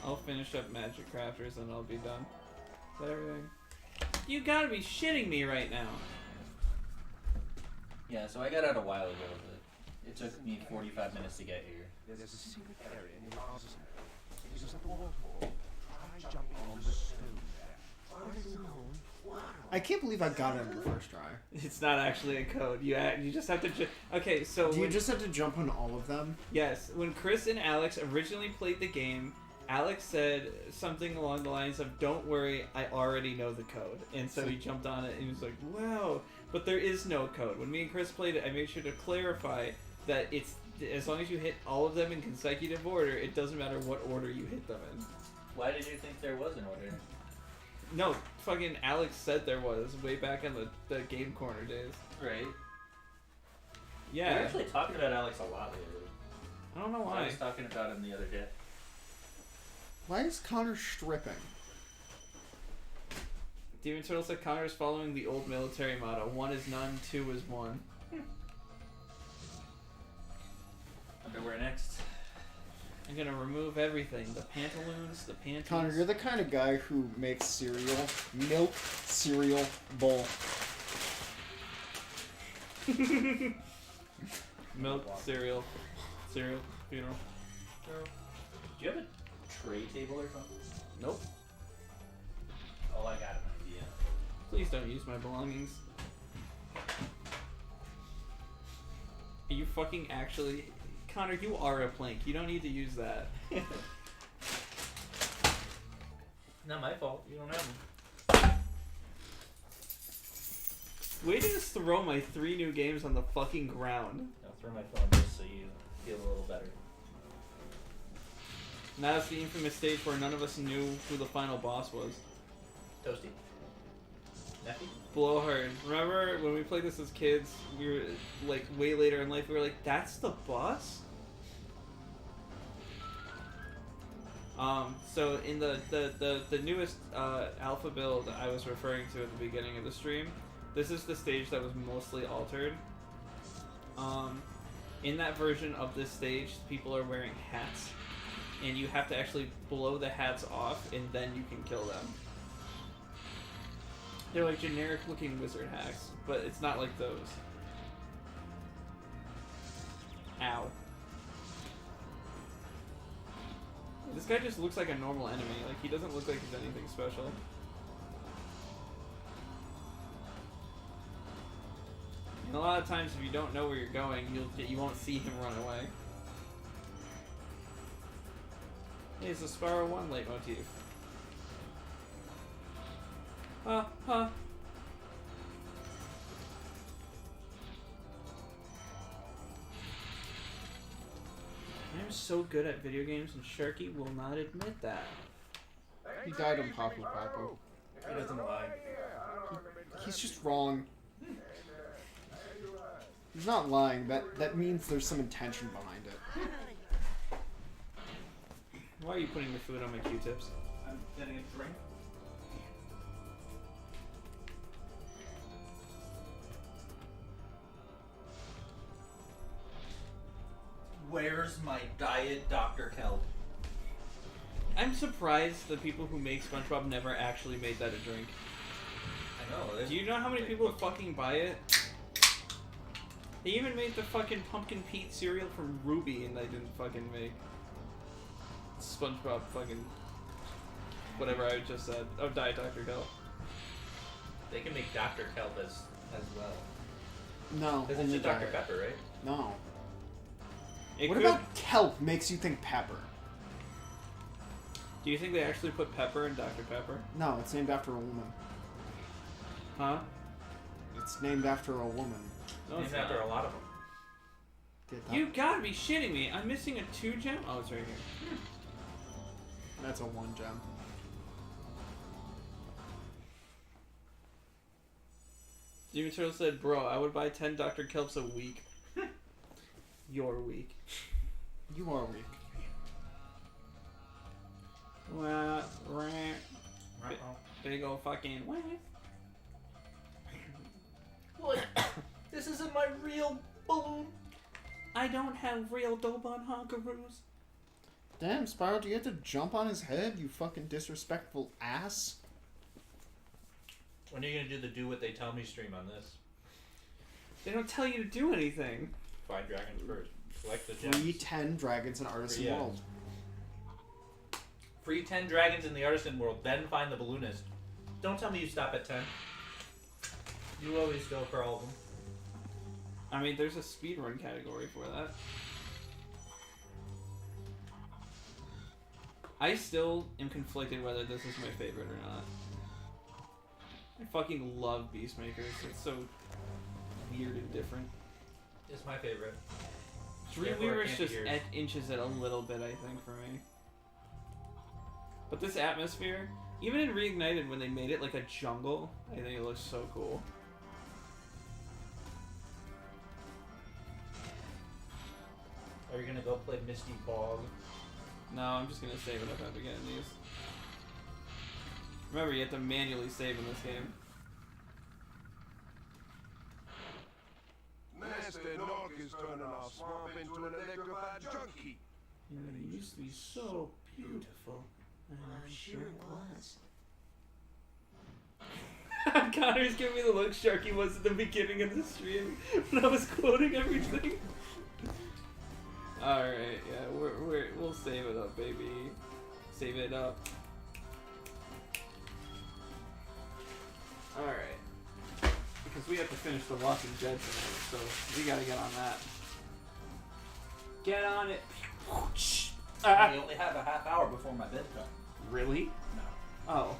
I'll finish up Magic Crafters and I'll be done. Is that everything? You gotta be shitting me right now. Yeah, so I got out a while ago, but it took me 45 minutes to get here. There's a secret area in the arsenal. It is at the waterfall. Try jumping on the stone there. What is known? I can't believe I got it on the first try. It's not actually a code. You just have to. Okay, so Do you when, just have to jump on all of them? yes, when Chris and Alex originally played the game, Alex said something along the lines of, "Don't worry, I already know the code," and so he jumped on it and he was like, "Wow!" But there is no code. When me and Chris played it, I made sure to clarify that it's as long as you hit all of them in consecutive order, it doesn't matter what order you hit them in. Why did you think there was an order? No, fucking Alex said there was way back in the Game Corner days. Right. Yeah. We're actually talking about Alex a lot lately. I don't know I why. was talking about him the other day. Why is Connor stripping? Demon Turtle said Connor is following the old military motto: 1 is none, 2 is 1. Underwear next. I'm gonna remove everything. The pantaloons, the panties. Connor, you're the kind of guy who makes cereal, milk cereal bowl. Milk, cereal, funeral. Do you have a tray table or something? Nope. Oh, I got an idea. Please don't use my belongings. Are you fucking actually... Connor, you are a plank. You don't need to use that. Not my fault. You don't have them. Way to just throw my 3 new games on the fucking ground. I'll throw my phone just so you feel a little better. Now it's the infamous stage where none of us knew who the final boss was. Toasty. Neffy? Blowhard. Remember when we played this as kids, we were like way later in life, we were like, that's the boss? So in the newest alpha build I was referring to at the beginning of the stream, this is the stage that was mostly altered. In that version of this stage, people are wearing hats, and you have to actually blow the hats off, and then you can kill them. They're like generic looking wizard hacks, but it's not like those. Ow. This guy just looks like a normal enemy, like he doesn't look like he's anything special. And a lot of times if you don't know where you're going, you won't see him run away. Hey, it's a Spyro 1 leitmotif. Huh. I'm so good at video games, and Sharky will not admit that. He died on Papu Papu. He doesn't lie. He's just wrong. He's not lying. That means there's some intention behind it. Why are you putting your food on my Q-tips? I'm getting a drink. Where's my diet Dr. Kelp? I'm surprised the people who make SpongeBob never actually made that a drink. I know. Do you know how many people fucking buy it? They even made the fucking Pumpkin Pete cereal from Ruby, and they didn't fucking make SpongeBob fucking whatever I just said. Oh, Diet Dr. Kelp. They can make Dr. Kelp as well. No. Because only it's Dr. diet. Pepper, right? No. It What could- about kelp makes you think pepper? Do you think they actually put pepper in Dr. Pepper? No, it's named after a woman. Huh? It's named after a woman. No, Named it's after not. a lot of them. Did that? You gotta be shitting me. I'm missing a 2 gem? Oh, it's right here. That's a 1 gem. Demon Turtle said, bro, I would buy 10 Dr. Kelps a week. You're weak. You are weak. Wah, rah. Big ol' fucking wah. What? This isn't my real balloon. I don't have real Dobon Honkaroos. Damn, Spyro, do you have to jump on his head, you fucking disrespectful ass? When are you gonna do the do what they tell me stream on this? They don't tell you to do anything. Find dragons first. Select the gems. Free 10 dragons in Artisan Yeah. World. Free 10 dragons in the artisan world, then find the balloonist. Don't tell me you stop at 10. You always go for all of them. I mean, there's a speedrun category for that. I still am conflicted whether this is my favorite or not. I fucking love Beastmakers. It's so weird and different. It's my favorite. Therefore, Therefore, it Dreamweaver's can't just be yours. inches it a little bit, I think, for me. But this atmosphere, even in Reignited when they made it like a jungle, I think it looks so cool. Are you gonna go play Misty Bog? No, I'm just gonna save it up after getting these. Remember, you have to manually save in this game. Nasty Nog is turning our swamp into an electrified junkie. And it used to be so beautiful. I'm sure it was. Connor's giving me the look Sharky was at the beginning of the stream when I was quoting everything. Alright, yeah, we'll save it up, baby. Save it up. Alright. Because we have to finish The Walking Dead tonight, so we gotta get on that. Get on it. I only have a half hour before my bedtime. Really? No. Oh.